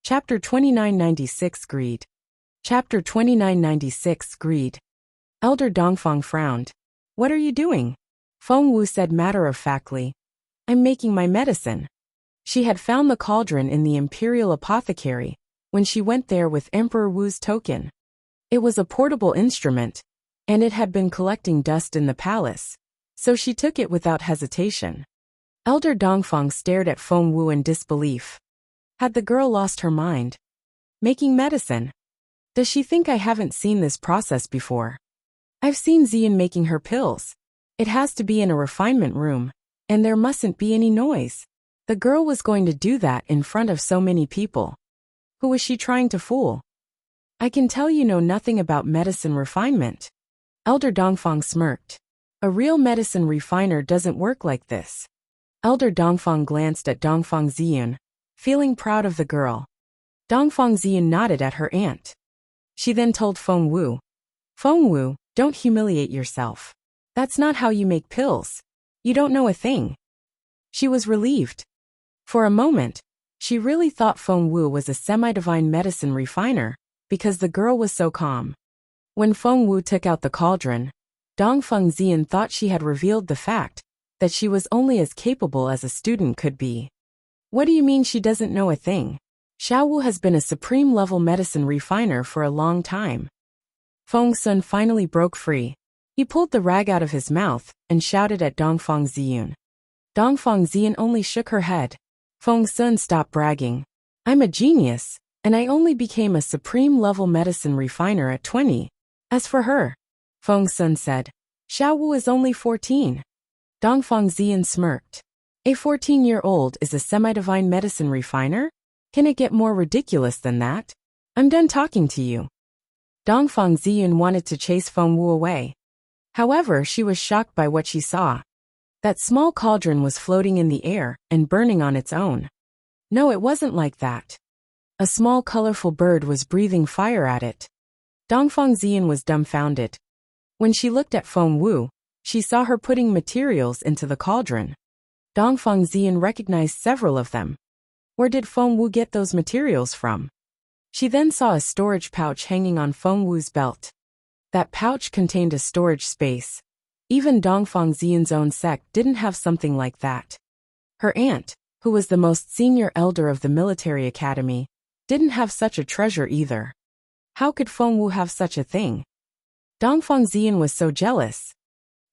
Chapter 2996 Greed. Chapter 2996 Greed. Elder Dongfang frowned. What are you doing? Feng Wu said matter-of-factly. I'm making my medicine. She had found the cauldron in the Imperial Apothecary when she went there with Emperor Wu's token. It was a portable instrument, and it had been collecting dust in the palace, so she took it without hesitation. Elder Dongfang stared at Feng Wu in disbelief. Had the girl lost her mind? Making medicine? Does she think I haven't seen this process before? I've seen Xian making her pills. It has to be in a refinement room, and there mustn't be any noise. The girl was going to do that in front of so many people. Who was she trying to fool? I can tell you know nothing about medicine refinement. Elder Dongfang smirked. A real medicine refiner doesn't work like this. Elder Dongfang glanced at Dongfang Ziyun, feeling proud of the girl. Dongfang Ziyun nodded at her aunt. She then told Feng Wu, Feng Wu, don't humiliate yourself. That's not how you make pills. You don't know a thing. She was relieved. For a moment, she really thought Feng Wu was a semi-divine medicine refiner, because the girl was so calm. When Feng Wu took out the cauldron, Dongfang Ziyun thought she had revealed the fact that she was only as capable as a student could be. What do you mean she doesn't know a thing? Xiao Wu has been a supreme-level medicine refiner for a long time. Feng Sun finally broke free. He pulled the rag out of his mouth and shouted at Dongfang Ziyun. Dongfang Ziyun only shook her head. Feng Sun stopped bragging. I'm a genius, and I only became a supreme-level medicine refiner at 20. As for her, Feng Sun said, Xiao Wu is only 14. Dongfang Ziyun smirked. A 14-year-old is a semi-divine medicine refiner? Can it get more ridiculous than that? I'm done talking to you. Dongfang Ziyun wanted to chase Feng Wu away. However, she was shocked by what she saw. That small cauldron was floating in the air and burning on its own. No, it wasn't like that. A small colorful bird was breathing fire at it. Dongfang Ziyun was dumbfounded. When she looked at Feng Wu, she saw her putting materials into the cauldron. Dongfang Ziyun recognized several of them. Where did Feng Wu get those materials from? She then saw a storage pouch hanging on Feng Wu's belt. That pouch contained a storage space. Even Dongfang Ziyun's own sect didn't have something like that. Her aunt, who was the most senior elder of the military academy, didn't have such a treasure either. How could Feng Wu have such a thing? Dongfang Ziyun was so jealous.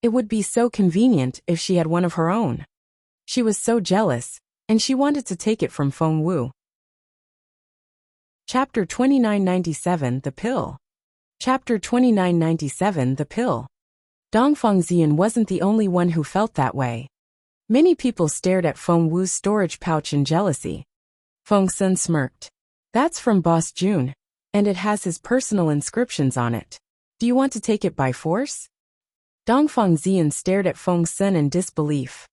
It would be so convenient if she had one of her own. She was so jealous, and she wanted to take it from Feng Wu. Chapter 2997 The Pill. Chapter 2997 The Pill. Dongfang Ziyun wasn't the only one who felt that way. Many people stared at Feng Wu's storage pouch in jealousy. Feng Sun smirked. That's from Boss Jun, and it has his personal inscriptions on it. Do you want to take it by force? Dongfang Ziyun stared at Feng Sun in disbelief.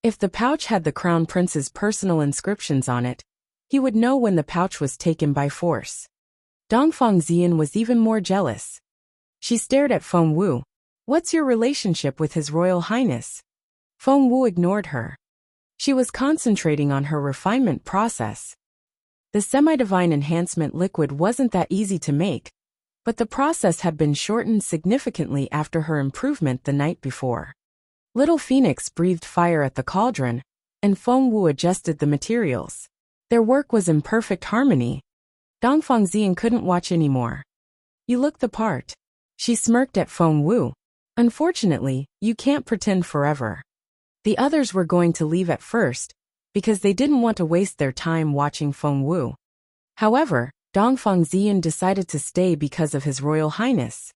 If the pouch had the Crown Prince's personal inscriptions on it, he would know when the pouch was taken by force. Dongfang Ziyun was even more jealous. She stared at Feng Wu. What's your relationship with His Royal Highness? Feng Wu ignored her. She was concentrating on her refinement process. The semi-divine enhancement liquid wasn't that easy to make, but the process had been shortened significantly after her improvement the night before. Little Phoenix breathed fire at the cauldron, and Feng Wu adjusted the materials. Their work was in perfect harmony. Dongfang Ziyun couldn't watch anymore. You look the part. She smirked at Feng Wu. Unfortunately, you can't pretend forever. The others were going to leave at first, because they didn't want to waste their time watching Feng Wu. However, Dongfang Ziyun decided to stay because of His Royal Highness.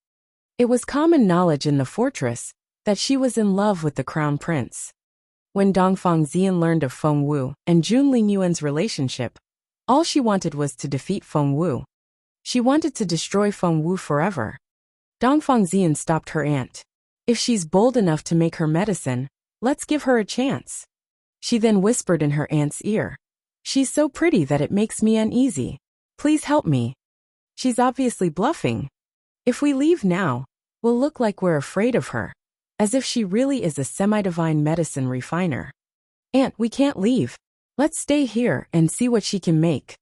It was common knowledge in the fortress that she was in love with the Crown Prince. When Dongfang Ziyun learned of Feng Wu and Jun Lingyuan's relationship, all she wanted was to defeat Feng Wu. She wanted to destroy Feng Wu forever. Dongfang Ziyun stopped her aunt. If she's bold enough to make her medicine, let's give her a chance. She then whispered in her aunt's ear. She's so pretty that it makes me uneasy. Please help me. She's obviously bluffing. If we leave now, we'll look like we're afraid of her. As if she really is a semi-divine medicine refiner. Aunt, we can't leave. Let's stay here and see what she can make.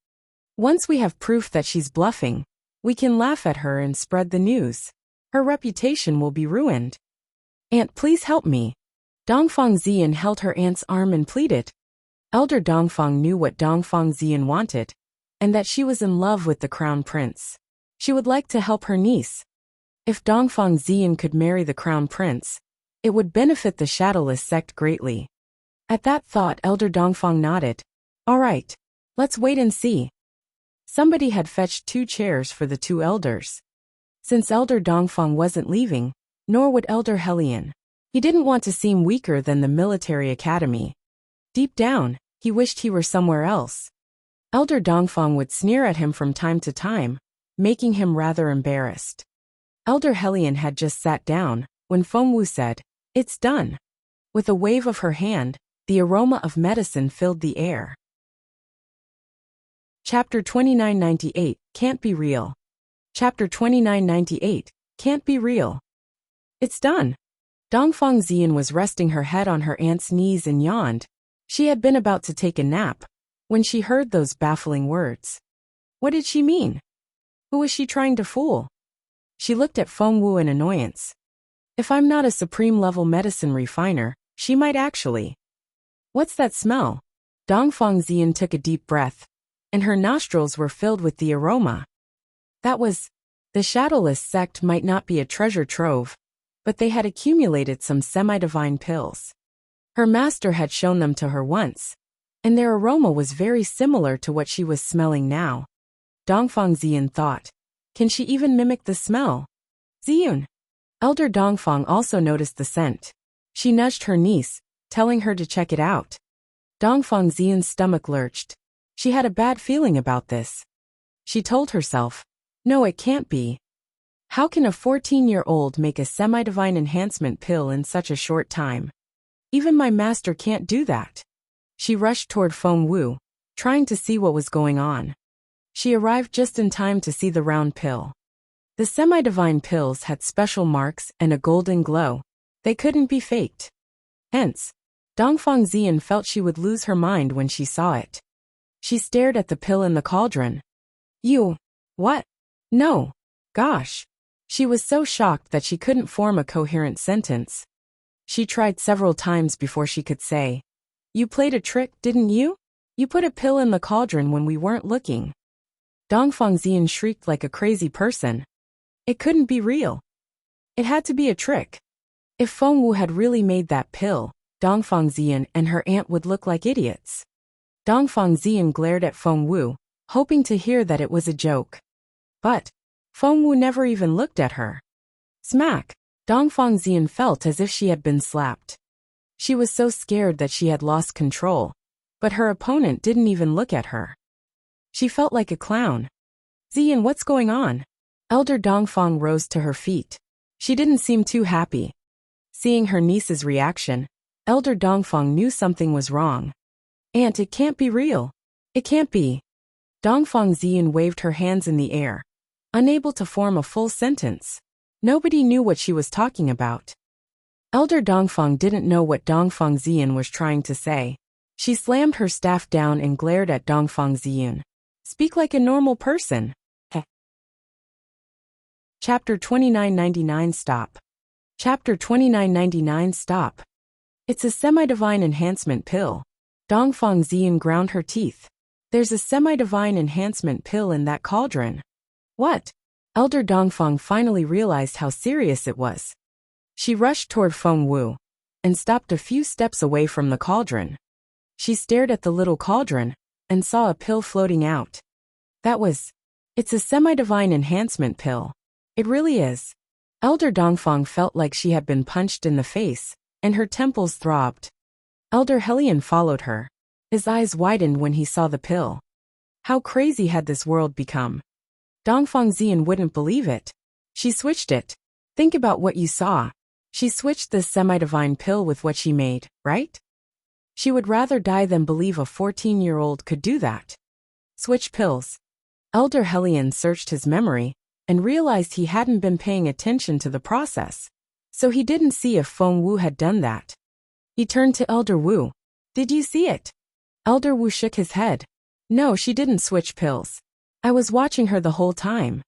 Once we have proof that she's bluffing, we can laugh at her and spread the news. Her reputation will be ruined. Aunt, please help me. Dongfang Ziyan held her aunt's arm and pleaded. Elder Dongfang knew what Dongfang Ziyan wanted, and that she was in love with the crown prince. She would like to help her niece. If Dongfang Ziyan could marry the crown prince, it would benefit the shadowless sect greatly. At that thought, Elder Dongfang nodded. All right, let's wait and see. Somebody had fetched 2 chairs for the 2 elders. Since Elder Dongfang wasn't leaving, nor would Elder Helian. He didn't want to seem weaker than the military academy. Deep down, he wished he were somewhere else. Elder Dongfang would sneer at him from time to time, making him rather embarrassed. Elder Helian had just sat down, when Fengwu said, "It's done." With a wave of her hand, the aroma of medicine filled the air. Chapter 2998, Can't Be Real. Chapter 2998, Can't Be Real. It's done. Dongfang Ziyan was resting her head on her aunt's knees and yawned. She had been about to take a nap when she heard those baffling words. What did she mean? Who was she trying to fool? She looked at Fengwu in annoyance. If I'm not a supreme-level medicine refiner, she might actually. What's that smell? Dongfang Ziyan took a deep breath, and her nostrils were filled with the aroma. That was, the shadowless sect might not be a treasure trove, but they had accumulated some semi-divine pills. Her master had shown them to her once, and their aroma was very similar to what she was smelling now. Dongfang Ziyan thought, can she even mimic the smell? Ziyun. Elder Dongfang also noticed the scent. She nudged her niece, telling her to check it out. Dongfang Ziyan's stomach lurched. She had a bad feeling about this. She told herself, no, it can't be. How can a 14-year-old make a semi-divine enhancement pill in such a short time? Even my master can't do that. She rushed toward Fengwu, trying to see what was going on. She arrived just in time to see the round pill. The semi-divine pills had special marks and a golden glow. They couldn't be faked. Hence, Dongfang Ziyan felt she would lose her mind when she saw it. She stared at the pill in the cauldron. You. What? No. Gosh. She was so shocked that she couldn't form a coherent sentence. She tried several times before she could say, you played a trick, didn't you? You put a pill in the cauldron when we weren't looking. Dongfang Ziyan shrieked like a crazy person. It couldn't be real. It had to be a trick. If Fengwu had really made that pill, Dongfang Ziyan and her aunt would look like idiots. Dongfang Ziyan glared at Fengwu, hoping to hear that it was a joke. But Fengwu never even looked at her. Smack! Dongfang Ziyan felt as if she had been slapped. She was so scared that she had lost control, but her opponent didn't even look at her. She felt like a clown. Ziyan, what's going on? Elder Dongfang rose to her feet. She didn't seem too happy. Seeing her niece's reaction, Elder Dongfang knew something was wrong. Aunt, it can't be real. It can't be. Dongfang Ziyan waved her hands in the air, unable to form a full sentence. Nobody knew what she was talking about. Elder Dongfang didn't know what Dongfang Ziyan was trying to say. She slammed her staff down and glared at Dongfang Ziyan. Speak like a normal person. Heh. Chapter 2999 Stop. Chapter 2999 Stop. It's a semi-divine enhancement pill. Dongfang Ziyan ground her teeth. There's a semi-divine enhancement pill in that cauldron. What? Elder Dongfang finally realized how serious it was. She rushed toward Fengwu and stopped a few steps away from the cauldron. She stared at the little cauldron and saw a pill floating out. It's a semi-divine enhancement pill. It really is. Elder Dongfang felt like she had been punched in the face, and her temples throbbed. Elder Helian followed her. His eyes widened when he saw the pill. How crazy had this world become? Dongfang Ziyan wouldn't believe it. She switched it. Think about what you saw. She switched this semi-divine pill with what she made, right? She would rather die than believe a 14-year-old could do that. Switch pills. Elder Helian searched his memory and realized he hadn't been paying attention to the process, so he didn't see if Fengwu had done that. He turned to Elder Wu. Did you see it? Elder Wu shook his head. No, she didn't switch pills. I was watching her the whole time.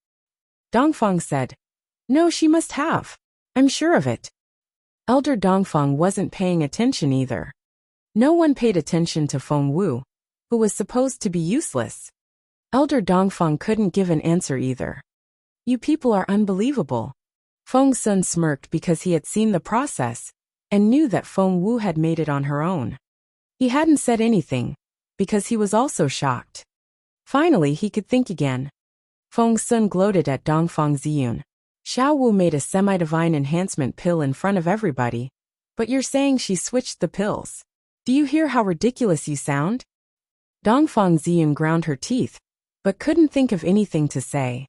Dongfang said. No, she must have. I'm sure of it. Elder Dongfang wasn't paying attention either. No one paid attention to Feng Wu, who was supposed to be useless. Elder Dongfang couldn't give an answer either. You people are unbelievable. Feng Sun smirked because he had seen the process and knew that Feng Wu had made it on her own. He hadn't said anything because he was also shocked. Finally, he could think again. Feng Sun gloated at Dongfang Ziyun. Xiao Wu made a semi-divine enhancement pill in front of everybody, but you're saying she switched the pills. Do you hear how ridiculous you sound? Dongfang Ziyun ground her teeth, but couldn't think of anything to say.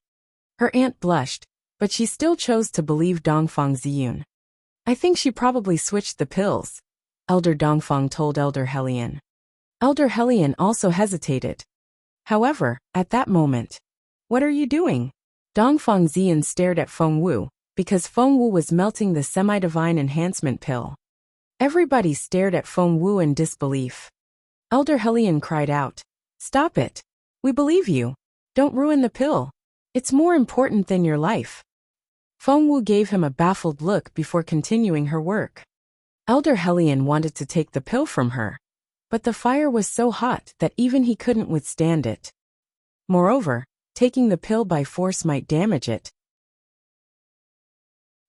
Her aunt blushed, but she still chose to believe Dongfang Ziyun. I think she probably switched the pills, Elder Dongfang told Elder Helian. Elder Helian also hesitated. However, at that moment, what are you doing? Dongfang Ziyun stared at Feng Wu, because Feng Wu was melting the semi-divine enhancement pill. Everybody stared at Feng Wu in disbelief. Elder Helian cried out, Stop it! We believe you. Don't ruin the pill. It's more important than your life. Feng Wu gave him a baffled look before continuing her work. Elder Helian wanted to take the pill from her, but the fire was so hot that even he couldn't withstand it. Moreover, taking the pill by force might damage it.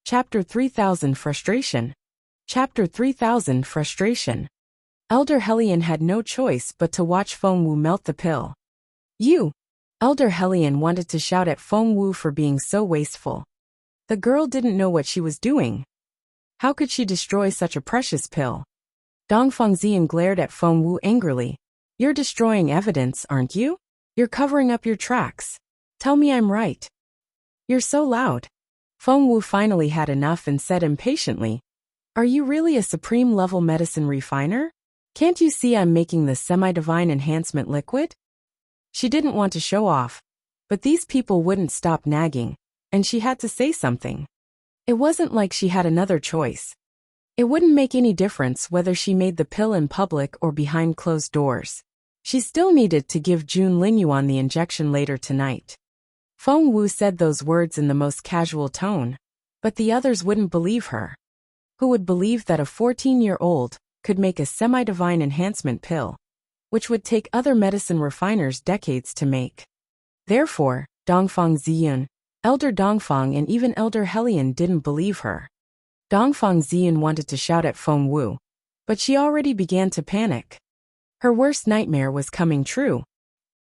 Chapter 3000 Frustration. Chapter 3000 Frustration. Elder Helian had no choice but to watch Feng Wu melt the pill. You! Elder Helian wanted to shout at Feng Wu for being so wasteful. The girl didn't know what she was doing. How could she destroy such a precious pill? Dongfang Ziyun glared at Feng Wu angrily. You're destroying evidence, aren't you? You're covering up your tracks. Tell me I'm right. You're so loud. Feng Wu finally had enough and said impatiently, Are you really a supreme-level medicine refiner? Can't you see I'm making the semi-divine enhancement liquid? She didn't want to show off, but these people wouldn't stop nagging, and she had to say something. It wasn't like she had another choice. It wouldn't make any difference whether she made the pill in public or behind closed doors. She still needed to give Jun Linyuan the injection later tonight. Feng Wu said those words in the most casual tone, but the others wouldn't believe her. Who would believe that a 14-year-old could make a semi-divine enhancement pill, which would take other medicine refiners decades to make? Therefore, Dongfang Ziyun, Elder Dongfang and even Elder Helian didn't believe her. Dongfang Ziyun wanted to shout at Feng Wu, but she already began to panic. Her worst nightmare was coming true.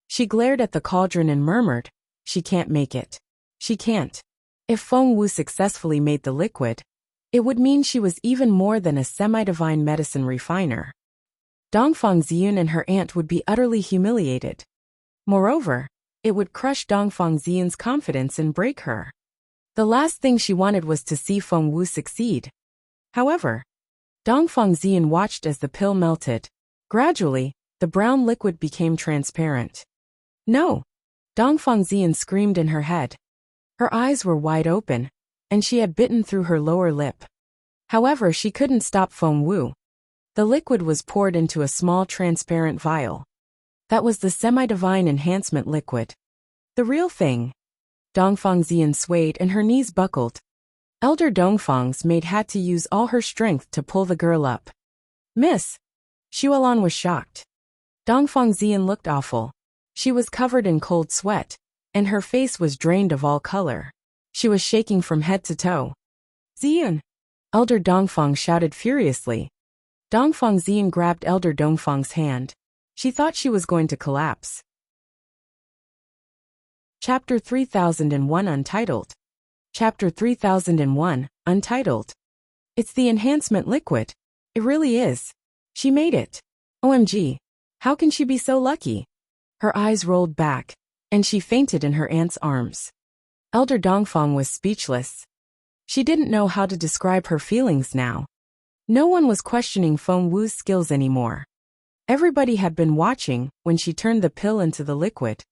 She glared at the cauldron and murmured, She can't make it. She can't. If Feng Wu successfully made the liquid, it would mean she was even more than a semi-divine medicine refiner. Dongfang Ziyun and her aunt would be utterly humiliated. Moreover, it would crush Dongfang Ziyun's confidence and break her. The last thing she wanted was to see Feng Wu succeed. However, Dongfang Ziyun watched as the pill melted. Gradually, the brown liquid became transparent. No! Dongfang Ziyun screamed in her head. Her eyes were wide open, and she had bitten through her lower lip. However, she couldn't stop Feng Wu. The liquid was poured into a small transparent vial. That was the semi-divine enhancement liquid. The real thing. Dongfang Ziyun swayed and her knees buckled. Elder Dongfang's maid had to use all her strength to pull the girl up. Miss! Xuelan was shocked. Dongfang Ziyun looked awful. She was covered in cold sweat, and her face was drained of all color. She was shaking from head to toe. Ziyun! Elder Dongfang shouted furiously. Dongfang Ziyun grabbed Elder Dongfang's hand. She thought she was going to collapse. Chapter 3001 Untitled. Chapter 3001, Untitled. It's the enhancement liquid. It really is. She made it. OMG. How can she be so lucky? Her eyes rolled back, and she fainted in her aunt's arms. Elder Dongfang was speechless. She didn't know how to describe her feelings now. No one was questioning Feng Wu's skills anymore. Everybody had been watching when she turned the pill into the liquid.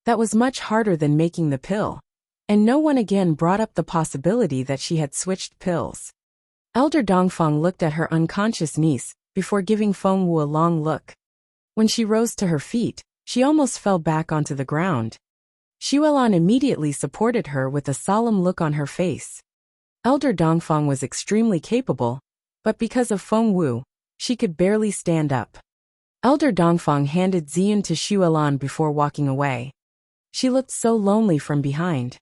That was much harder than making the pill, and no one again brought up the possibility that she had switched pills. Elder Dongfang looked at her unconscious niece before giving Feng Wu a long look. When she rose to her feet, she almost fell back onto the ground. Xuelan immediately supported her with a solemn look on her face. Elder Dongfang was extremely capable, but because of Feng Wu, she could barely stand up. Elder Dongfang handed Ziyun to Xuelan before walking away. She looked so lonely from behind.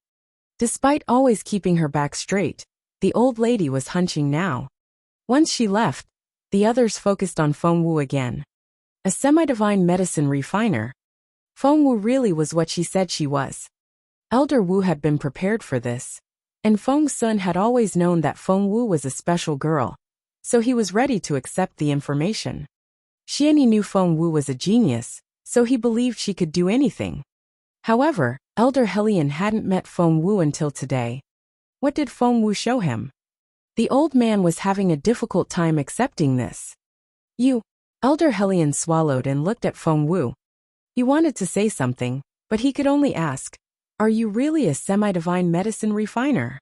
Despite always keeping her back straight, the old lady was hunching now. Once she left, the others focused on Feng Wu again. A semi-divine medicine refiner. Feng Wu really was what she said she was. Elder Wu had been prepared for this, and Feng Sun had always known that Feng Wu was a special girl, so he was ready to accept the information. Xianyi knew Feng Wu was a genius, so he believed she could do anything. However, Elder Helion hadn't met Feng Wu until today. What did Feng Wu show him? The old man was having a difficult time accepting this. Elder Helion swallowed and looked at Feng Wu. He wanted to say something, but he could only ask, "Are you really a semi-divine medicine refiner?"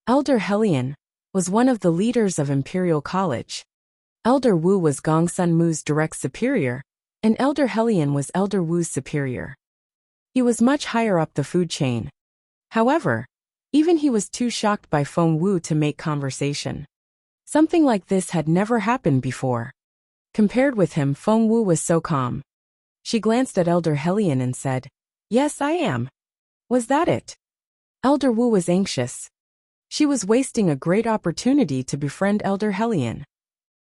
Elder Helion was one of the leaders of Imperial College. Elder Wu was Gongsun Mu's direct superior, and Elder Helion was Elder Wu's superior. He was much higher up the food chain. However, even he was too shocked by Feng Wu to make conversation. Something like this had never happened before. Compared with him, Feng Wu was so calm. She glanced at Elder Helion and said, "Yes, I am." Was that it? Elder Wu was anxious. She was wasting a great opportunity to befriend Elder Helion.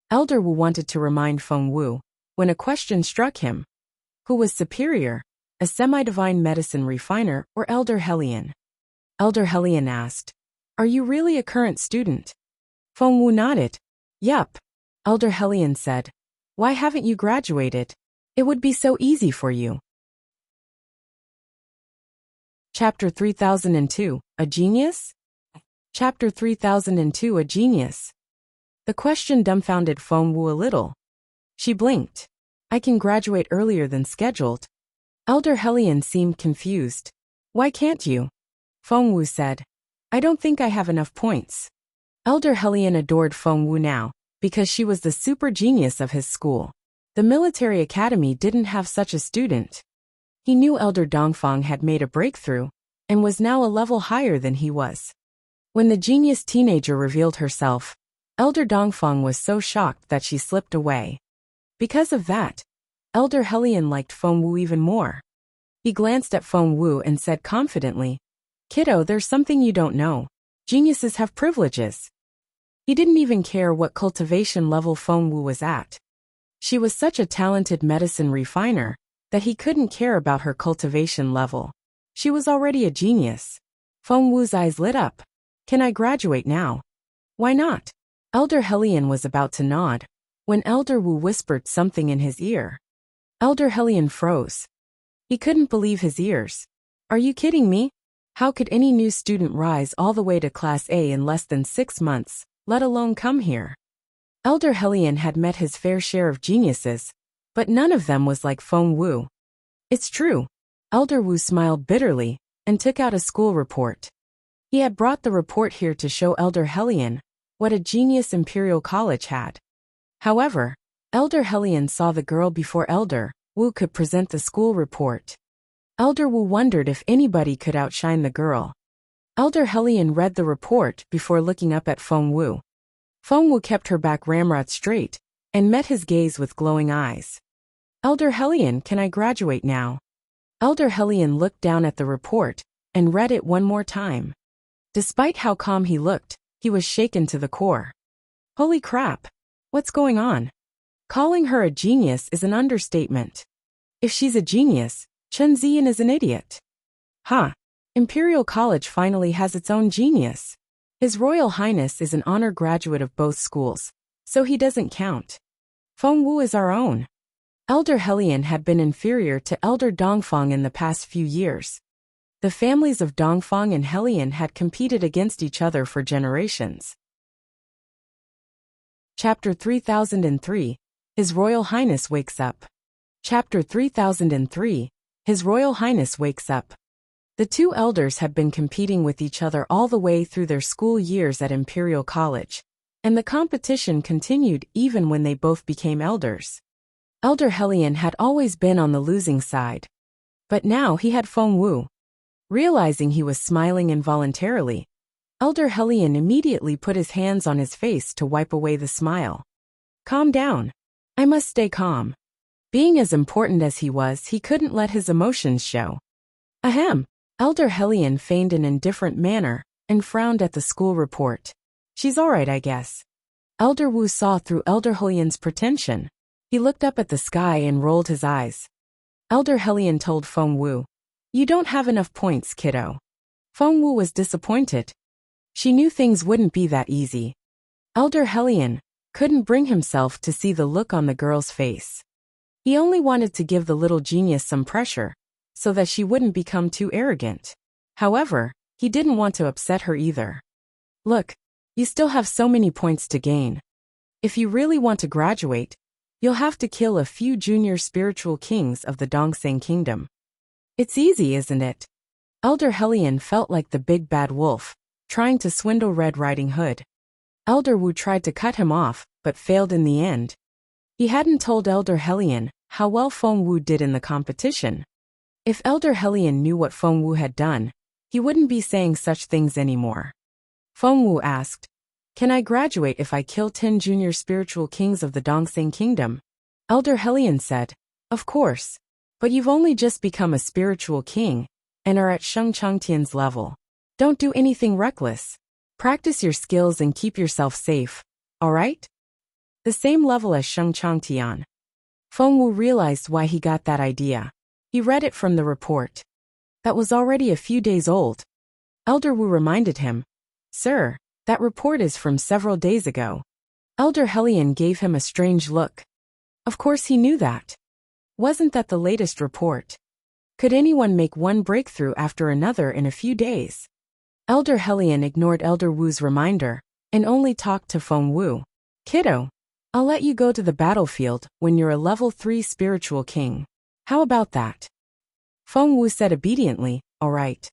Elder Wu wanted to remind Feng Wu, when a question struck him. Who was superior, a semi-divine medicine refiner or Elder Helion? Elder Helion asked, "Are you really a current student?" Feng Wu nodded. "Yup." Elder Helion said, "Why haven't you graduated? It would be so easy for you." Chapter 3002, A Genius? Chapter 3002, A Genius. The question dumbfounded Feng Wu a little. She blinked. "I can graduate earlier than scheduled." Elder Helion seemed confused. "Why can't you?" Feng Wu said, "I don't think I have enough points." Elder Helion adored Feng Wu now, because she was the super genius of his school. The military academy didn't have such a student. He knew Elder Dongfang had made a breakthrough, and was now a level higher than he was. When the genius teenager revealed herself, Elder Dongfang was so shocked that she slipped away. Because of that, Elder Helion liked Feng Wu even more. He glanced at Feng Wu and said confidently, "Kiddo, there's something you don't know. Geniuses have privileges." He didn't even care what cultivation level Feng Wu was at. She was such a talented medicine refiner that he couldn't care about her cultivation level. She was already a genius. Feng Wu's eyes lit up. "Can I graduate now?" "Why not?" Elder Helion was about to nod, when Elder Wu whispered something in his ear. Elder Helion froze. He couldn't believe his ears. "Are you kidding me? How could any new student rise all the way to Class A in less than 6 months, let alone come here?" Elder Helion had met his fair share of geniuses, but none of them was like Feng Wu. "It's true." Elder Wu smiled bitterly and took out a school report. He had brought the report here to show Elder Helion what a genius Imperial College had. However, Elder Helion saw the girl before Elder Wu could present the school report. Elder Wu wondered if anybody could outshine the girl. Elder Helion read the report before looking up at Feng Wu. Feng Wu kept her back ramrod straight and met his gaze with glowing eyes. "Elder Helion, can I graduate now?" Elder Helion looked down at the report and read it one more time. Despite how calm he looked, he was shaken to the core. Holy crap! What's going on? Calling her a genius is an understatement. If she's a genius, Chen Ziyan is an idiot. Huh. Imperial College finally has its own genius. His Royal Highness is an honor graduate of both schools, so he doesn't count. Feng Wu is our own. Elder Helion had been inferior to Elder Dongfang in the past few years. The families of Dongfang and Helion had competed against each other for generations. Chapter 3003, His Royal Highness Wakes Up. Chapter 3003, His Royal Highness Wakes Up. The two elders had been competing with each other all the way through their school years at Imperial College, and the competition continued even when they both became elders. Elder Helion had always been on the losing side. But now he had Feng Wu. Realizing he was smiling involuntarily, Elder Hellion immediately put his hands on his face to wipe away the smile. Calm down. I must stay calm. Being as important as he was, he couldn't let his emotions show. Ahem. Elder Hellion feigned an indifferent manner and frowned at the school report. She's all right, I guess. Elder Wu saw through Elder Hellion's pretension. He looked up at the sky and rolled his eyes. Elder Hellion told Feng Wu, "You don't have enough points, kiddo." Feng Wu was disappointed. She knew things wouldn't be that easy. Elder Hellion couldn't bring himself to see the look on the girl's face. He only wanted to give the little genius some pressure, so that she wouldn't become too arrogant. However, he didn't want to upset her either. Look, you still have so many points to gain. If you really want to graduate, you'll have to kill a few junior spiritual kings of the Dongseng Kingdom. It's easy, isn't it? Elder Hellion felt like the big bad wolf, trying to swindle Red Riding Hood. Elder Wu tried to cut him off, but failed in the end. He hadn't told Elder Hellion how well Feng Wu did in the competition. If Elder Hellion knew what Feng Wu had done, he wouldn't be saying such things anymore. Feng Wu asked, "Can I graduate if I kill 10 junior spiritual kings of the Dongseng Kingdom?" Elder Hellion said, "Of course, but you've only just become a spiritual king and are at Sheng Changtian's level. Don't do anything reckless. Practice your skills and keep yourself safe, all right?" The same level as Sheng Changtian. Feng Wu realized why he got that idea. He read it from the report. That was already a few days old. Elder Wu reminded him, "Sir, that report is from several days ago." Elder Hellion gave him a strange look. Of course he knew that. Wasn't that the latest report? Could anyone make one breakthrough after another in a few days? Elder Hellion ignored Elder Wu's reminder and only talked to Feng Wu. "Kiddo, I'll let you go to the battlefield when you're a level 3 spiritual king. How about that?" Feng Wu said obediently, "All right."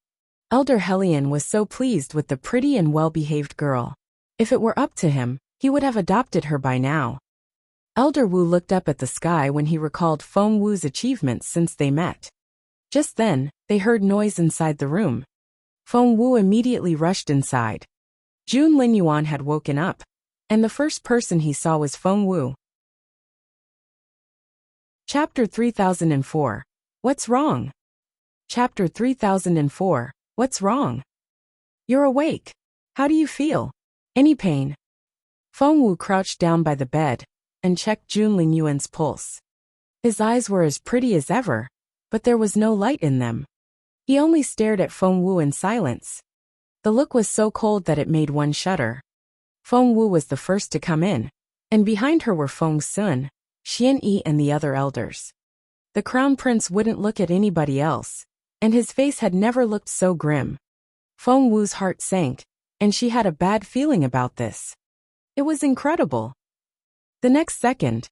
Elder Hellion was so pleased with the pretty and well-behaved girl. If it were up to him, he would have adopted her by now. Elder Wu looked up at the sky when he recalled Feng Wu's achievements since they met. Just then, they heard noise inside the room. Feng Wu immediately rushed inside. Jun Linyuan had woken up, and the first person he saw was Feng Wu. Chapter 3004. What's wrong? Chapter 3004. What's wrong? You're awake. How do you feel? Any pain? Feng Wu crouched down by the bed and checked Jun Linyuan's pulse. His eyes were as pretty as ever, but there was no light in them. He only stared at Feng Wu in silence. The look was so cold that it made one shudder. Feng Wu was the first to come in, and behind her were Feng Sun, Xian Yi and the other elders. The crown prince wouldn't look at anybody else, and his face had never looked so grim. Feng Wu's heart sank, and she had a bad feeling about this. It was incredible. The next second,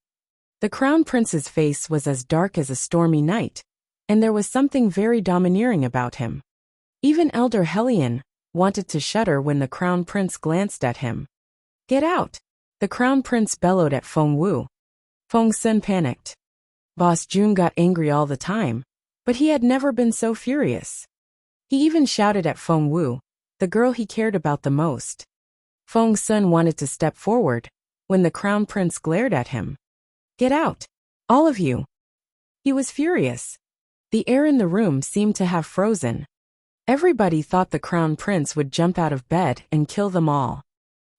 the crown prince's face was as dark as a stormy night, and there was something very domineering about him. Even Elder Hellion wanted to shudder when the crown prince glanced at him. "Get out!" the crown prince bellowed at Feng Wu. Feng Sun panicked. Boss Jun got angry all the time, but he had never been so furious. He even shouted at Feng Wu, the girl he cared about the most. Feng Sun wanted to step forward when the crown prince glared at him. "Get out! All of you!" He was furious. The air in the room seemed to have frozen. Everybody thought the crown prince would jump out of bed and kill them all.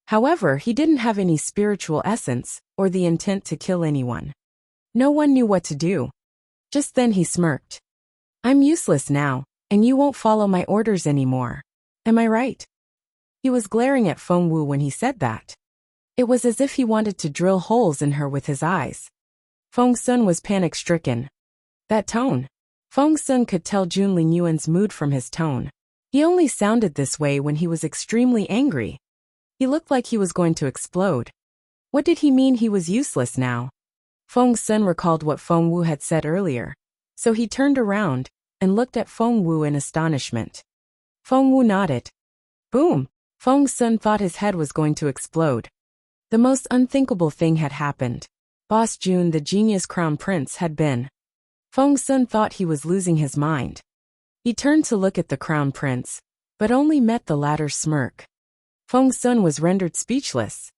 However, he didn't have any spiritual essence or the intent to kill anyone. No one knew what to do. Just then he smirked. "I'm useless now, and you won't follow my orders anymore. Am I right?" He was glaring at Feng Wu when he said that. It was as if he wanted to drill holes in her with his eyes. Feng Sun was panic-stricken. That tone. Feng Sun could tell Jun Linyuan's mood from his tone. He only sounded this way when he was extremely angry. He looked like he was going to explode. What did he mean he was useless now? Feng Sun recalled what Feng Wu had said earlier, so he turned around and looked at Feng Wu in astonishment. Feng Wu nodded. Boom! Feng Sun thought his head was going to explode. The most unthinkable thing had happened. Boss Jun, the genius crown prince, had been. Feng Sun thought he was losing his mind. He turned to look at the crown prince, but only met the latter's smirk. Feng Sun was rendered speechless.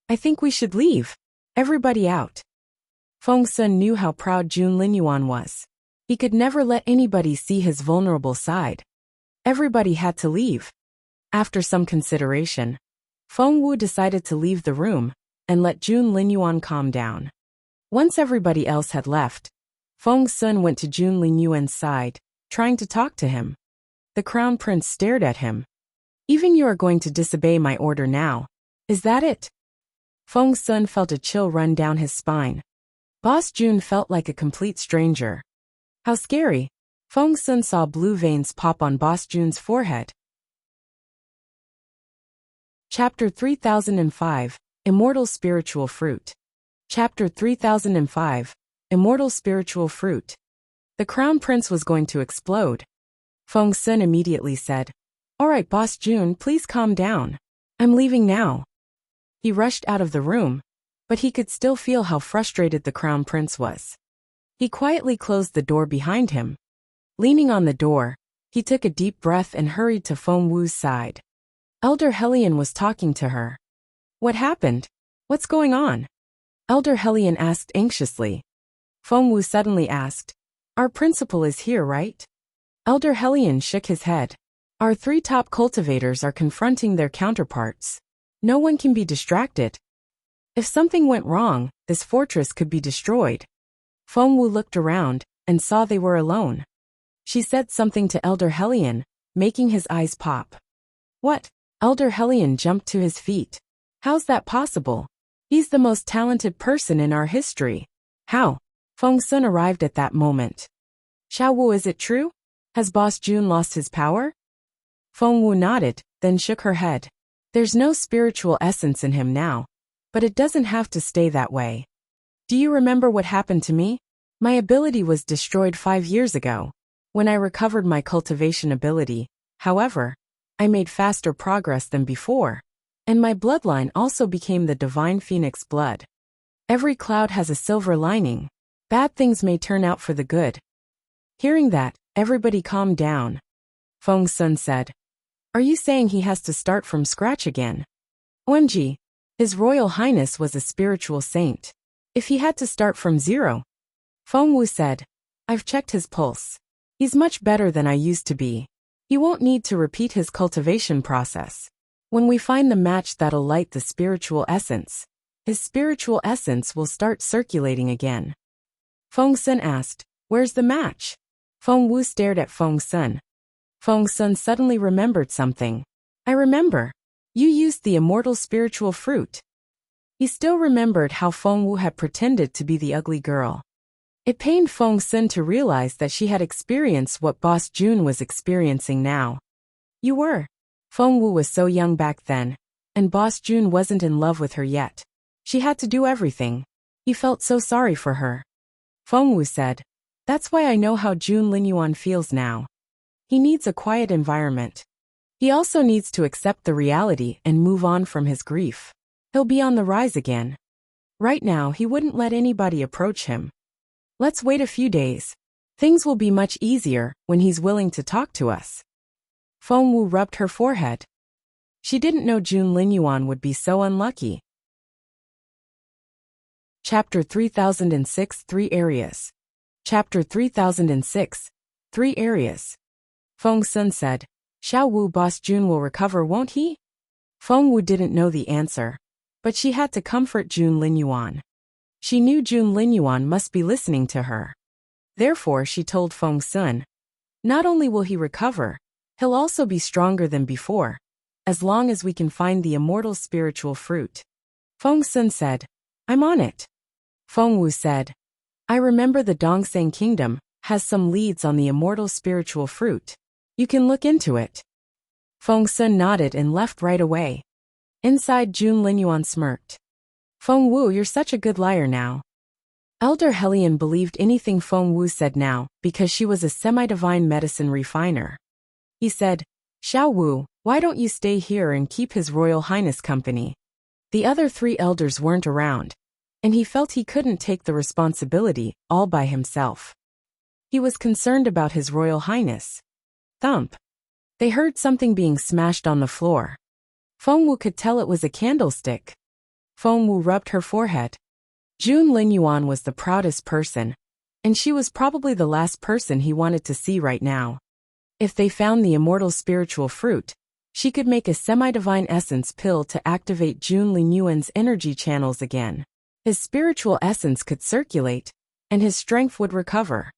I think we should leave. Everybody out. Feng Sun knew how proud Jun Linyuan was. He could never let anybody see his vulnerable side. Everybody had to leave. After some consideration, Feng Wu decided to leave the room and let Jun Linyuan calm down. Once everybody else had left, Feng Sun went to Jun Linyuan's side, trying to talk to him. The crown prince stared at him. Even you are going to disobey my order now. Is that it? Feng Sun felt a chill run down his spine. Boss Jun felt like a complete stranger. How scary. Feng Sun saw blue veins pop on Boss Jun's forehead. Chapter 3005, Immortal Spiritual Fruit. Chapter 3005, Immortal Spiritual Fruit. The crown prince was going to explode. Feng Sun immediately said, All right, Boss Jun, please calm down. I'm leaving now. He rushed out of the room, but he could still feel how frustrated the crown prince was. He quietly closed the door behind him. Leaning on the door, he took a deep breath and hurried to Feng Wu's side. Elder Hellion was talking to her. What happened? What's going on? Elder Hellion asked anxiously. Feng Wu suddenly asked, Our principal is here, right? Elder Hellion shook his head. Our 3 top cultivators are confronting their counterparts. No one can be distracted. If something went wrong, this fortress could be destroyed. Feng Wu looked around and saw they were alone. She said something to Elder Hellion, making his eyes pop. What? Elder Hellion jumped to his feet. How's that possible? He's the most talented person in our history. How? Feng Sun arrived at that moment. Xiao Wu, is it true? Has Boss Jun lost his power? Feng Wu nodded, then shook her head. There's no spiritual essence in him now, but it doesn't have to stay that way. Do you remember what happened to me? My ability was destroyed 5 years ago. When I recovered my cultivation ability, however, I made faster progress than before, and my bloodline also became the divine phoenix blood. Every cloud has a silver lining. Bad things may turn out for the good. Hearing that, everybody calmed down. Feng Sun said, Are you saying he has to start from scratch again? OMG, His Royal Highness was a spiritual saint. If he had to start from zero. Feng Wu said, I've checked his pulse. He's much better than I used to be. He won't need to repeat his cultivation process. When we find the match that'll light the spiritual essence, his spiritual essence will start circulating again. Feng Sun asked, Where's the match? Feng Wu stared at Feng Sun. Feng Sun suddenly remembered something. I remember. You used the immortal spiritual fruit. He still remembered how Feng Wu had pretended to be the ugly girl. It pained Feng Sun to realize that she had experienced what Boss Jun was experiencing now. You were. Feng Wu was so young back then, and Boss Jun wasn't in love with her yet. She had to do everything. He felt so sorry for her. Feng Wu said, That's why I know how Jun Linyuan feels now. He needs a quiet environment. He also needs to accept the reality and move on from his grief. He'll be on the rise again. Right now he wouldn't let anybody approach him. Let's wait a few days. Things will be much easier when he's willing to talk to us. Feng Wu rubbed her forehead. She didn't know Jun Linyuan would be so unlucky. Chapter 3006, 3 Areas. Chapter 3006, 3 Areas. Feng Sun said, Xiao Wu, Boss Jun will recover, won't he? Feng Wu didn't know the answer, but she had to comfort Jun Linyuan. She knew Jun Linyuan must be listening to her. Therefore she told Feng Sun, Not only will he recover, he'll also be stronger than before, as long as we can find the immortal spiritual fruit. Feng Sun said, I'm on it. Feng Wu said, I remember the Dongseng Kingdom has some leads on the immortal spiritual fruit. You can look into it. Feng Sun nodded and left right away. Inside, Jun Linyuan smirked. Feng Wu, you're such a good liar now. Elder Hellion believed anything Feng Wu said now because she was a semi-divine medicine refiner. He said, Xiao Wu, why don't you stay here and keep His Royal Highness company? The other 3 elders weren't around, and he felt he couldn't take the responsibility all by himself. He was concerned about His Royal Highness. Thump. They heard something being smashed on the floor. Feng Wu could tell it was a candlestick. Feng Wu rubbed her forehead. Jun Linyuan was the proudest person, and she was probably the last person he wanted to see right now. If they found the immortal spiritual fruit, she could make a semi-divine essence pill to activate Jun Linyuan's energy channels again. His spiritual essence could circulate, and his strength would recover.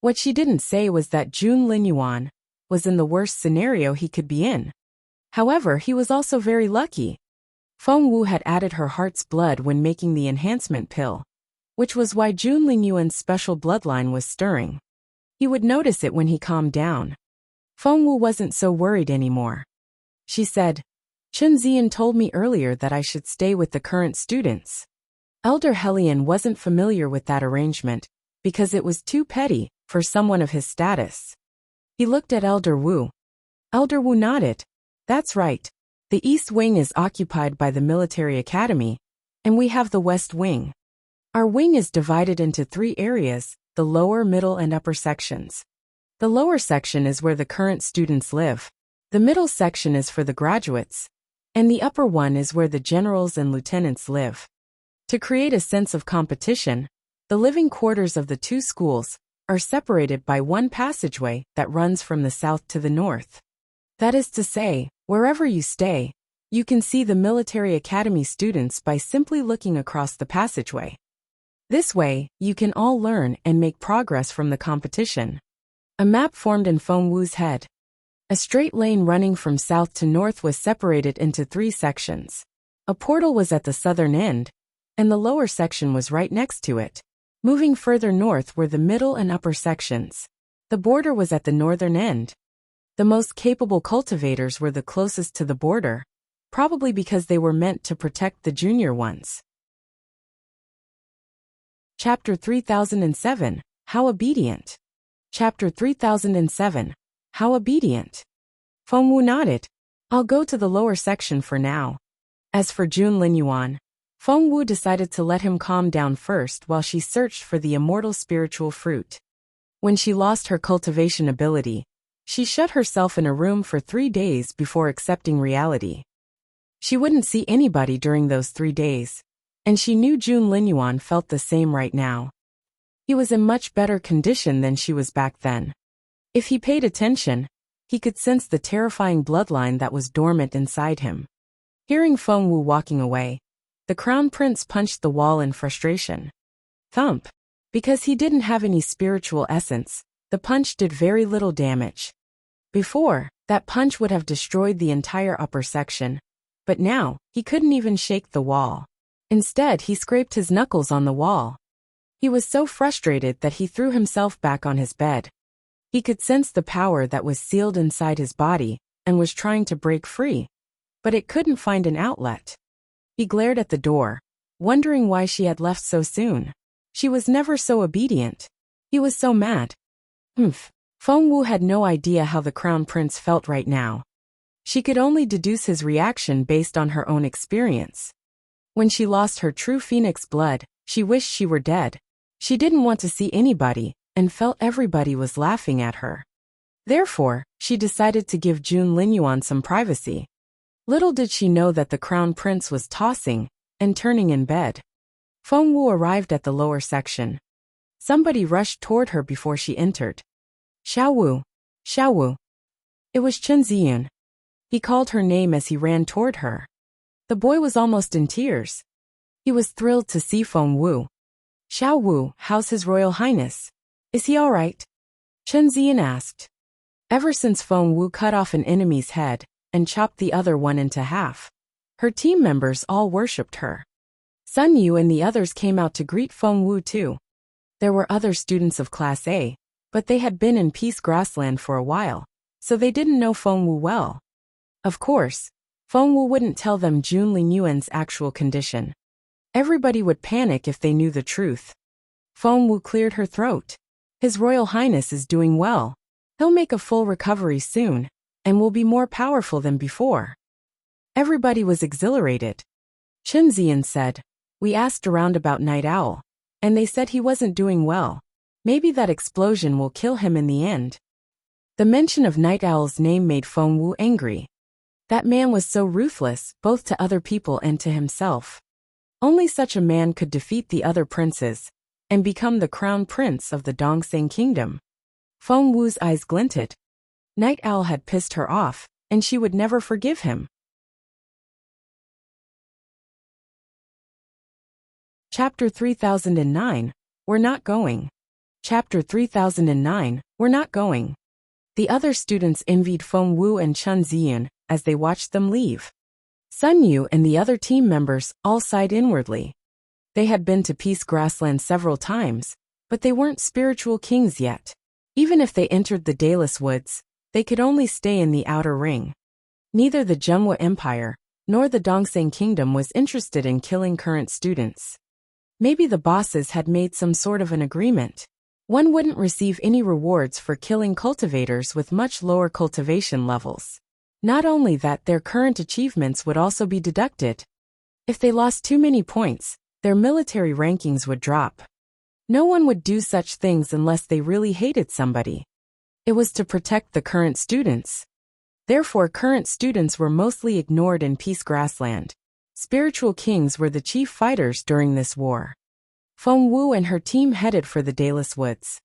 What she didn't say was that Jun Linyuan was in the worst scenario he could be in. However, he was also very lucky. Feng Wu had added her heart's blood when making the enhancement pill, which was why Jun Linyuan's special bloodline was stirring. He would notice it when he calmed down. Feng Wu wasn't so worried anymore. She said, Chen Ziyan told me earlier that I should stay with the current students. Elder Helion wasn't familiar with that arrangement, because it was too petty for someone of his status. He looked at Elder Wu. Elder Wu nodded. That's right. The East Wing is occupied by the military academy, and we have the West Wing. Our wing is divided into 3 areas, the lower, middle, and upper sections. The lower section is where the current students live. The middle section is for the graduates, and the upper one is where the generals and lieutenants live. To create a sense of competition, the living quarters of the 2 schools are separated by one passageway that runs from the south to the north. That is to say, wherever you stay, you can see the military academy students by simply looking across the passageway. This way, you can all learn and make progress from the competition. A map formed in Feng Wu's head. A straight lane running from south to north was separated into 3 sections. A portal was at the southern end, and the lower section was right next to it. Moving further north were the middle and upper sections. The border was at the northern end. The most capable cultivators were the closest to the border, probably because they were meant to protect the junior ones. Chapter 3007, How Obedient. Chapter 3007, How Obedient. Feng Wu nodded. I'll go to the lower section for now. As for Jun Linyuan, Feng Wu decided to let him calm down first while she searched for the immortal spiritual fruit. When she lost her cultivation ability, she shut herself in a room for 3 days before accepting reality. She wouldn't see anybody during those 3 days, and she knew Jun Linyuan felt the same right now. He was in much better condition than she was back then. If he paid attention, he could sense the terrifying bloodline that was dormant inside him. Hearing Feng Wu walking away, the crown prince punched the wall in frustration. Thump. Because he didn't have any spiritual essence, the punch did very little damage. Before, that punch would have destroyed the entire upper section, but now, he couldn't even shake the wall. Instead, he scraped his knuckles on the wall. He was so frustrated that he threw himself back on his bed. He could sense the power that was sealed inside his body and was trying to break free, but it couldn't find an outlet. He glared at the door, wondering why she had left so soon. She was never so obedient. He was so mad. Feng Wu had no idea how the crown prince felt right now. She could only deduce his reaction based on her own experience. When she lost her true phoenix blood, she wished she were dead. She didn't want to see anybody, and felt everybody was laughing at her. Therefore, she decided to give Jun Linyuan some privacy. Little did she know that the crown prince was tossing and turning in bed. Feng Wu arrived at the lower section. Somebody rushed toward her before she entered. Xiao Wu. Xiao Wu. It was Chen Ziyun. He called her name as he ran toward her. The boy was almost in tears. He was thrilled to see Feng Wu. Xiao Wu, how's His Royal Highness? Is he all right? Chen Ziyun asked. Ever since Feng Wu cut off an enemy's head and chopped the other one into half, her team members all worshipped her. Sun Yu and the others came out to greet Feng Wu too. There were other students of Class A, but they had been in Peace Grassland for a while, so they didn't know Feng Wu well. Of course, Feng Wu wouldn't tell them Jun Linyuan's actual condition. Everybody would panic if they knew the truth. Feng Wu cleared her throat. His Royal Highness is doing well. He'll make a full recovery soon, and will be more powerful than before. Everybody was exhilarated. Chen Ziyan said, we asked around about Night Owl, and they said he wasn't doing well. Maybe that explosion will kill him in the end. The mention of Night Owl's name made Feng Wu angry. That man was so ruthless, both to other people and to himself. Only such a man could defeat the other princes and become the crown prince of the Dongseng kingdom. Feng Wu's eyes glinted. Night Owl had pissed her off, and she would never forgive him. Chapter 3009, We're Not Going. Chapter 3009, We're Not Going. The other students envied Feng Wu and Chen Ziyan as they watched them leave. Sun Yu and the other team members all sighed inwardly. They had been to Peace Grassland several times, but they weren't spiritual kings yet. Even if they entered the Dayless Woods, they could only stay in the outer ring. Neither the Zhenghua Empire nor the Dongseng Kingdom was interested in killing current students. Maybe the bosses had made some sort of an agreement. One wouldn't receive any rewards for killing cultivators with much lower cultivation levels. Not only that, their current achievements would also be deducted. If they lost too many points, their military rankings would drop. No one would do such things unless they really hated somebody. It was to protect the current students. Therefore, current students were mostly ignored in Peace Grassland. Spiritual kings were the chief fighters during this war. Feng Wu and her team headed for the Dayless Woods.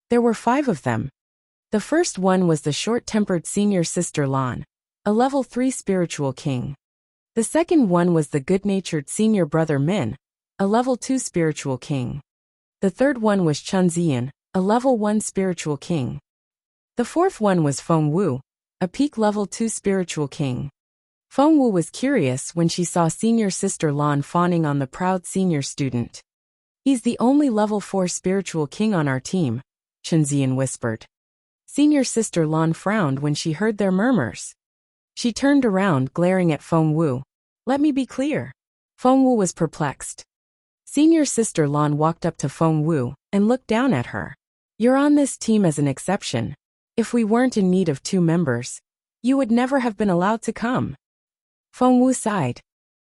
There were 5 of them. The first one was the short-tempered senior sister Lan, a level 3 spiritual king. The second one was the good-natured senior brother Min, a level 2 spiritual king. The third one was Chen Ziyan, a level 1 spiritual king. The fourth one was Feng Wu, a peak level 2 spiritual king. Feng Wu was curious when she saw senior sister Lan fawning on the proud senior student. He's the only level 4 spiritual king on our team, Chen Ziyan whispered. Senior sister Lan frowned when she heard their murmurs. She turned around, glaring at Feng Wu. Let me be clear. Feng Wu was perplexed. Senior sister Lan walked up to Feng Wu and looked down at her. You're on this team as an exception. If we weren't in need of 2 members, you would never have been allowed to come. Feng Wu sighed.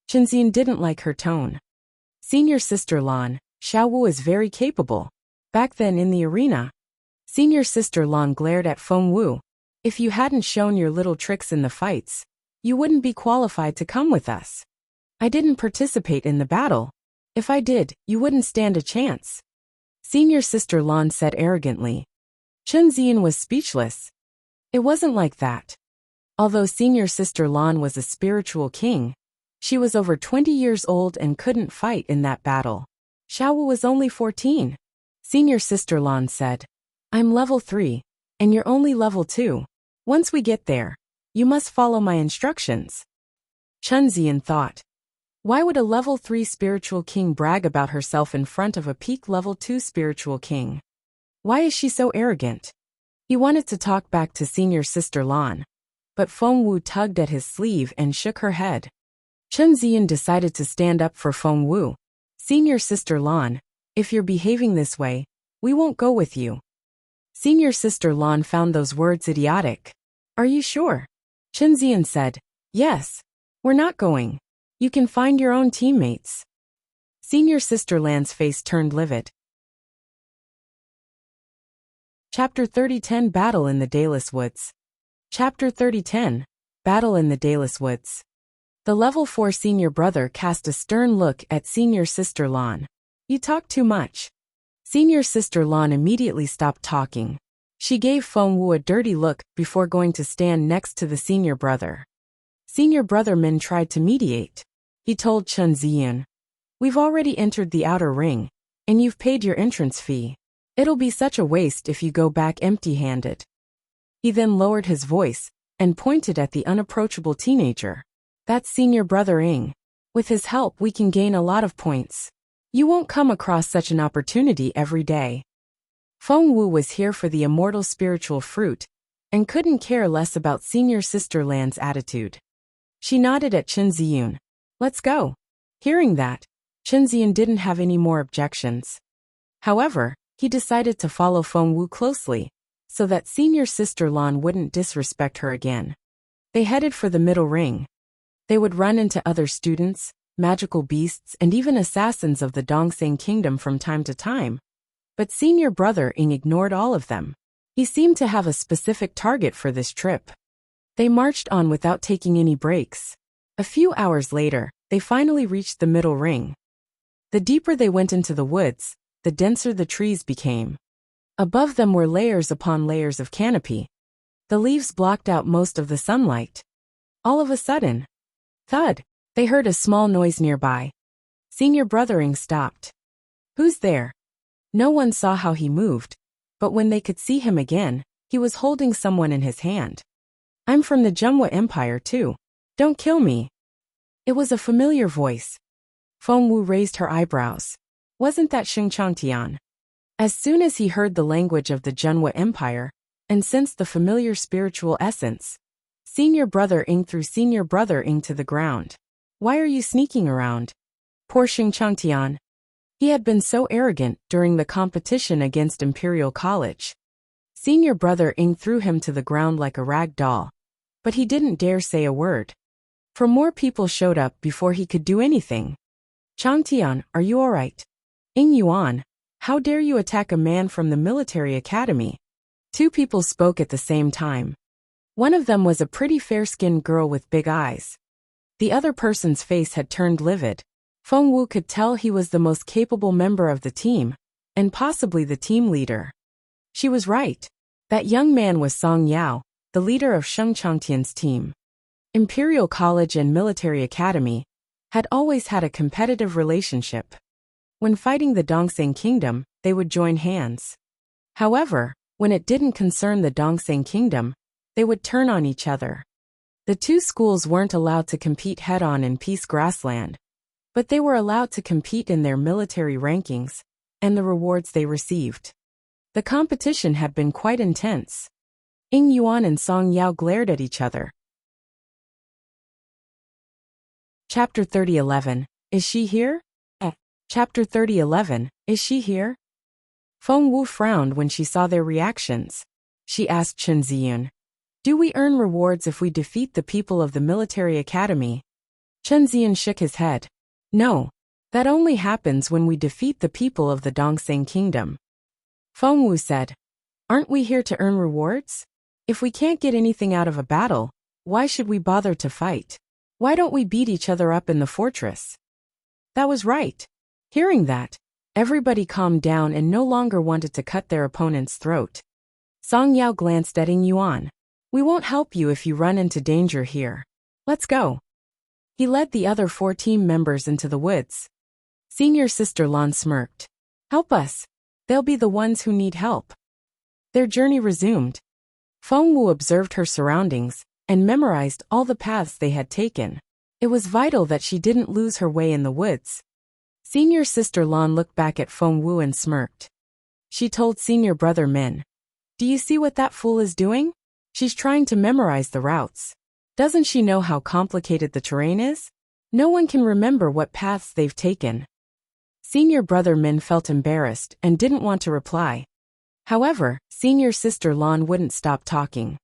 Chen Ziyan didn't like her tone. Senior sister Lan, Xiao Wu is very capable. Back then in the arena. Senior sister Lan glared at Feng Wu. If you hadn't shown your little tricks in the fights, you wouldn't be qualified to come with us. I didn't participate in the battle. If I did, you wouldn't stand a chance. Senior sister Lan said arrogantly. Chen Ziyan was speechless. It wasn't like that. Although senior sister Lan was a spiritual king, she was over 20 years old and couldn't fight in that battle. Xiao Wu was only 14. Senior sister Lan said, I'm level 3, and you're only level 2. Once we get there, you must follow my instructions. Chen Ziyan thought. Why would a level 3 spiritual king brag about herself in front of a peak level 2 spiritual king? Why is she so arrogant? He wanted to talk back to senior sister Lan, but Feng Wu tugged at his sleeve and shook her head. Chen Ziyan decided to stand up for Feng Wu. Senior sister Lan, if you're behaving this way, we won't go with you. Senior sister Lan found those words idiotic. Are you sure? Chen Ziyan said, yes. We're not going. You can find your own teammates. Senior sister Lan's face turned livid. Chapter 3010 Battle in the Dayless Woods. Chapter 3010 Battle in the Dayless Woods. The level 4 senior brother cast a stern look at senior sister Lan. You talk too much. Senior sister Lan immediately stopped talking. She gave Feng Wu a dirty look before going to stand next to the senior brother. Senior brother Min tried to mediate. He told Chen Ziyan, we've already entered the outer ring, and you've paid your entrance fee. It'll be such a waste if you go back empty-handed. He then lowered his voice and pointed at the unapproachable teenager. That's senior brother Ing. With his help we can gain a lot of points. You won't come across such an opportunity every day. Feng Wu was here for the immortal spiritual fruit, and couldn't care less about senior sister Lan's attitude. She nodded at Chen Ziyan. Let's go. Hearing that, Chen Ziyan didn't have any more objections. However, he decided to follow Feng Wu closely, so that senior sister Lan wouldn't disrespect her again. They headed for the middle ring. They would run into other students, magical beasts and even assassins of the Dongseng kingdom from time to time. But senior brother Ing ignored all of them. He seemed to have a specific target for this trip. They marched on without taking any breaks. A few hours later, they finally reached the middle ring. The deeper they went into the woods, the denser the trees became. Above them were layers upon layers of canopy. The leaves blocked out most of the sunlight. All of a sudden, thud, they heard a small noise nearby. Senior Brother Ing stopped. Who's there? No one saw how he moved, but when they could see him again, he was holding someone in his hand. I'm from the Junhua Empire too. Don't kill me. It was a familiar voice. Fengwu raised her eyebrows. Wasn't that Xing Changtian? As soon as he heard the language of the Junhua Empire, and sensed the familiar spiritual essence, Senior Brother Ing threw Senior Brother Ing to the ground. Why are you sneaking around? Poor Xing Changtian. He had been so arrogant during the competition against Imperial College. Senior Brother Ing threw him to the ground like a rag doll. But he didn't dare say a word. For more people showed up before he could do anything. Changtian, are you alright? Ing Yuan, how dare you attack a man from the military academy? Two people spoke at the same time. One of them was a pretty fair-skinned girl with big eyes. The other person's face had turned livid. Fengwu could tell he was the most capable member of the team, and possibly the team leader. She was right. That young man was Song Yao, the leader of Xing Changtian's team. Imperial College and Military Academy had always had a competitive relationship. When fighting the Dongseng Kingdom, they would join hands. However, when it didn't concern the Dongseng Kingdom, they would turn on each other. The two schools weren't allowed to compete head-on in Peace Grassland, but they were allowed to compete in their military rankings and the rewards they received. The competition had been quite intense. Ing Yuan and Song Yao glared at each other. Chapter 30:11. Is she here? Chapter 30:11. Is she here? Fengwu frowned when she saw their reactions. She asked Chen Ziyun, do we earn rewards if we defeat the people of the military academy? Chen Ziyun shook his head. No. That only happens when we defeat the people of the Dongseng Kingdom. Fengwu said, aren't we here to earn rewards? If we can't get anything out of a battle, why should we bother to fight? Why don't we beat each other up in the fortress? That was right. Hearing that, everybody calmed down and no longer wanted to cut their opponent's throat. Song Yao glanced at Ing Yuan. We won't help you if you run into danger here. Let's go. He led the other 4 team members into the woods. Senior Sister Lan smirked. Help us. They'll be the ones who need help. Their journey resumed. Fengwu observed her surroundings and memorized all the paths they had taken. It was vital that she didn't lose her way in the woods. Senior Sister Lan looked back at Fengwu and smirked. She told Senior Brother Min, do you see what that fool is doing? She's trying to memorize the routes. Doesn't she know how complicated the terrain is? No one can remember what paths they've taken. Senior Brother Min felt embarrassed and didn't want to reply. However, Senior Sister Lan wouldn't stop talking.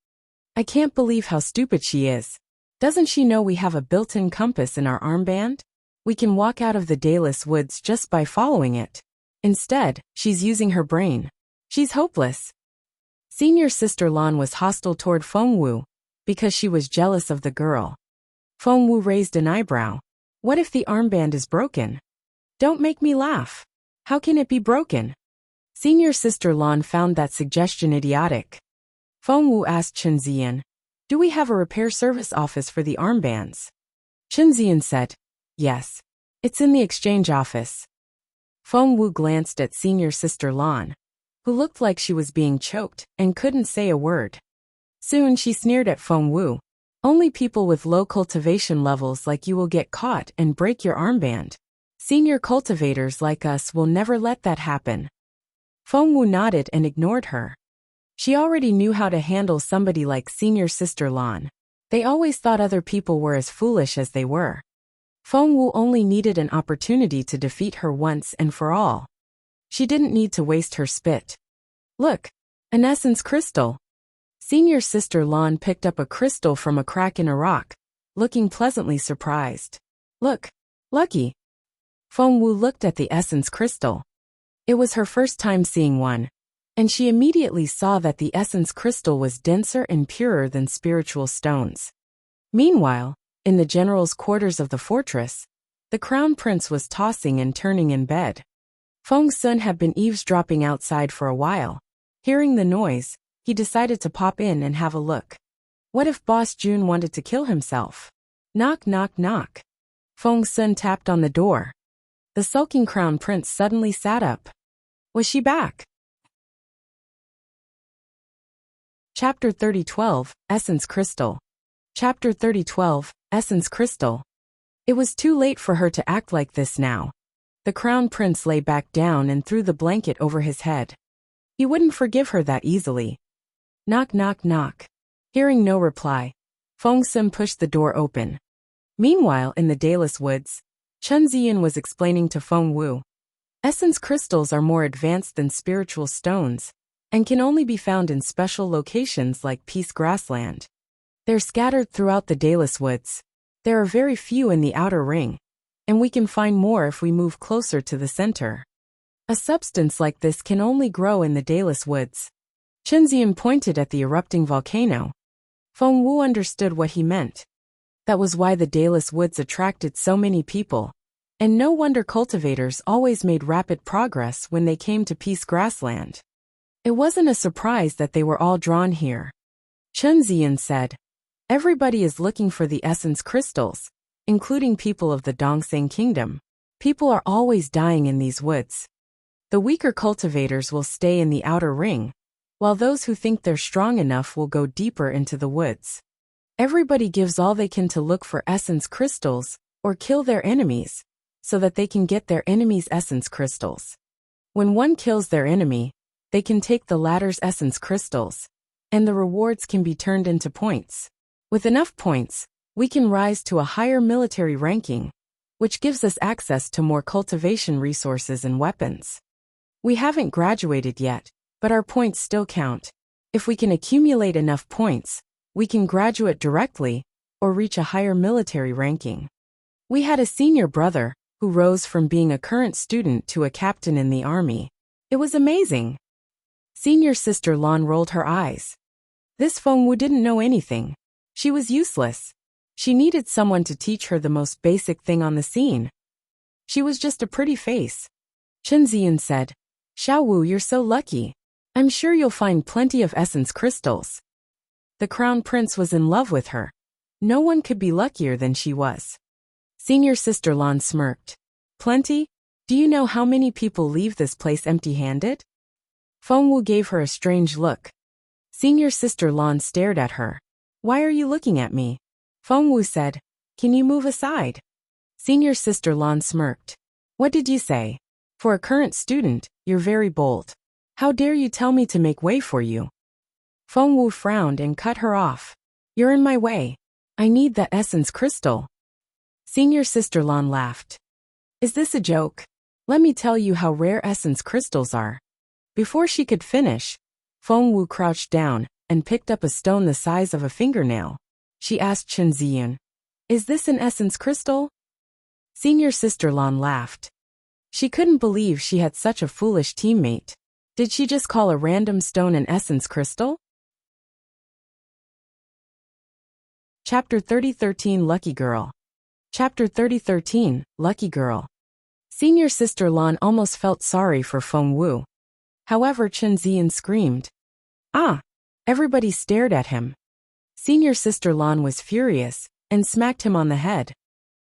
I can't believe how stupid she is. Doesn't she know we have a built-in compass in our armband? We can walk out of the Dayless Woods just by following it. Instead, she's using her brain. She's hopeless. Senior Sister Lan was hostile toward Fengwu because she was jealous of the girl. Fengwu raised an eyebrow. What if the armband is broken? Don't make me laugh. How can it be broken? Senior Sister Lan found that suggestion idiotic. Fengwu asked Chen Ziyan, do we have a repair service office for the armbands? Chen Ziyan said, yes. It's in the exchange office. Fengwu glanced at Senior Sister Lan, who looked like she was being choked and couldn't say a word. Soon she sneered at Fengwu. Only people with low cultivation levels like you will get caught and break your armband. Senior cultivators like us will never let that happen. Fengwu nodded and ignored her. She already knew how to handle somebody like Senior Sister Lan. They always thought other people were as foolish as they were. Fengwu only needed an opportunity to defeat her once and for all. She didn't need to waste her spit. Look, an essence crystal. Senior Sister Lan picked up a crystal from a crack in a rock, looking pleasantly surprised. Look, lucky. Fengwu looked at the essence crystal. It was her first time seeing one, and she immediately saw that the essence crystal was denser and purer than spiritual stones. Meanwhile, in the general's quarters of the fortress, the crown prince was tossing and turning in bed. Feng Sun had been eavesdropping outside for a while. Hearing the noise, he decided to pop in and have a look. What if Boss Jun wanted to kill himself? Knock, knock, knock. Feng Sun tapped on the door. The sulking crown prince suddenly sat up. Was she back? Chapter 30:12, Essence Crystal. Chapter 30:12, Essence Crystal. It was too late for her to act like this now. The crown prince lay back down and threw the blanket over his head. He wouldn't forgive her that easily. Knock, knock, knock. Hearing no reply, Feng Sun pushed the door open. Meanwhile, in the Dayless Woods, Chen Ziyan was explaining to Feng Wu. Essence crystals are more advanced than spiritual stones, and can only be found in special locations like Peace Grassland. They're scattered throughout the Dayless Woods. There are very few in the outer ring, and we can find more if we move closer to the center. A substance like this can only grow in the Dayless Woods. Chen Ziyan pointed at the erupting volcano. Feng Wu understood what he meant. That was why the Dayless Woods attracted so many people, and no wonder cultivators always made rapid progress when they came to Peace Grassland. It wasn't a surprise that they were all drawn here. Chen Ziyan said, "Everybody is looking for the essence crystals, including people of the Dongseng Kingdom. People are always dying in these woods. The weaker cultivators will stay in the outer ring, while those who think they're strong enough will go deeper into the woods. Everybody gives all they can to look for essence crystals, or kill their enemies, so that they can get their enemy's essence crystals. When one kills their enemy, they can take the latter's essence crystals, and the rewards can be turned into points. With enough points, we can rise to a higher military ranking, which gives us access to more cultivation resources and weapons. We haven't graduated yet, but our points still count. If we can accumulate enough points, we can graduate directly, or reach a higher military ranking. We had a senior brother, who rose from being a current student to a captain in the army. It was amazing." Senior sister Lan rolled her eyes. This Feng Wu didn't know anything. She was useless. She needed someone to teach her the most basic thing on the scene. She was just a pretty face. Chen Ziyan said, "Xiao Wu, you're so lucky. I'm sure you'll find plenty of essence crystals." The crown prince was in love with her. No one could be luckier than she was. Senior sister Lan smirked. "Plenty? Do you know how many people leave this place empty-handed?" Feng Wu gave her a strange look. Senior sister Lan stared at her. "Why are you looking at me?" Feng Wu said, "Can you move aside?" Senior sister Lan smirked. "What did you say? For a current student, you're very bold. How dare you tell me to make way for you?" Feng Wu frowned and cut her off. "You're in my way. I need that essence crystal." Senior sister Lan laughed. "Is this a joke? Let me tell you how rare essence crystals are." Before she could finish, Feng Wu crouched down and picked up a stone the size of a fingernail. She asked Chen Ziyan, "Is this an essence crystal?" Senior sister Lan laughed. She couldn't believe she had such a foolish teammate. Did she just call a random stone an essence crystal? Chapter 30:13 Lucky Girl. Chapter 30:13 Lucky Girl. Senior sister Lan almost felt sorry for Feng Wu. However, Chen Ziyan screamed, "Ah!" Everybody stared at him. Senior sister Lan was furious and smacked him on the head.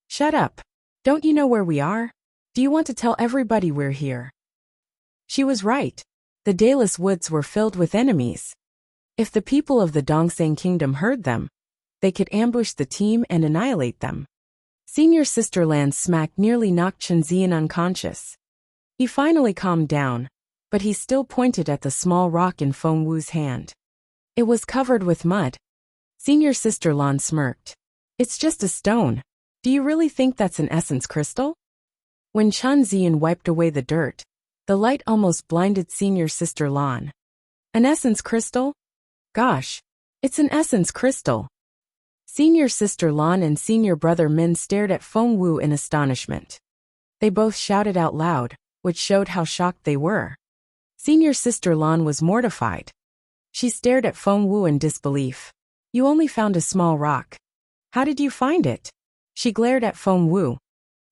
"Shut up. Don't you know where we are? Do you want to tell everybody we're here?" She was right. The Dayless Woods were filled with enemies. If the people of the Dongseng Kingdom heard them, they could ambush the team and annihilate them. Senior sister Lan's smack nearly knocked Chen Ziyan unconscious. He finally calmed down, but he still pointed at the small rock in Feng Wu's hand. It was covered with mud. Senior sister Lan smirked. "It's just a stone. Do you really think that's an essence crystal?" When Chen Ziyan wiped away the dirt, the light almost blinded senior sister Lan. "An essence crystal? Gosh, it's an essence crystal." Senior sister Lan and senior brother Min stared at Feng Wu in astonishment. They both shouted out loud, which showed how shocked they were. Senior sister Lan was mortified. She stared at Feng Wu in disbelief. You only found a small rock. How did you find it? She glared at Feng Wu.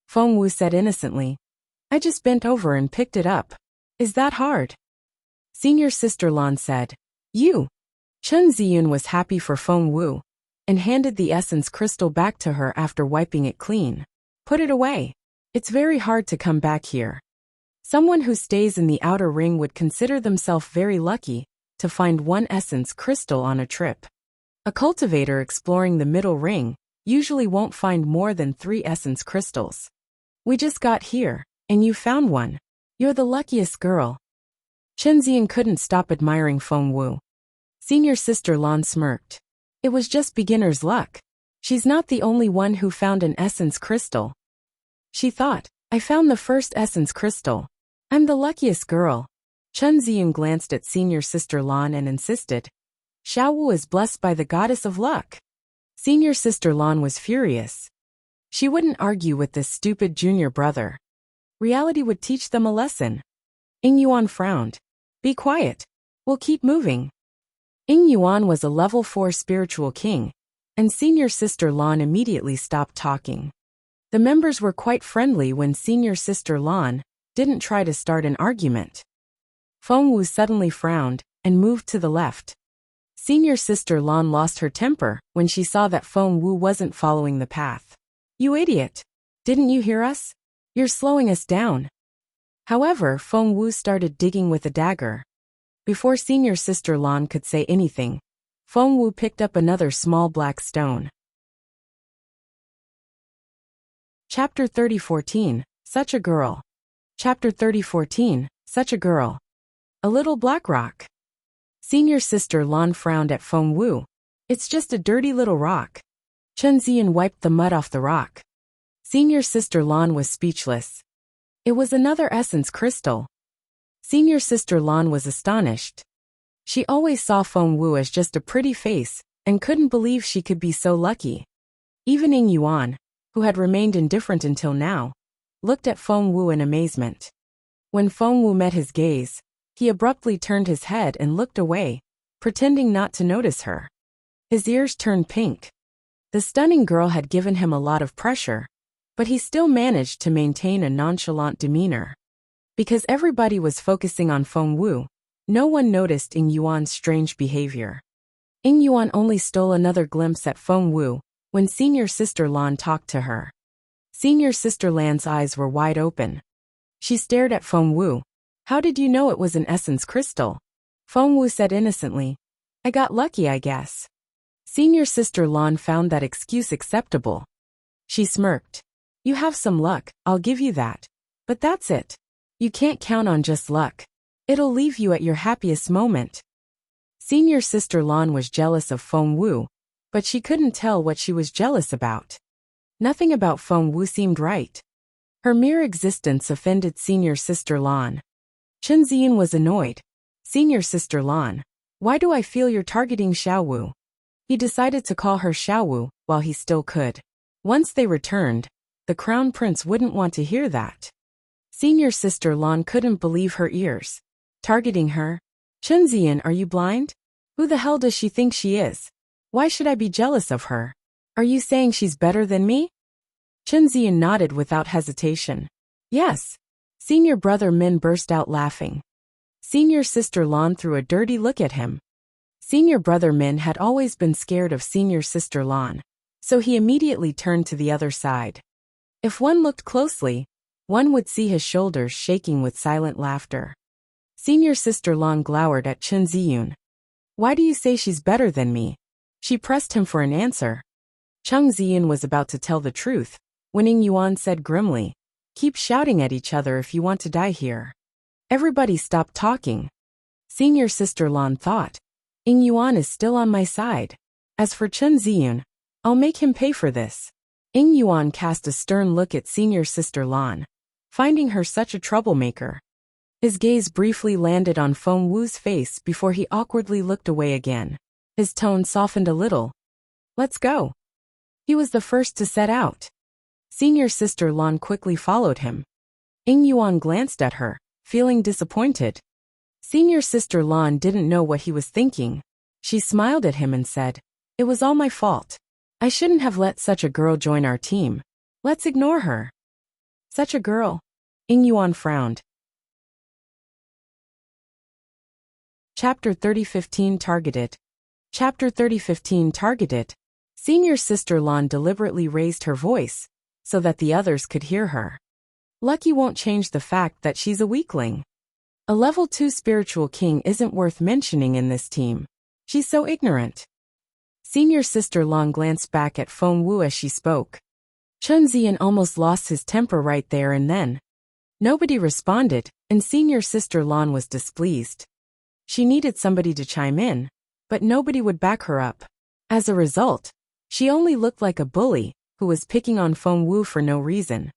Feng Wu said innocently, I just bent over and picked it up. Is that hard? Senior sister Lan said, You. Chen Ziyun was happy for Feng Wu and handed the essence crystal back to her after wiping it clean. Put it away. It's very hard to come back here. Someone who stays in the outer ring would consider themselves very lucky to find one essence crystal on a trip. A cultivator exploring the middle ring usually won't find more than 3 essence crystals. We just got here, and you found one. You're the luckiest girl. Chen Ziyan couldn't stop admiring Feng Wu. Senior sister Lan smirked. It was just beginner's luck. She's not the only one who found an essence crystal. She thought, I found the first essence crystal. I'm the luckiest girl. Chen Ziyun glanced at senior sister Lan and insisted, Xiao Wu is blessed by the goddess of luck. Senior sister Lan was furious. She wouldn't argue with this stupid junior brother. Reality would teach them a lesson. Ying Yuan frowned. Be quiet. We'll keep moving. Ying Yuan was a level 4 spiritual king, and senior sister Lan immediately stopped talking. The members were quite friendly when senior sister Lan didn't try to start an argument. Feng Wu suddenly frowned and moved to the left. Senior sister Lan lost her temper when she saw that Feng Wu wasn't following the path. You idiot! Didn't you hear us? You're slowing us down. However, Feng Wu started digging with a dagger. Before senior sister Lan could say anything, Feng Wu picked up another small black stone. Chapter 30:14, Such a Girl. Chapter 30:14, Such a Girl. A little black rock. Senior sister Lan frowned at Feng Wu. It's just a dirty little rock. Chen Ziyan wiped the mud off the rock. Senior sister Lan was speechless. It was another essence crystal. Senior sister Lan was astonished. She always saw Feng Wu as just a pretty face and couldn't believe she could be so lucky. Even Ying Yuan, who had remained indifferent until now, looked at Feng Wu in amazement. When Feng Wu met his gaze, he abruptly turned his head and looked away, pretending not to notice her. His ears turned pink. The stunning girl had given him a lot of pressure, but he still managed to maintain a nonchalant demeanor. Because everybody was focusing on Feng Wu, no one noticed Ying Yuan's strange behavior. Ying Yuan only stole another glimpse at Feng Wu when senior sister Lan talked to her. Senior sister Lan's eyes were wide open. She stared at Feng Wu. How did you know it was an essence crystal? Feng Wu said innocently, I got lucky, I guess. Senior sister Lan found that excuse acceptable. She smirked. You have some luck, I'll give you that. But that's it. You can't count on just luck. It'll leave you at your happiest moment. Senior sister Lan was jealous of Feng Wu, but she couldn't tell what she was jealous about. Nothing about Feng Wu seemed right. Her mere existence offended senior sister Lan. Chen Ziyun was annoyed. Senior sister Lan, why do I feel you're targeting Xiao Wu? He decided to call her Xiao Wu while he still could. Once they returned, the crown prince wouldn't want to hear that. Senior sister Lan couldn't believe her ears. Targeting her? Chen Ziyun, are you blind? Who the hell does she think she is? Why should I be jealous of her? Are you saying she's better than me? Chen Ziyun nodded without hesitation. Yes. Senior brother Min burst out laughing. Senior sister Lan threw a dirty look at him. Senior brother Min had always been scared of senior sister Lan, so he immediately turned to the other side. If one looked closely, one would see his shoulders shaking with silent laughter. Senior sister Lan glowered at Chen Ziyun. Why do you say she's better than me? She pressed him for an answer. Chen Ziyun was about to tell the truth when Ying Yuan said grimly, Keep shouting at each other if you want to die here. Everybody stopped talking. Senior sister Lan thought, Ying Yuan is still on my side. As for Chen Ziyun, I'll make him pay for this. Ying Yuan cast a stern look at senior sister Lan, finding her such a troublemaker. His gaze briefly landed on Feng Wu's face before he awkwardly looked away again. His tone softened a little. Let's go. He was the first to set out. Senior sister Lan quickly followed him. Ying Yuan glanced at her, feeling disappointed. Senior Sister Lan didn't know what he was thinking. She smiled at him and said, "It was all my fault. I shouldn't have let such a girl join our team. Let's ignore her." Such a girl? Ying Yuan frowned. Chapter 30:15 Targeted. Chapter 30:15 Targeted. Senior Sister Lan deliberately raised her voice so that the others could hear her. Lucky won't change the fact that she's a weakling. A level 2 spiritual king isn't worth mentioning in this team. She's so ignorant. Senior Sister Lan glanced back at Feng Wu as she spoke. Chun Zian almost lost his temper right there and then. Nobody responded, and Senior Sister Lan was displeased. She needed somebody to chime in, but nobody would back her up. As a result, she only looked like a bully who was picking on Feng Wu for no reason.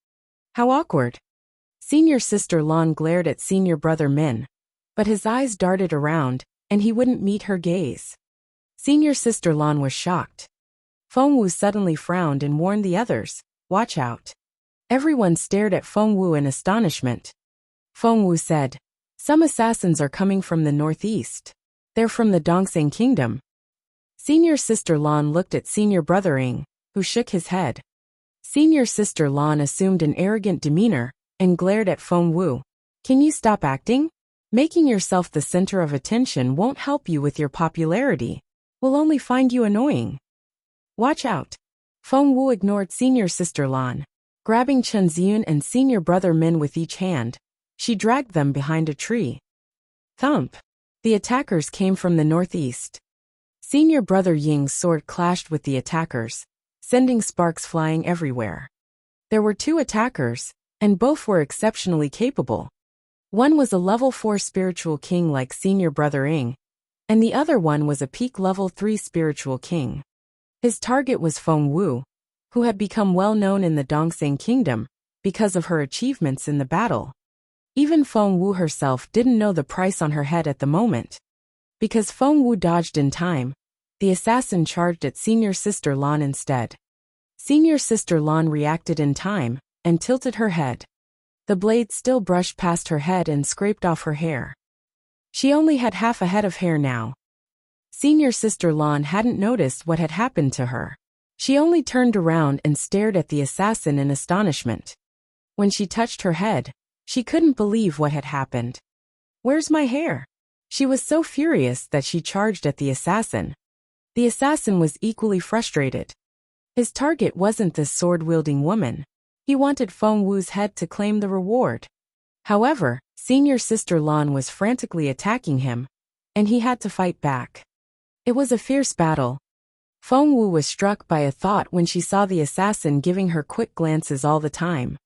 How awkward. Senior Sister Lan glared at Senior Brother Min, but his eyes darted around, and he wouldn't meet her gaze. Senior Sister Lan was shocked. Feng Wu suddenly frowned and warned the others, "Watch out." Everyone stared at Feng Wu in astonishment. Feng Wu said, "Some assassins are coming from the northeast. They're from the Dongseng Kingdom." Senior Sister Lan looked at Senior Brother Ying, who shook his head. Senior Sister Lan assumed an arrogant demeanor and glared at Feng Wu. "Can you stop acting? Making yourself the center of attention won't help you with your popularity. We'll only find you annoying. Watch out." Feng Wu ignored Senior Sister Lan. Grabbing Chen Ziun and Senior Brother Min with each hand, she dragged them behind a tree. Thump! The attackers came from the northeast. Senior Brother Ying's sword clashed with the attackers, sending sparks flying everywhere. There were 2 attackers, and both were exceptionally capable. One was a level 4 spiritual king like Senior Brother Ying, and the other one was a peak level 3 spiritual king. His target was Feng Wu, who had become well known in the Dongseng Kingdom because of her achievements in the battle. Even Feng Wu herself didn't know the price on her head at the moment. Because Feng Wu dodged in time, the assassin charged at Senior Sister Lan instead. Senior Sister Lan reacted in time and tilted her head. The blade still brushed past her head and scraped off her hair. She only had half a head of hair now. Senior Sister Lan hadn't noticed what had happened to her. She only turned around and stared at the assassin in astonishment. When she touched her head, she couldn't believe what had happened. "Where's my hair?" She was so furious that she charged at the assassin. The assassin was equally frustrated. His target wasn't this sword-wielding woman. He wanted Feng Wu's head to claim the reward. However, Senior Sister Lan was frantically attacking him, and he had to fight back. It was a fierce battle. Feng Wu was struck by a thought when she saw the assassin giving her quick glances all the time.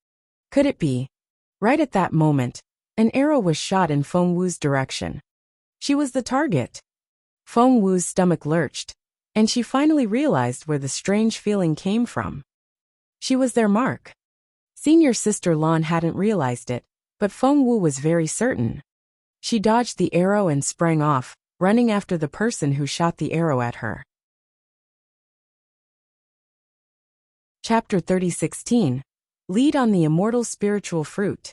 Could it be? Right at that moment, an arrow was shot in Feng Wu's direction. She was the target. Feng Wu's stomach lurched, and she finally realized where the strange feeling came from. She was their mark. Senior Sister Lan hadn't realized it, but Feng Wu was very certain. She dodged the arrow and sprang off, running after the person who shot the arrow at her. Chapter 30:16. Lead on the Immortal Spiritual Fruit.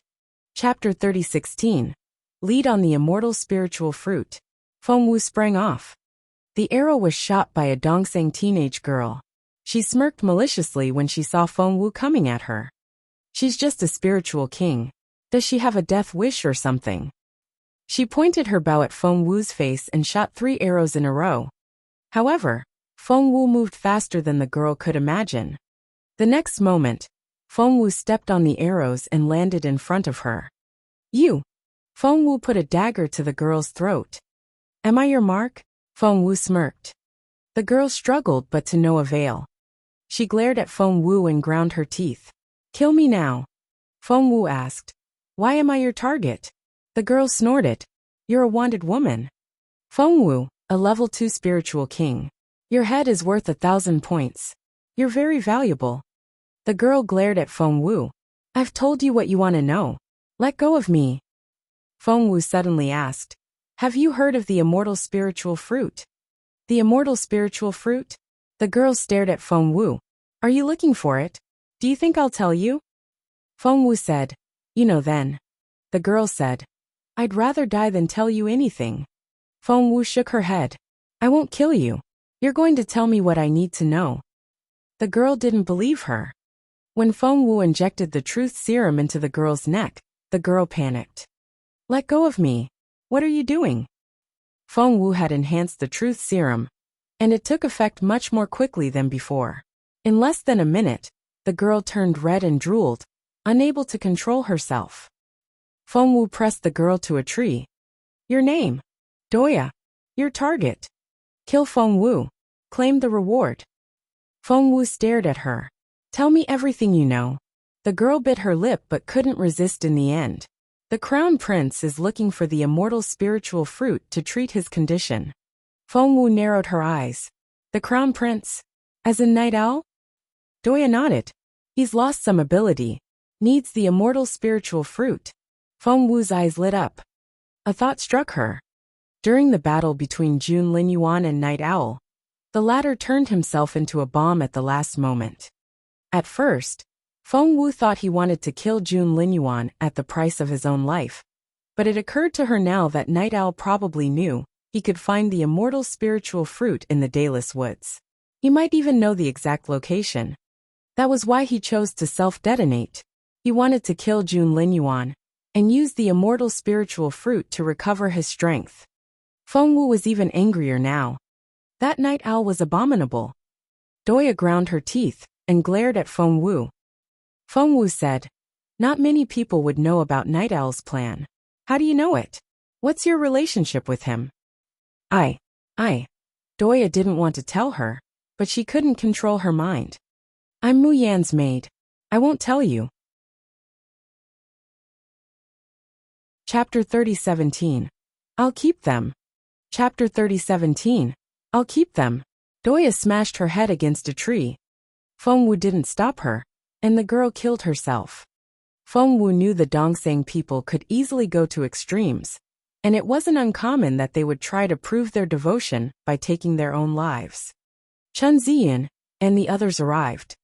Chapter 30:16. Lead on the Immortal Spiritual Fruit. Feng Wu sprang off. The arrow was shot by a Dongseng teenage girl. She smirked maliciously when she saw Feng Wu coming at her. She's just a spiritual king. Does she have a death wish or something? She pointed her bow at Feng Wu's face and shot 3 arrows in a row. However, Feng Wu moved faster than the girl could imagine. The next moment, Feng Wu stepped on the arrows and landed in front of her. "You!" Feng Wu put a dagger to the girl's throat. "Am I your mark?" Feng Wu smirked. The girl struggled but to no avail. She glared at Feng Wu and ground her teeth. "Kill me now." Feng Wu asked. "Why am I your target?" The girl snorted. "You're a wanted woman." "Feng Wu, a level 2 spiritual king. Your head is worth 1,000 points. You're very valuable." The girl glared at Feng Wu. "I've told you what you want to know. Let go of me." Feng Wu suddenly asked, "Have you heard of the Immortal Spiritual Fruit?" "The Immortal Spiritual Fruit?" The girl stared at Feng Wu. "Are you looking for it? Do you think I'll tell you?" Feng Wu said, "You know then." The girl said, I'd rather die than tell you anything. Feng Wu shook her head. I won't kill you. You're going to tell me what I need to know. The girl didn't believe her. When Feng Wu injected the truth serum into the girl's neck, the girl panicked. Let go of me. What are you doing? Feng Wu had enhanced the truth serum, and it took effect much more quickly than before. In less than a minute, the girl turned red and drooled, unable to control herself. Feng Wu pressed the girl to a tree. Your name? Doya. Your target. Kill Feng Wu. Claim the reward. Feng Wu stared at her. Tell me everything you know. The girl bit her lip but couldn't resist in the end. The Crown Prince is looking for the immortal spiritual fruit to treat his condition. Feng Wu narrowed her eyes. The Crown Prince? As in Night Owl? Doya nodded. He's lost some ability. Needs the immortal spiritual fruit. Feng Wu's eyes lit up. A thought struck her. During the battle between Jun Linyuan and Night Owl, the latter turned himself into a bomb at the last moment. At first, Feng Wu thought he wanted to kill Jun Linyuan at the price of his own life, but it occurred to her now that Night Owl probably knew he could find the immortal spiritual fruit in the Dayless Woods. He might even know the exact location. That was why he chose to self-detonate. He wanted to kill Jun Linyuan and use the immortal spiritual fruit to recover his strength. Feng Wu was even angrier now. That Night Owl was abominable. Doya ground her teeth and glared at Feng Wu. Feng Wu said, Not many people would know about Night Owl's plan. How do you know it? What's your relationship with him? I. Doya didn't want to tell her, but she couldn't control her mind. I'm Mu Yan's maid. I won't tell you. Chapter 30:17. I'll keep them. Chapter 30:17. I'll keep them. Doya smashed her head against a tree. Feng Wu didn't stop her, and the girl killed herself. Feng Wu knew the Dongsang people could easily go to extremes, and it wasn't uncommon that they would try to prove their devotion by taking their own lives. Chen Ziyan and the others arrived.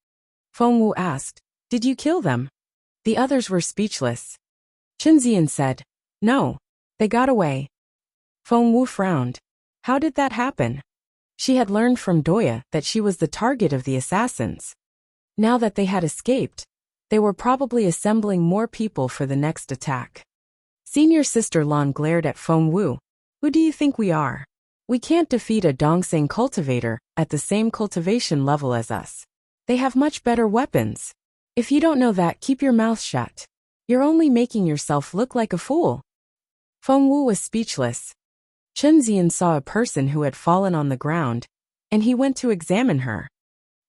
Feng Wu asked, Did you kill them? The others were speechless. Chen Ziyan said, No, they got away. Feng Wu frowned. How did that happen? She had learned from Doya that she was the target of the assassins. Now that they had escaped, they were probably assembling more people for the next attack. Senior Sister Lan glared at Feng Wu. Who do you think we are? We can't defeat a Dongsang cultivator at the same cultivation level as us. They have much better weapons. If you don't know that, keep your mouth shut. You're only making yourself look like a fool. Feng Wu was speechless. Chen Ziyan saw a person who had fallen on the ground, and he went to examine her.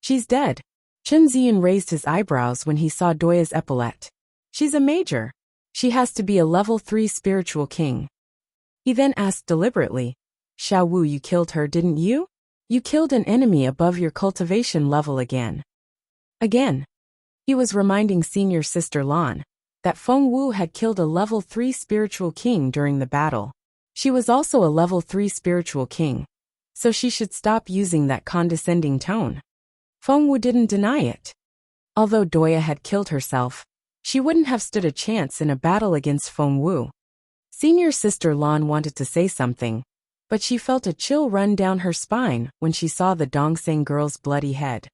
She's dead. Chen Ziyan raised his eyebrows when he saw Doya's epaulette. She's a major. She has to be a level 3 spiritual king. He then asked deliberately, Xiao Wu, you killed her, didn't you? You killed an enemy above your cultivation level again. Again. He was reminding Senior Sister Lan that Feng Wu had killed a level 3 spiritual king during the battle. She was also a level 3 spiritual king, so she should stop using that condescending tone. Feng Wu didn't deny it. Although Doya had killed herself, she wouldn't have stood a chance in a battle against Feng Wu. Senior Sister Lan wanted to say something, but she felt a chill run down her spine when she saw the Dongsang girl's bloody head.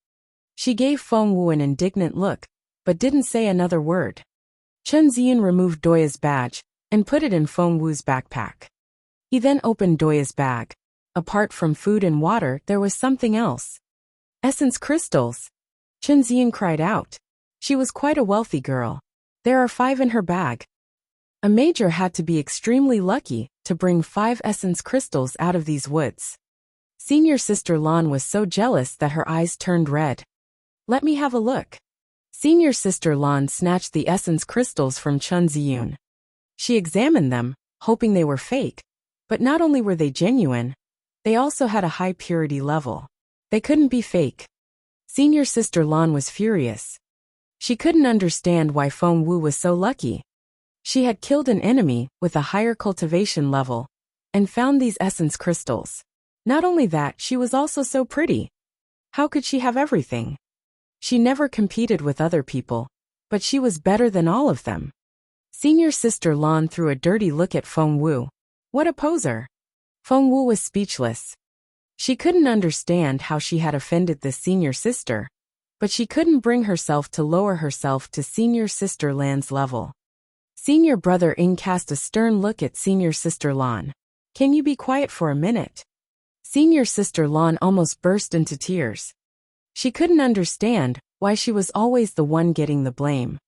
She gave Feng Wu an indignant look, but didn't say another word. Chen Ziyan removed Doya's badge and put it in Feng Wu's backpack. He then opened Doya's bag. Apart from food and water, there was something else. Essence crystals. Chen Ziyan cried out. She was quite a wealthy girl. There are 5 in her bag. A major had to be extremely lucky to bring 5 essence crystals out of these woods. Senior Sister Lan was so jealous that her eyes turned red. Let me have a look. Senior Sister Lan snatched the essence crystals from Chen Ziyan. She examined them, hoping they were fake. But not only were they genuine, they also had a high purity level. They couldn't be fake. Senior Sister Lan was furious. She couldn't understand why Feng Wu was so lucky. She had killed an enemy with a higher cultivation level and found these essence crystals. Not only that, she was also so pretty. How could she have everything? She never competed with other people, but she was better than all of them. Senior Sister Lan threw a dirty look at Feng Wu. What a poser. Feng Wu was speechless. She couldn't understand how she had offended this senior sister, but she couldn't bring herself to lower herself to Senior Sister Lan's level. Senior Brother Ing cast a stern look at Senior Sister Lan. Can you be quiet for a minute? Senior Sister Lan almost burst into tears. She couldn't understand why she was always the one getting the blame.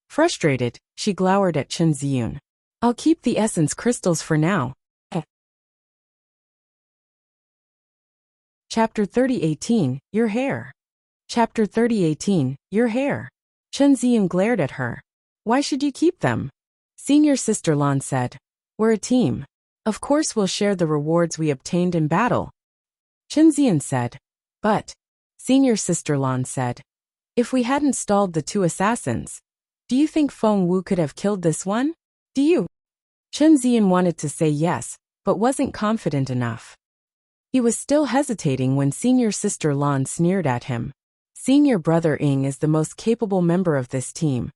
Frustrated, she glowered at Chen Ziyun. I'll keep the essence crystals for now. Chapter 30:18, Your hair. Chapter 30:18, Your hair. Chen Ziyun glared at her. Why should you keep them? Senior Sister Lan said. We're a team. Of course we'll share the rewards we obtained in battle. Chen Ziyun said. But, Senior Sister Lan said, if we hadn't stalled the two assassins, do you think Feng Wu could have killed this one? Do you? Chen Ziyun wanted to say yes, but wasn't confident enough. He was still hesitating when Senior Sister Lan sneered at him. Senior Brother Ing is the most capable member of this team,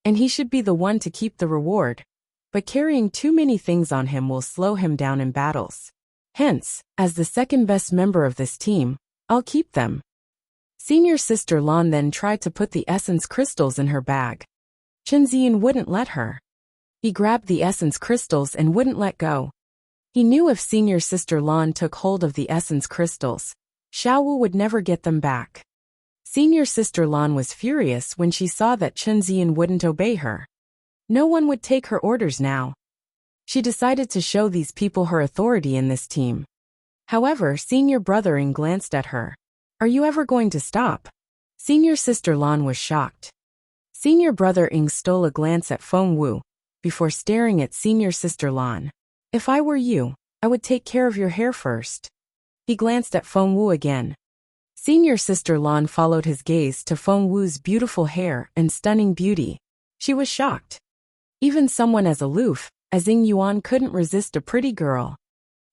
and he should be the one to keep the reward, but carrying too many things on him will slow him down in battles. Hence, as the second best member of this team, I'll keep them. Senior Sister Lan then tried to put the essence crystals in her bag. Chen Ziyun wouldn't let her. He grabbed the essence crystals and wouldn't let go. He knew if Senior Sister Lan took hold of the essence crystals, Xiao Wu would never get them back. Senior Sister Lan was furious when she saw that Chen Ziyun wouldn't obey her. No one would take her orders now. She decided to show these people her authority in this team. However, Senior Brother Ing glanced at her. Are you ever going to stop? Senior Sister Lan was shocked. Senior Brother Ing stole a glance at Feng Wu, before staring at Senior Sister Lan. If I were you, I would take care of your hair first. He glanced at Feng Wu again. Senior Sister Lan followed his gaze to Feng Wu's beautiful hair and stunning beauty. She was shocked. Even someone as aloof as Ying Yuan couldn't resist a pretty girl.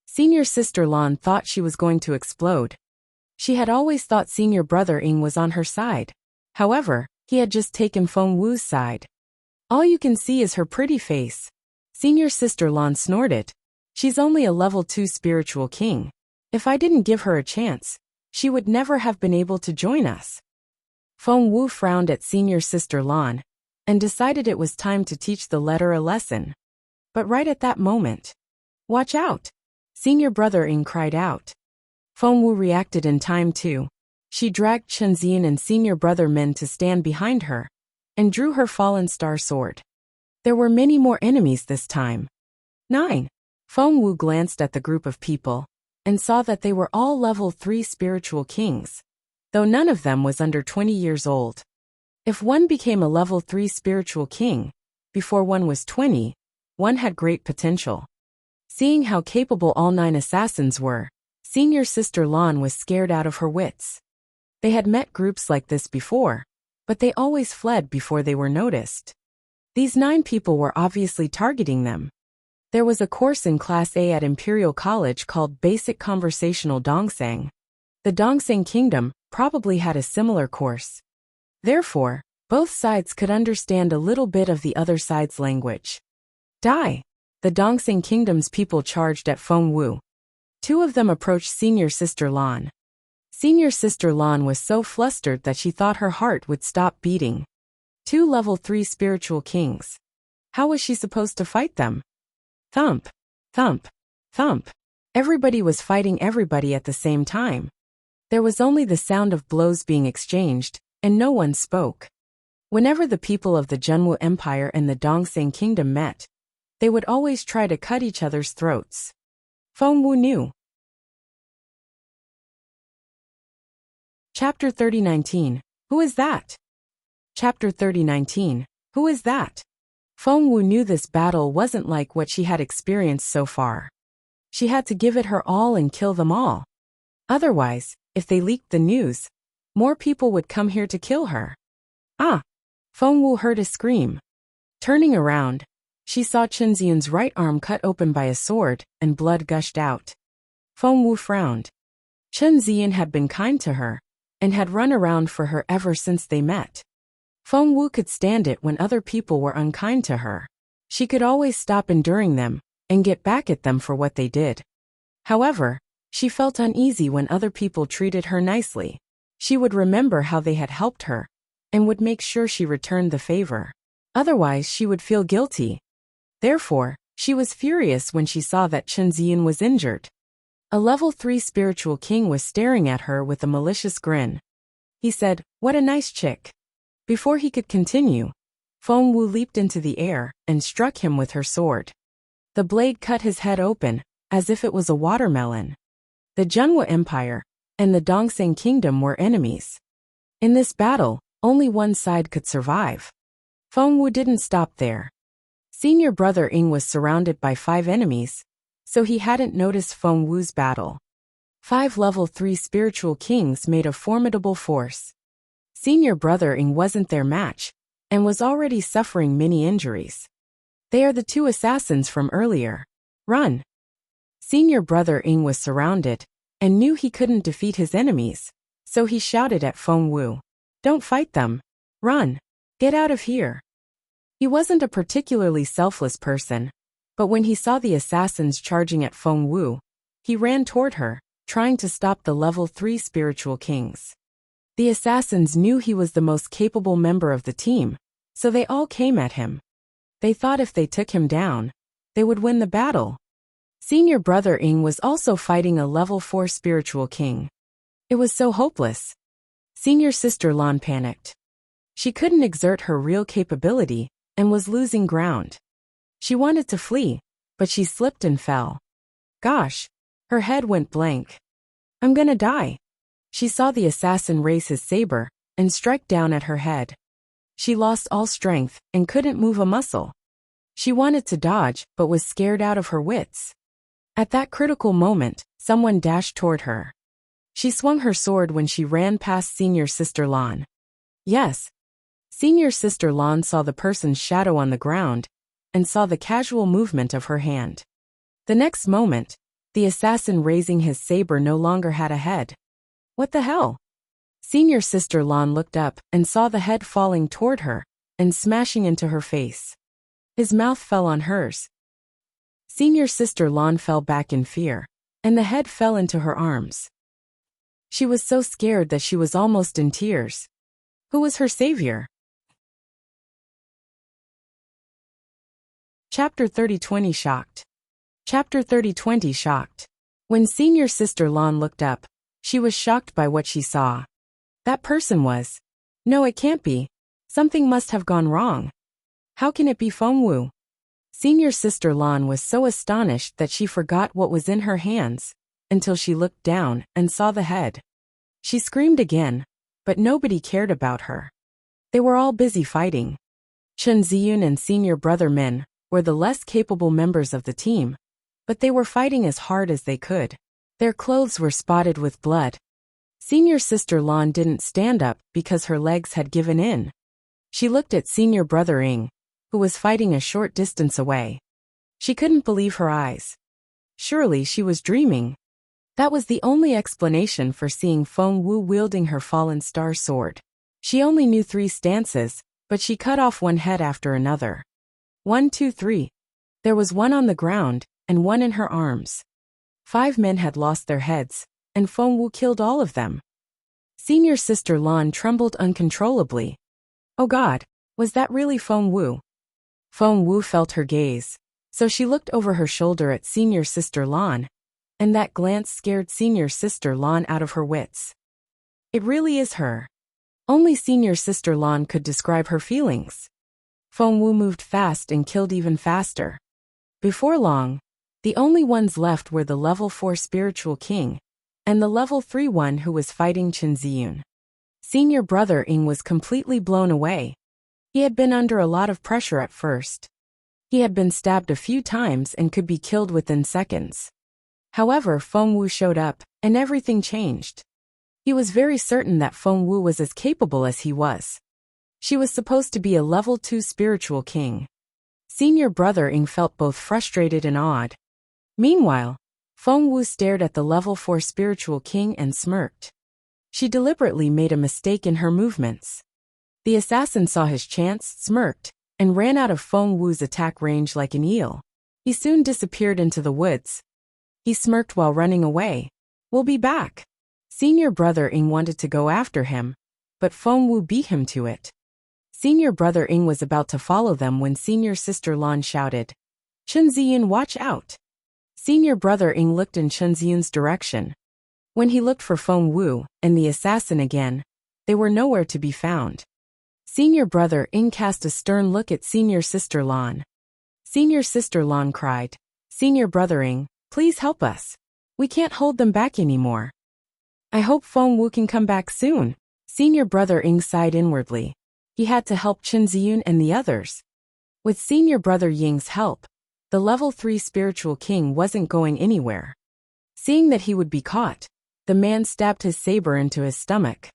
Senior Sister Lan thought she was going to explode. She had always thought Senior Brother Ing was on her side. However, he had just taken Feng Wu's side. All you can see is her pretty face. Senior Sister Lan snorted. She's only a level 2 spiritual king. If I didn't give her a chance, she would never have been able to join us. Feng Wu frowned at Senior Sister Lan, and decided it was time to teach the letter a lesson. But right at that moment, watch out! Senior Brother Ing cried out. Feng Wu reacted in time too. She dragged Chen Ziyun and Senior Brother Min to stand behind her, and drew her fallen star sword. There were many more enemies this time. 9. Feng Wu glanced at the group of people, and saw that they were all level 3 spiritual kings, though none of them was under 20 years old. If one became a level 3 spiritual king, before one was 20, one had great potential. Seeing how capable all 9 assassins were, Senior Sister Lan was scared out of her wits. They had met groups like this before, but they always fled before they were noticed. These 9 people were obviously targeting them. There was a course in Class A at Imperial College called Basic Conversational Dongsang. The Dongsang Kingdom probably had a similar course. Therefore, both sides could understand a little bit of the other side's language. Die! The Dongsang Kingdom's people charged at Feng Wu. 2 of them approached Senior Sister Lan. Senior Sister Lan was so flustered that she thought her heart would stop beating. 2 level 3 spiritual kings. How was she supposed to fight them? Thump, thump, thump. Everybody was fighting everybody at the same time. There was only the sound of blows being exchanged, and no one spoke. Whenever the people of the Zhenwu Empire and the Dongsang Kingdom met, they would always try to cut each other's throats. Feng Wu knew. Chapter 30:19. Who is that? Chapter 30:19. Who is that? Feng Wu knew this battle wasn't like what she had experienced so far. She had to give it her all and kill them all. Otherwise, if they leaked the news, more people would come here to kill her. Ah! Feng Wu heard a scream. Turning around, she saw Chen Ziyun's right arm cut open by a sword, and blood gushed out. Feng Wu frowned. Chen Ziyun had been kind to her, and had run around for her ever since they met. Feng Wu could stand it when other people were unkind to her. She could always stop enduring them and get back at them for what they did. However, she felt uneasy when other people treated her nicely. She would remember how they had helped her and would make sure she returned the favor. Otherwise, she would feel guilty. Therefore, she was furious when she saw that Chen Ziyun was injured. A level 3 spiritual king was staring at her with a malicious grin. He said, "What a nice chick." Before he could continue, Feng Wu leaped into the air and struck him with her sword. The blade cut his head open, as if it was a watermelon. The Zhenhua Empire and the Dongxing Kingdom were enemies. In this battle, only one side could survive. Feng Wu didn't stop there. Senior brother Ying was surrounded by 5 enemies, so he hadn't noticed Feng Wu's battle. 5 level 3 spiritual kings made a formidable force. Senior brother Ying wasn't their match, and was already suffering many injuries. They are the 2 assassins from earlier. Run! Senior brother Ying was surrounded, and knew he couldn't defeat his enemies, so he shouted at Feng Wu, "Don't fight them. Run! Get out of here!" He wasn't a particularly selfless person, but when he saw the assassins charging at Feng Wu, he ran toward her, trying to stop the level 3 spiritual kings. The assassins knew he was the most capable member of the team, so they all came at him. They thought if they took him down, they would win the battle. Senior brother Ying was also fighting a level 4 spiritual king. It was so hopeless. Senior sister Lan panicked. She couldn't exert her real capability and was losing ground. She wanted to flee, but she slipped and fell. Gosh, her head went blank. "I'm gonna die." She saw the assassin raise his saber and strike down at her head. She lost all strength and couldn't move a muscle. She wanted to dodge but was scared out of her wits. At that critical moment, someone dashed toward her. She swung her sword when she ran past Senior Sister Lan. Yes. Senior Sister Lan saw the person's shadow on the ground and saw the casual movement of her hand. The next moment, the assassin raising his saber no longer had a head. What the hell? Senior Sister Lan looked up and saw the head falling toward her and smashing into her face. His mouth fell on hers. Senior Sister Lan fell back in fear, and the head fell into her arms. She was so scared that she was almost in tears. Who was her savior? Chapter 30:20 Shocked. Chapter 30:20 Shocked. When Senior Sister Lan looked up, she was shocked by what she saw. That person was. No, it can't be. Something must have gone wrong. How can it be Feng Wu? Senior Sister Lan was so astonished that she forgot what was in her hands, until she looked down and saw the head. She screamed again, but nobody cared about her. They were all busy fighting. Chen Ziyun and Senior Brother Min were the less capable members of the team, but they were fighting as hard as they could. Their clothes were spotted with blood. Senior Sister Lan didn't stand up because her legs had given in. She looked at Senior Brother Ying, who was fighting a short distance away. She couldn't believe her eyes. Surely she was dreaming. That was the only explanation for seeing Feng Wu wielding her fallen star sword. She only knew 3 stances, but she cut off one head after another. 1, 2, 3. There was one on the ground, and one in her arms. 5 men had lost their heads, and Feng Wu killed all of them. Senior Sister Lan trembled uncontrollably. Oh God, was that really Feng Wu? Feng Wu felt her gaze, so she looked over her shoulder at Senior Sister Lan, and that glance scared Senior Sister Lan out of her wits. It really is her. Only Senior Sister Lan could describe her feelings. Feng Wu moved fast and killed even faster. Before long, the only ones left were the level 4 spiritual king, and the level 3 one who was fighting Chen Ziyun. Senior Brother Ying was completely blown away. He had been under a lot of pressure at first. He had been stabbed a few times and could be killed within seconds. However, Feng Wu showed up, and everything changed. He was very certain that Feng Wu was as capable as he was. She was supposed to be a level 2 spiritual king. Senior Brother Ying felt both frustrated and awed. Meanwhile, Feng Wu stared at the level 4 spiritual king and smirked. She deliberately made a mistake in her movements. The assassin saw his chance, smirked, and ran out of Feng Wu's attack range like an eel. He soon disappeared into the woods. He smirked while running away. "We'll be back." Senior brother Ing wanted to go after him, but Feng Wu beat him to it. Senior brother Ing was about to follow them when senior sister Lan shouted, "Chen Ziyan, watch out!" Senior brother Ing looked in Chen Ziyan's direction. When he looked for Feng Wu and the assassin again, they were nowhere to be found. Senior brother Ing cast a stern look at senior sister Lan. Senior sister Lan cried, "Senior brother Ing, please help us. We can't hold them back anymore. I hope Feng Wu can come back soon." Senior brother Ing sighed inwardly. He had to help Chen Ziyun and the others. With senior brother Ying's help, the level 3 spiritual king wasn't going anywhere. Seeing that he would be caught, the man stabbed his saber into his stomach.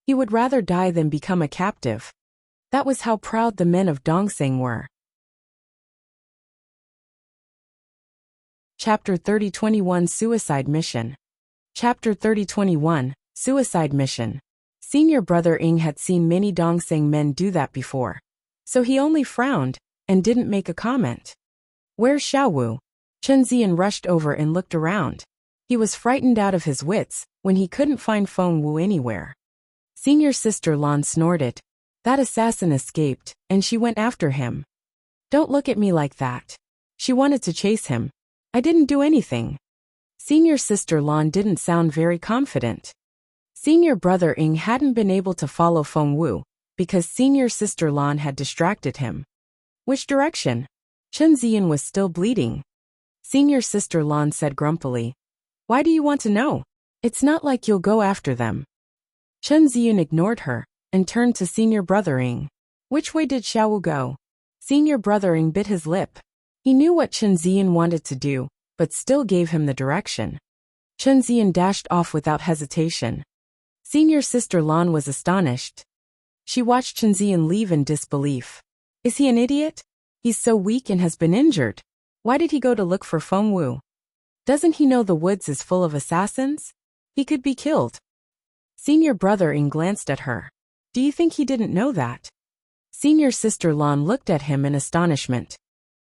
He would rather die than become a captive. That was how proud the men of Dongseng were. Chapter 30:21 Suicide Mission. Chapter 30:21 Suicide Mission. Senior brother Ing had seen many Dongseng men do that before, so he only frowned and didn't make a comment. "Where's Xiaowu?" Chen Ziyan rushed over and looked around. He was frightened out of his wits when he couldn't find Feng Wu anywhere. Senior sister Lan snorted. That assassin escaped, and she went after him. "Don't look at me like that. She wanted to chase him. I didn't do anything." Senior sister Lan didn't sound very confident. Senior brother Ing hadn't been able to follow Feng Wu because senior sister Lan had distracted him. "Which direction?" Chen Ziyan was still bleeding. Senior sister Lan said grumpily, "Why do you want to know? It's not like you'll go after them." Chen Ziyan ignored her and turned to senior brother Ing. "Which way did Xiaowu go?" Senior brother Ing bit his lip. He knew what Chen Ziyan wanted to do, but still gave him the direction. Chen Ziyan dashed off without hesitation. Senior sister Lan was astonished. She watched Chen Ziyan leave in disbelief. Is he an idiot? He's so weak and has been injured. Why did he go to look for Feng Wu? Doesn't he know the woods is full of assassins? He could be killed. Senior brother Ing glanced at her. Do you think he didn't know that? Senior sister Lan looked at him in astonishment.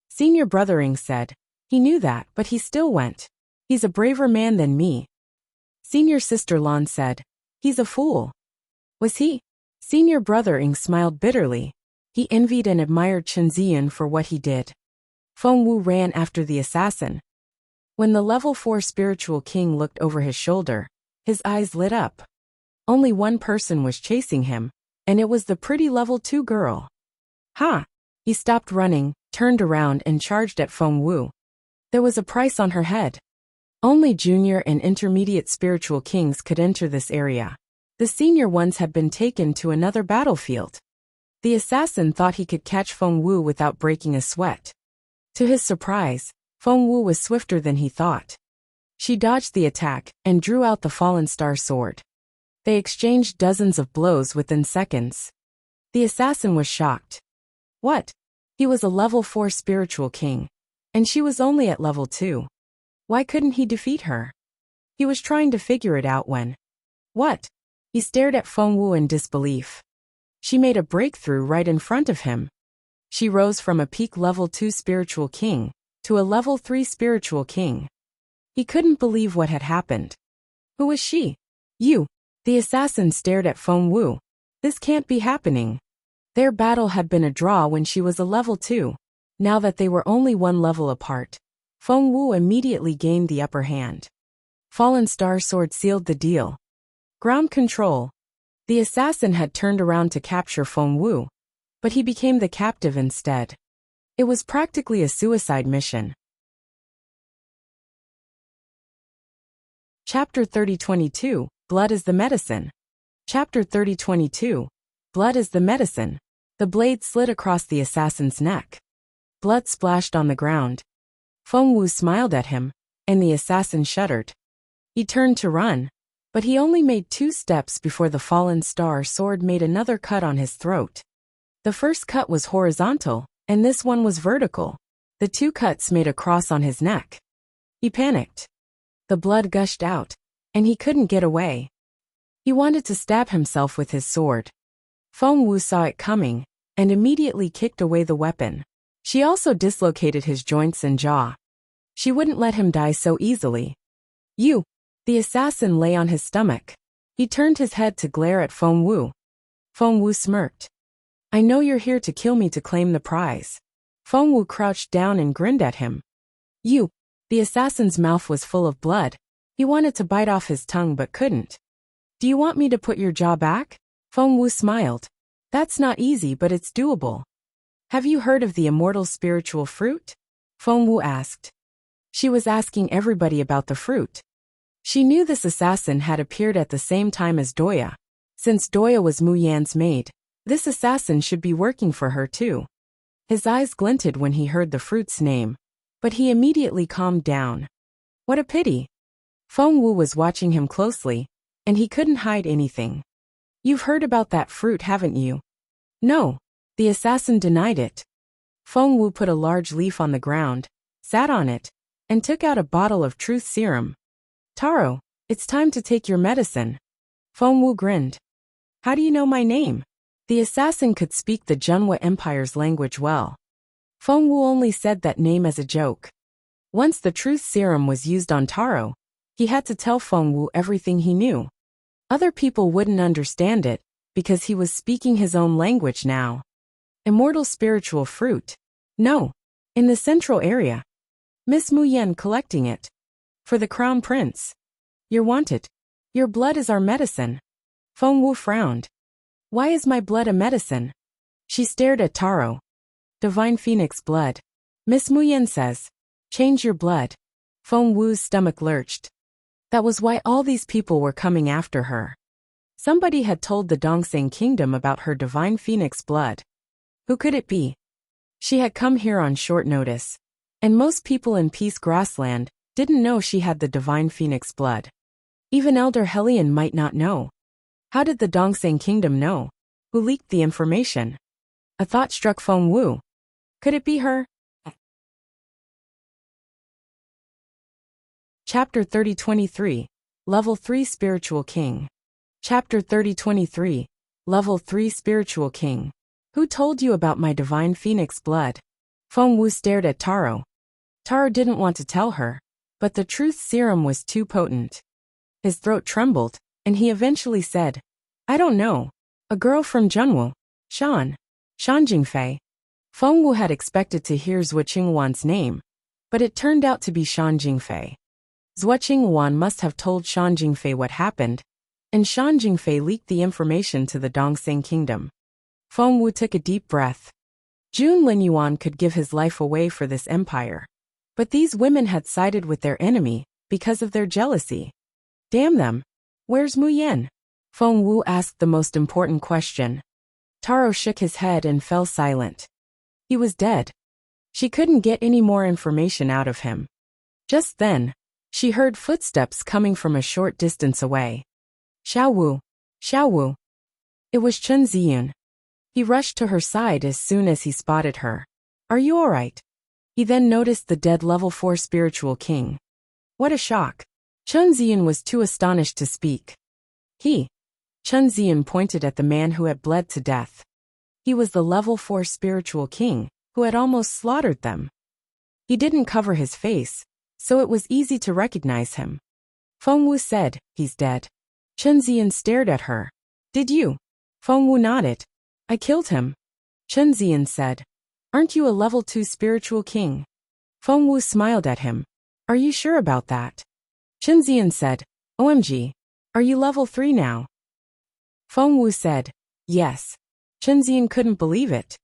Senior brother Ing said, he knew that, but he still went. He's a braver man than me. Senior sister Lan said, he's a fool. Was he? Senior brother Ing smiled bitterly. He envied and admired Chen Ziyan for what he did. Feng Wu ran after the assassin. When the level 4 spiritual king looked over his shoulder, his eyes lit up. Only one person was chasing him, and it was the pretty level 2 girl. Ha! He stopped running, turned around and charged at Feng Wu. There was a price on her head. Only junior and intermediate spiritual kings could enter this area. The senior ones had been taken to another battlefield. The assassin thought he could catch Feng Wu without breaking a sweat. To his surprise, Feng Wu was swifter than he thought. She dodged the attack and drew out the fallen star sword. They exchanged dozens of blows within seconds. The assassin was shocked. What? He was a level 4 spiritual king, and she was only at level 2. Why couldn't he defeat her? He was trying to figure it out when... What? He stared at Feng Wu in disbelief. She made a breakthrough right in front of him. She rose from a peak level 2 spiritual king to a level 3 spiritual king. He couldn't believe what had happened. Who was she? You. The assassin stared at Feng Wu. This can't be happening. Their battle had been a draw when she was a level 2. Now that they were only one level apart, Feng Wu immediately gained the upper hand. Fallen Star Sword sealed the deal. Ground control. The assassin had turned around to capture Feng Wu, but he became the captive instead. It was practically a suicide mission. Chapter 30:22, Blood is the Medicine. Chapter 30:22, Blood is the Medicine. The blade slid across the assassin's neck. Blood splashed on the ground. Feng Wu smiled at him, and the assassin shuddered. He turned to run, but he only made 2 steps before the fallen star sword made another cut on his throat. The first cut was horizontal, and this one was vertical. The 2 cuts made a cross on his neck. He panicked. The blood gushed out, and he couldn't get away. He wanted to stab himself with his sword. Feng Wu saw it coming, and immediately kicked away the weapon. She also dislocated his joints and jaw. She wouldn't let him die so easily. You! The assassin lay on his stomach. He turned his head to glare at Feng Wu. Feng Wu smirked. I know you're here to kill me to claim the prize. Feng Wu crouched down and grinned at him. You! The assassin's mouth was full of blood. He wanted to bite off his tongue but couldn't. Do you want me to put your jaw back? Feng Wu smiled. That's not easy, but it's doable. Have you heard of the immortal spiritual fruit? Feng Wu asked. She was asking everybody about the fruit. She knew this assassin had appeared at the same time as Doya. Since Doya was Mu Yan's maid, this assassin should be working for her too. His eyes glinted when he heard the fruit's name, but he immediately calmed down. What a pity. Feng Wu was watching him closely, and he couldn't hide anything. You've heard about that fruit, haven't you? No. The assassin denied it. Feng Wu put a large leaf on the ground, sat on it, and took out a bottle of truth serum. Taro, it's time to take your medicine. Feng Wu grinned. How do you know my name? The assassin could speak the Junhua Empire's language well. Feng Wu only said that name as a joke. Once the truth serum was used on Taro, he had to tell Feng Wu everything he knew. Other people wouldn't understand it, because he was speaking his own language now. Immortal spiritual fruit? No. In the central area. Miss Mu Yan collecting it. For the crown prince. You're wanted. Your blood is our medicine. Feng Wu frowned. Why is my blood a medicine? She stared at Taro. Divine Phoenix blood. Miss Mu Yan says. Change your blood. Feng Wu's stomach lurched. That was why all these people were coming after her. Somebody had told the Dongseng Kingdom about her Divine Phoenix blood. Who could it be? She had come here on short notice, and most people in Peace Grassland didn't know she had the Divine Phoenix blood. Even Elder Hellion might not know. How did the Dongseng Kingdom know? Who leaked the information? A thought struck Feng Wu. Could it be her? Chapter 3023, Level 3 Spiritual King. Chapter 3023, Level 3 Spiritual King. Who told you about my Divine Phoenix blood? Feng Wu stared at Taro. Taro didn't want to tell her, but the truth serum was too potent. His throat trembled, and he eventually said, I don't know. A girl from Junhua. Shan Jingfei. Feng Wu had expected to hear Zhuo Qingwan's name, but it turned out to be Shan Jingfei. Zhuo Qingwan must have told Shan Jingfei what happened, and Shan Jingfei leaked the information to the Dongseng Kingdom. Feng Wu took a deep breath. Jun Linyuan could give his life away for this empire. But these women had sided with their enemy because of their jealousy. Damn them. Where's Mu Yan? Feng Wu asked the most important question. Taro shook his head and fell silent. He was dead. She couldn't get any more information out of him. Just then, she heard footsteps coming from a short distance away. Xiao Wu. It was Chen Ziyun. He rushed to her side as soon as he spotted her. Are you all right? He then noticed the dead level 4 spiritual king. What a shock. Chen Ziyun was too astonished to speak. Chen Ziyun pointed at the man who had bled to death. He was the level 4 spiritual king, who had almost slaughtered them. He didn't cover his face, so it was easy to recognize him. Feng Wu said, he's dead. Chen Ziyun stared at her. Did you? Feng Wu nodded. I killed him. Chen Ziyun said. Aren't you a level 2 spiritual king? Feng Wu smiled at him. Are you sure about that? Chen Ziyun said. OMG. Are you level 3 now? Feng Wu said. Yes. Chen Ziyun couldn't believe it.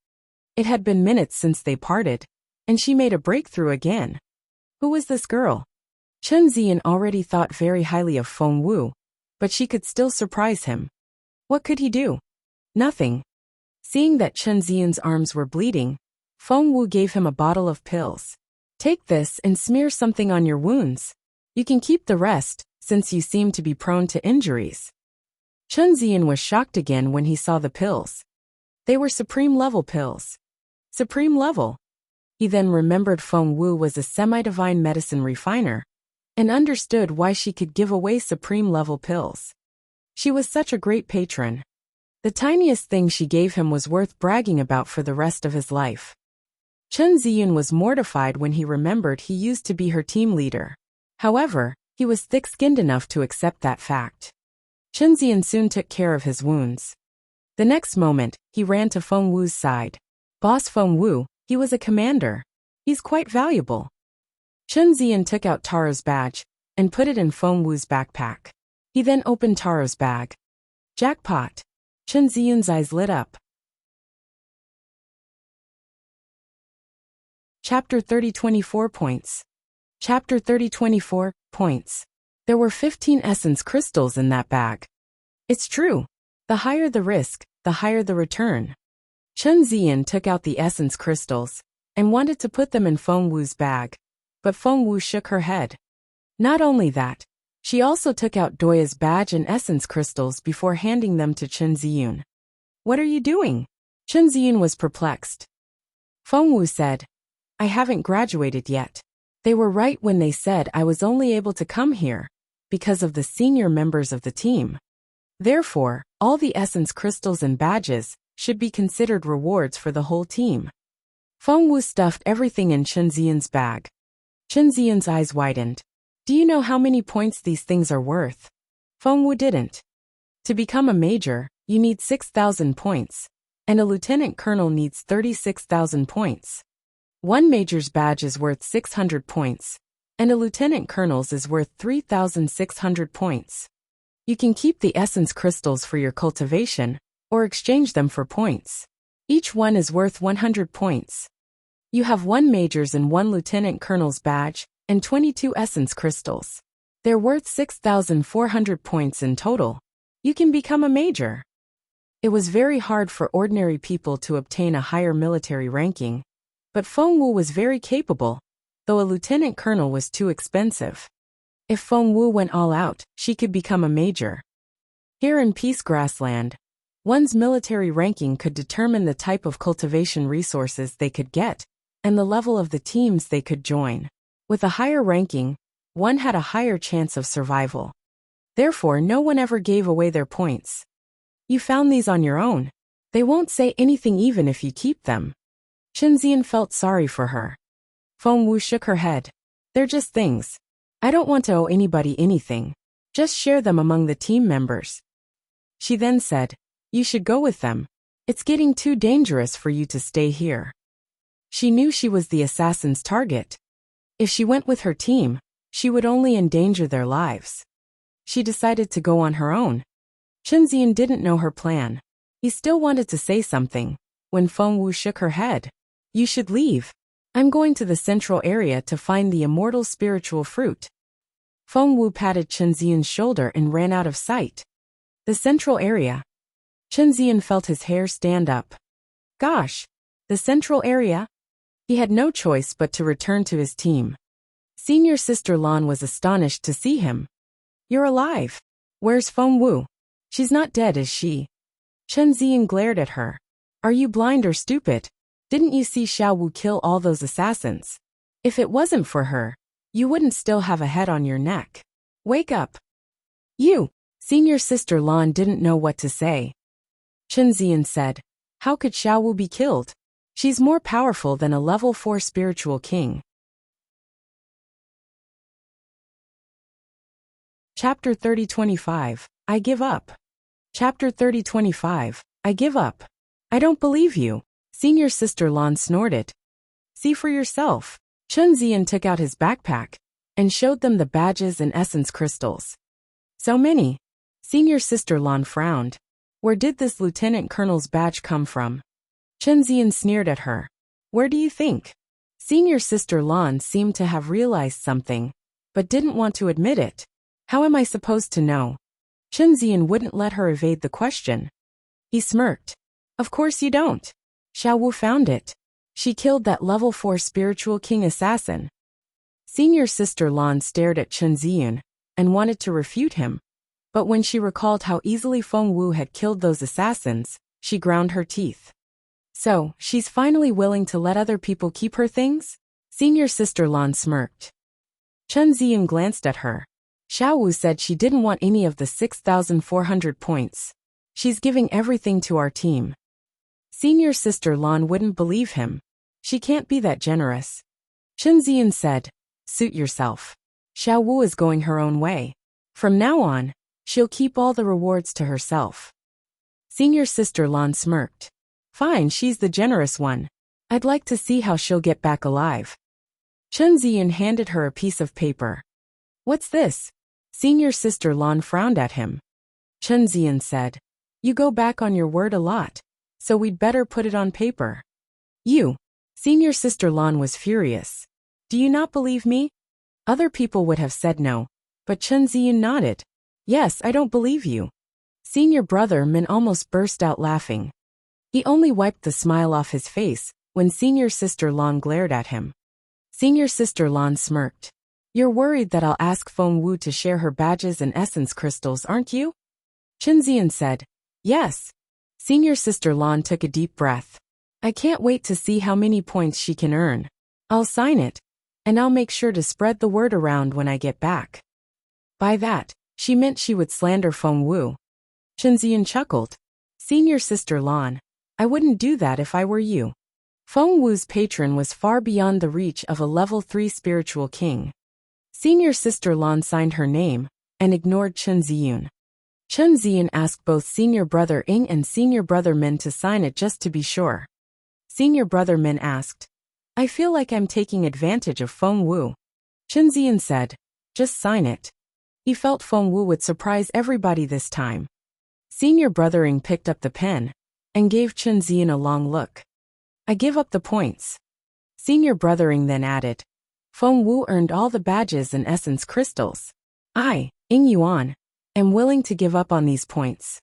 It had been minutes since they parted, and she made a breakthrough again. Who was this girl? Chen Ziyun already thought very highly of Feng Wu, but she could still surprise him. What could he do? Nothing. Seeing that Chen Ziyun's arms were bleeding, Feng Wu gave him a bottle of pills. Take this and smear something on your wounds. You can keep the rest, since you seem to be prone to injuries. Chen Ziyun was shocked again when he saw the pills. They were supreme level pills. Supreme level. He then remembered Feng Wu was a semi-divine medicine refiner, and understood why she could give away supreme level pills. She was such a great patron. The tiniest thing she gave him was worth bragging about for the rest of his life. Chen Ziyun was mortified when he remembered he used to be her team leader. However, he was thick-skinned enough to accept that fact. Chen Ziyun soon took care of his wounds. The next moment, he ran to Feng Wu's side. Boss Feng Wu, he was a commander. He's quite valuable. Chen Ziyun took out Taro's badge and put it in Feng Wu's backpack. He then opened Taro's bag. Jackpot! Chen Ziyun's eyes lit up. Chapter 30 24 points. Chapter 30 24 points. There were 15 essence crystals in that bag. It's true. The higher the risk, the higher the return. Chen Ziyun took out the essence crystals and wanted to put them in Feng Wu's bag, but Feng Wu shook her head. Not only that, she also took out Doya's badge and essence crystals before handing them to Chen Ziyun. What are you doing? Chen Ziyun was perplexed. Feng Wu said, I haven't graduated yet. They were right when they said I was only able to come here because of the senior members of the team. Therefore, all the essence crystals and badges should be considered rewards for the whole team. Feng Wu stuffed everything in Chen Ziyun's bag. Chen Ziyun's eyes widened. Do you know how many points these things are worth? Feng Wu didn't. To become a major, you need 6,000 points, and a lieutenant colonel needs 36,000 points. One major's badge is worth 600 points, and a lieutenant colonel's is worth 3,600 points. You can keep the essence crystals for your cultivation, or exchange them for points. Each one is worth 100 points. You have 1 major's and 1 lieutenant colonel's badge, and 22 essence crystals. They're worth 6,400 points in total. You can become a major. It was very hard for ordinary people to obtain a higher military ranking, but Feng Wu was very capable, though a lieutenant colonel was too expensive. If Feng Wu went all out, she could become a major. Here in Peace Grassland, one's military ranking could determine the type of cultivation resources they could get, and the level of the teams they could join. With a higher ranking, one had a higher chance of survival. Therefore, no one ever gave away their points. You found these on your own. They won't say anything even if you keep them. Chen Ziyun felt sorry for her. Feng Wu shook her head. They're just things. I don't want to owe anybody anything. Just share them among the team members. She then said, you should go with them. It's getting too dangerous for you to stay here. She knew she was the assassin's target. If she went with her team, she would only endanger their lives. She decided to go on her own. Chen Ziyun didn't know her plan. He still wanted to say something, when Feng Wu shook her head. You should leave. I'm going to the central area to find the immortal spiritual fruit. Feng Wu patted Chen Ziyun's shoulder and ran out of sight. The central area. Chen Ziyun felt his hair stand up. Gosh, the central area? He had no choice but to return to his team. Senior Sister Lan was astonished to see him. You're alive. Where's Feng Wu? She's not dead, is she? Chen Ziyun glared at her. Are you blind or stupid? Didn't you see Xiao Wu kill all those assassins? If it wasn't for her, you wouldn't still have a head on your neck. Wake up. You! Senior Sister Lan didn't know what to say. Chen Ziyun said, how could Xiao Wu be killed? She's more powerful than a level 4 spiritual king. Chapter 30-25, I give up. Chapter 30-25, I give up. I don't believe you. Senior Sister Lan snorted. See for yourself. Chen Ziyun took out his backpack and showed them the badges and essence crystals. So many. Senior Sister Lan frowned. Where did this lieutenant colonel's badge come from? Chen Ziyun sneered at her. Where do you think? Senior Sister Lan seemed to have realized something, but didn't want to admit it. How am I supposed to know? Chen Ziyun wouldn't let her evade the question. He smirked. Of course you don't. Xiao Wu found it. She killed that level 4 spiritual king assassin. Senior Sister Lan stared at Chen Ziyun and wanted to refute him, but when she recalled how easily Feng Wu had killed those assassins, she ground her teeth. So, she's finally willing to let other people keep her things? Senior Sister Lan smirked. Chen Ziyun glanced at her. Xiao Wu said she didn't want any of the 6,400 points. She's giving everything to our team. Senior sister Lan wouldn't believe him. She can't be that generous. Chen Ziyan said, suit yourself. Xiao Wu is going her own way. From now on, she'll keep all the rewards to herself. Senior sister Lan smirked. Fine, she's the generous one. I'd like to see how she'll get back alive. Chen Ziyan handed her a piece of paper. What's this? Senior sister Lan frowned at him. Chen Ziyan said, you go back on your word a lot, so we'd better put it on paper. You. Senior sister Lan was furious. Do you not believe me? Other people would have said no, but Chen Ziyan nodded. Yes, I don't believe you. Senior brother Min almost burst out laughing. He only wiped the smile off his face when senior sister Lan glared at him. Senior sister Lan smirked. You're worried that I'll ask Feng Wu to share her badges and essence crystals, aren't you? Chen Ziyan said, yes. Senior sister Lan took a deep breath. I can't wait to see how many points she can earn. I'll sign it, and I'll make sure to spread the word around when I get back. By that, she meant she would slander Feng Wu. Chen Ziyan chuckled. Senior sister Lan, I wouldn't do that if I were you. Feng Wu's patron was far beyond the reach of a level 3 spiritual king. Senior sister Lan signed her name and ignored Chen Ziyan. Chen Ziyan asked both senior brother Ying and senior brother Min to sign it just to be sure. Senior brother Min asked, I feel like I'm taking advantage of Feng Wu. Chen Ziyan said, just sign it. He felt Feng Wu would surprise everybody this time. Senior brother Ying picked up the pen and gave Chen Ziyan a long look. I give up the points. Senior brother Ying then added, Feng Wu earned all the badges and essence crystals. I, Ying Yuan, am willing to give up on these points.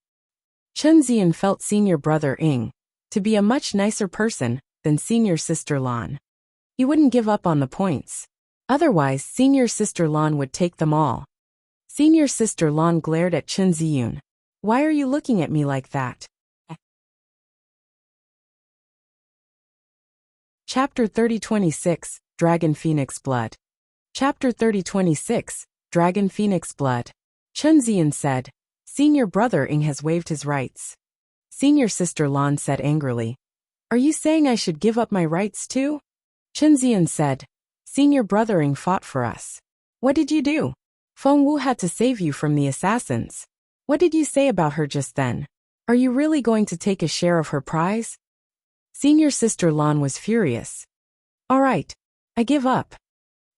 Chen Ziyan felt senior brother Ying to be a much nicer person than senior sister Lan. He wouldn't give up on the points. Otherwise, senior sister Lan would take them all. Senior sister Lan glared at Chen Ziyan. Why are you looking at me like that? Chapter 3026, Dragon Phoenix Blood. Chapter 3026, Dragon Phoenix Blood. Chen Ziyan said, Senior brother Ying has waived his rights. Senior sister Lan said angrily, Are you saying I should give up my rights too? Chen Ziyan said, Senior brother Ying fought for us. What did you do? Feng Wu had to save you from the assassins. What did you say about her just then? Are you really going to take a share of her prize? Senior sister Lan was furious. All right, I give up.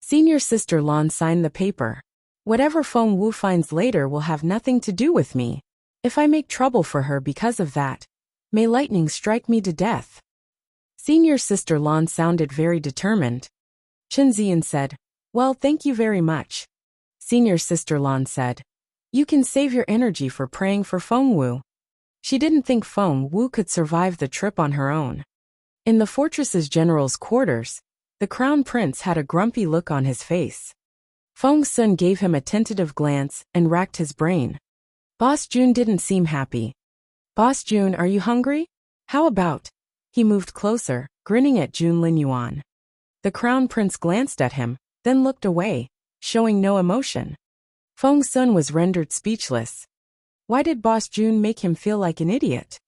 Senior sister Lan signed the paper. Whatever Feng Wu finds later will have nothing to do with me. If I make trouble for her because of that, may lightning strike me to death. Senior sister Lan sounded very determined. Chen Ziyan said, Well, thank you very much. Senior sister Lan said, You can save your energy for praying for Feng Wu. She didn't think Feng Wu could survive the trip on her own. In the fortress's general's quarters, the crown prince had a grumpy look on his face. Feng Sun gave him a tentative glance and racked his brain. Boss Jun didn't seem happy. Boss Jun, are you hungry? How about? He moved closer, grinning at Jun Linyuan. The crown prince glanced at him, then looked away, showing no emotion. Feng Sun was rendered speechless. Why did Boss Jun make him feel like an idiot?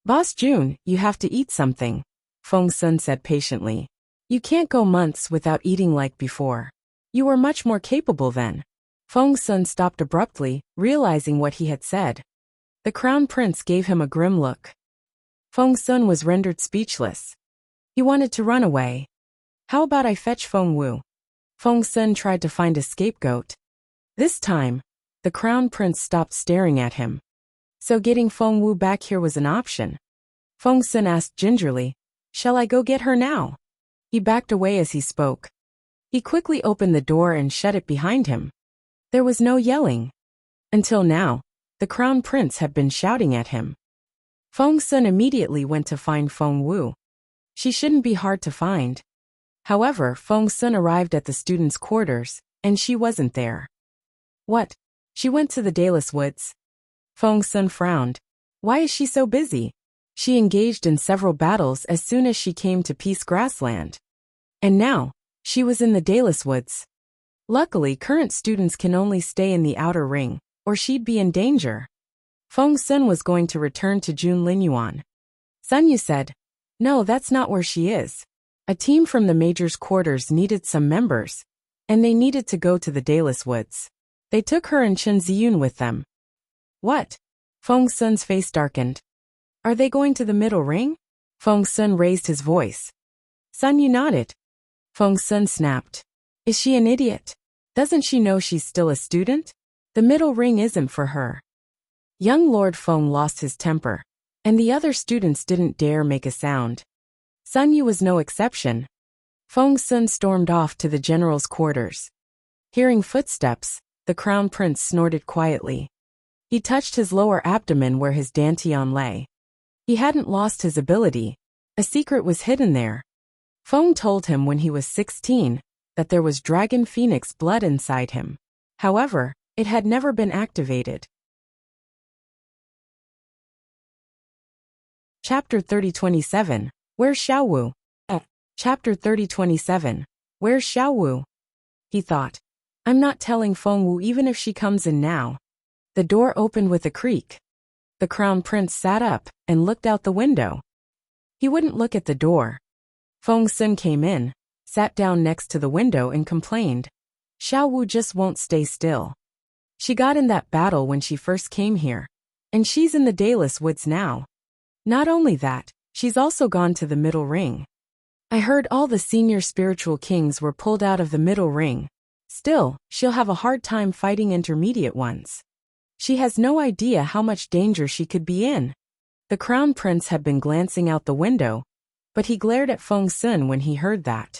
Boss Jun, you have to eat something, Feng Sun said patiently. You can't go months without eating like before. You were much more capable then. Feng Sun stopped abruptly, realizing what he had said. The crown prince gave him a grim look. Feng Sun was rendered speechless. He wanted to run away. How about I fetch Feng Wu? Feng Sun tried to find a scapegoat. This time, the crown prince stopped staring at him. So getting Feng Wu back here was an option. Feng Sun asked gingerly, Shall I go get her now? He backed away as he spoke. He quickly opened the door and shut it behind him. There was no yelling. Until now, the crown prince had been shouting at him. Feng Sun immediately went to find Feng Wu. She shouldn't be hard to find. However, Feng Sun arrived at the students' quarters, and she wasn't there. What? She went to the Dayless Woods. Feng Sun frowned. Why is she so busy? She engaged in several battles as soon as she came to Peace Grassland. And now, she was in the Dayless Woods. Luckily, current students can only stay in the outer ring, or she'd be in danger. Feng Sun was going to return to Jun Linyuan. Sun Yu said, "No, that's not where she is. A team from the major's quarters needed some members, and they needed to go to the Dayless Woods. They took her and Chen Ziyun with them." "What?" Feng Sun's face darkened. "Are they going to the middle ring?" Feng Sun raised his voice. Sun Yu nodded. Feng Sun snapped. "Is she an idiot? Doesn't she know she's still a student? The middle ring isn't for her." Young Lord Feng lost his temper, and the other students didn't dare make a sound. Sun Yu was no exception. Feng Sun stormed off to the general's quarters. Hearing footsteps, the crown prince snorted quietly. He touched his lower abdomen where his dantian lay. He hadn't lost his ability. A secret was hidden there. Feng told him when he was 16 that there was dragon phoenix blood inside him. However, it had never been activated. Chapter 3027. Where's Xiaowu? Chapter 3027. Where's Xiaowu? He thought. I'm not telling Feng Wu even if she comes in now. The door opened with a creak. The crown prince sat up and looked out the window. He wouldn't look at the door. Feng Sun came in, sat down next to the window and complained. Xiaowu just won't stay still. She got in that battle when she first came here, and she's in the Dayless Woods now. Not only that, she's also gone to the middle ring. I heard all the senior spiritual kings were pulled out of the middle ring. Still, she'll have a hard time fighting intermediate ones. She has no idea how much danger she could be in. The crown prince had been glancing out the window, but he glared at Feng Sun when he heard that.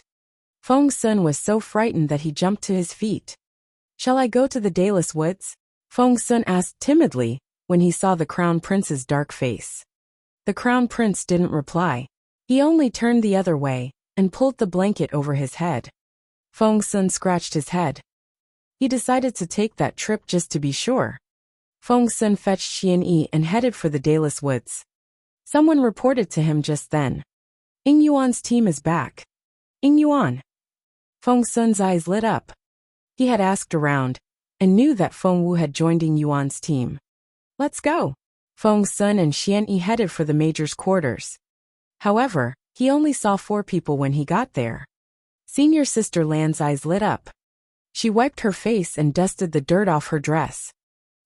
Feng Sun was so frightened that he jumped to his feet. Shall I go to the Dayless Woods? Feng Sun asked timidly when he saw the crown prince's dark face. The crown prince didn't reply. He only turned the other way and pulled the blanket over his head. Feng Sun scratched his head. He decided to take that trip just to be sure. Feng Sun fetched Xian Yi and headed for the Dayless Woods. Someone reported to him just then. Ying Yuan's team is back. Ying Yuan. Feng Sun's eyes lit up. He had asked around and knew that Feng Wu had joined Ying Yuan's team. Let's go. Feng Sun and Xian Yi headed for the major's quarters. However, he only saw 4 people when he got there. Senior Sister Lan's eyes lit up. She wiped her face and dusted the dirt off her dress.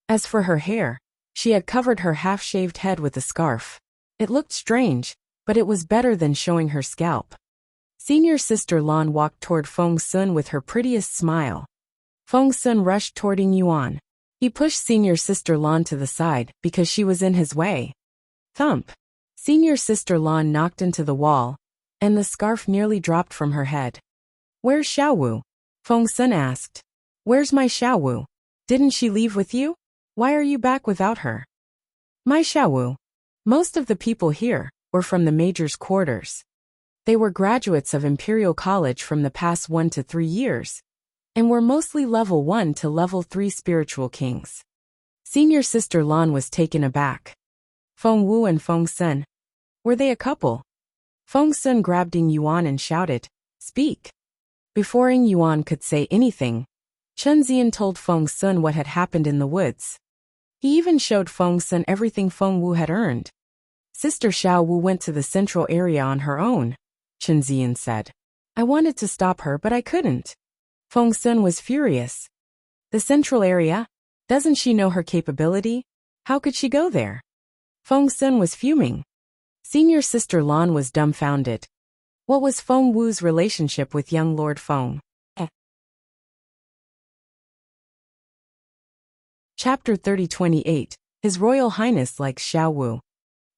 As for her hair, she had covered her half-shaved head with a scarf. It looked strange, but it was better than showing her scalp. Senior Sister Lan walked toward Feng Sun with her prettiest smile. Feng Sun rushed toward Ying Yuan. He pushed Senior Sister Lan to the side because she was in his way. Thump! Senior Sister Lan knocked into the wall, and the scarf nearly dropped from her head. Where's Xiaowu? Feng Sun asked. Where's my Xiaowu? Didn't she leave with you? Why are you back without her? My Xiaowu. Most of the people here were from the major's quarters. They were graduates of Imperial College from the past 1 to 3 years, and were mostly level 1 to level 3 spiritual kings. Senior Sister Lan was taken aback. Feng Wu and Feng Sun. Were they a couple? Feng Sun grabbed Ying Yuan and shouted, Speak! Before Ying Yuan could say anything, Chen Ziyan told Feng Sun what had happened in the woods. He even showed Feng Sun everything Feng Wu had earned. Sister Xiaowu went to the central area on her own, Chen Ziyan said. I wanted to stop her but I couldn't. Feng Sun was furious. The central area? Doesn't she know her capability? How could she go there? Feng Sun was fuming. Senior Sister Lan was dumbfounded. What was Feng Wu's relationship with young Lord Feng? Chapter 3028. His Royal Highness likes Xiaowu.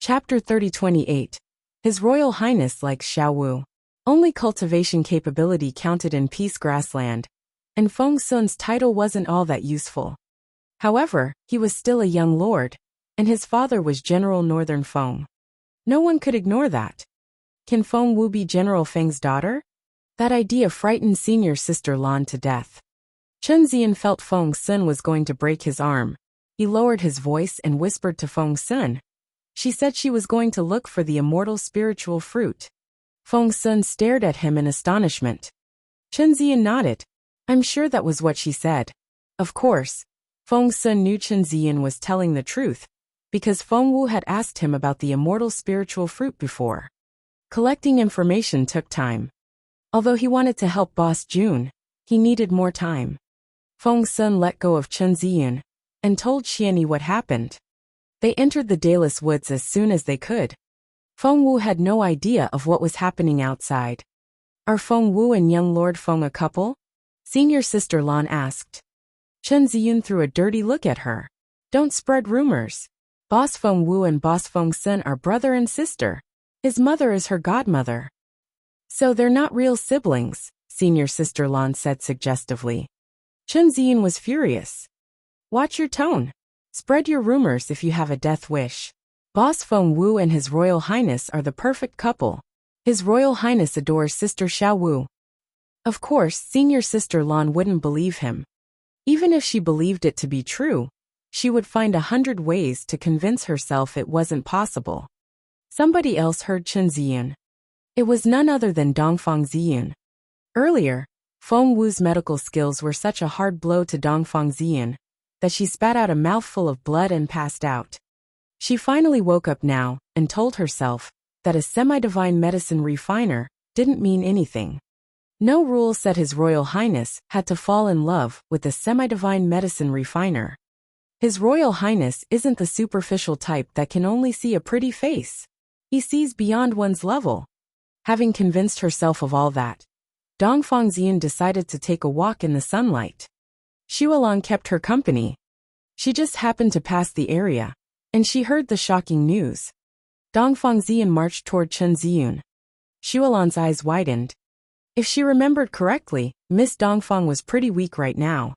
Chapter 3028. His Royal Highness likes Xiaowu. Only cultivation capability counted in Peace Grassland, and Feng Sun's title wasn't all that useful. However, he was still a young lord, and his father was General Northern Feng. No one could ignore that. Can Feng Wu be General Feng's daughter? That idea frightened Senior Sister Lan to death. Chen Ziyan felt Feng Sun was going to break his arm. He lowered his voice and whispered to Feng Sun. She said she was going to look for the immortal spiritual fruit. Feng Sun stared at him in astonishment. Chen Ziyan nodded. I'm sure that was what she said. Of course, Feng Sun knew Chen Ziyan was telling the truth, because Feng Wu had asked him about the immortal spiritual fruit before. Collecting information took time. Although he wanted to help Boss Jun, he needed more time. Feng Sun let go of Chen Ziyun and told Xianyi what happened. They entered the Dayless Woods as soon as they could. Feng Wu had no idea of what was happening outside. Are Feng Wu and young Lord Feng a couple? Senior Sister Lan asked. Chen Ziyun threw a dirty look at her. Don't spread rumors. Boss Feng Wu and Boss Feng Sun are brother and sister. His mother is her godmother. So they're not real siblings, Senior Sister Lan said suggestively. Chen Ziyun was furious. Watch your tone. Spread your rumors if you have a death wish. Boss Feng Wu and His Royal Highness are the perfect couple. His Royal Highness adores Sister Xiao Wu. Of course, Senior Sister Lan wouldn't believe him. Even if she believed it to be true, she would find 100 ways to convince herself it wasn't possible. Somebody else heard Chen Ziyun. It was none other than Dongfang Ziyun. Earlier, Feng Wu's medical skills were such a hard blow to Dongfang Ziyun that she spat out a mouthful of blood and passed out. She finally woke up now and told herself that a semi-divine medicine refiner didn't mean anything. No rule said His Royal Highness had to fall in love with a semi-divine medicine refiner. His Royal Highness isn't the superficial type that can only see a pretty face. He sees beyond one's level. Having convinced herself of all that, Dongfang Ziyun decided to take a walk in the sunlight. Xuelong kept her company. She just happened to pass the area, and she heard the shocking news. Dongfang Ziyun marched toward Chen Ziyun. Xuelong's eyes widened. If she remembered correctly, Miss Dongfang was pretty weak right now.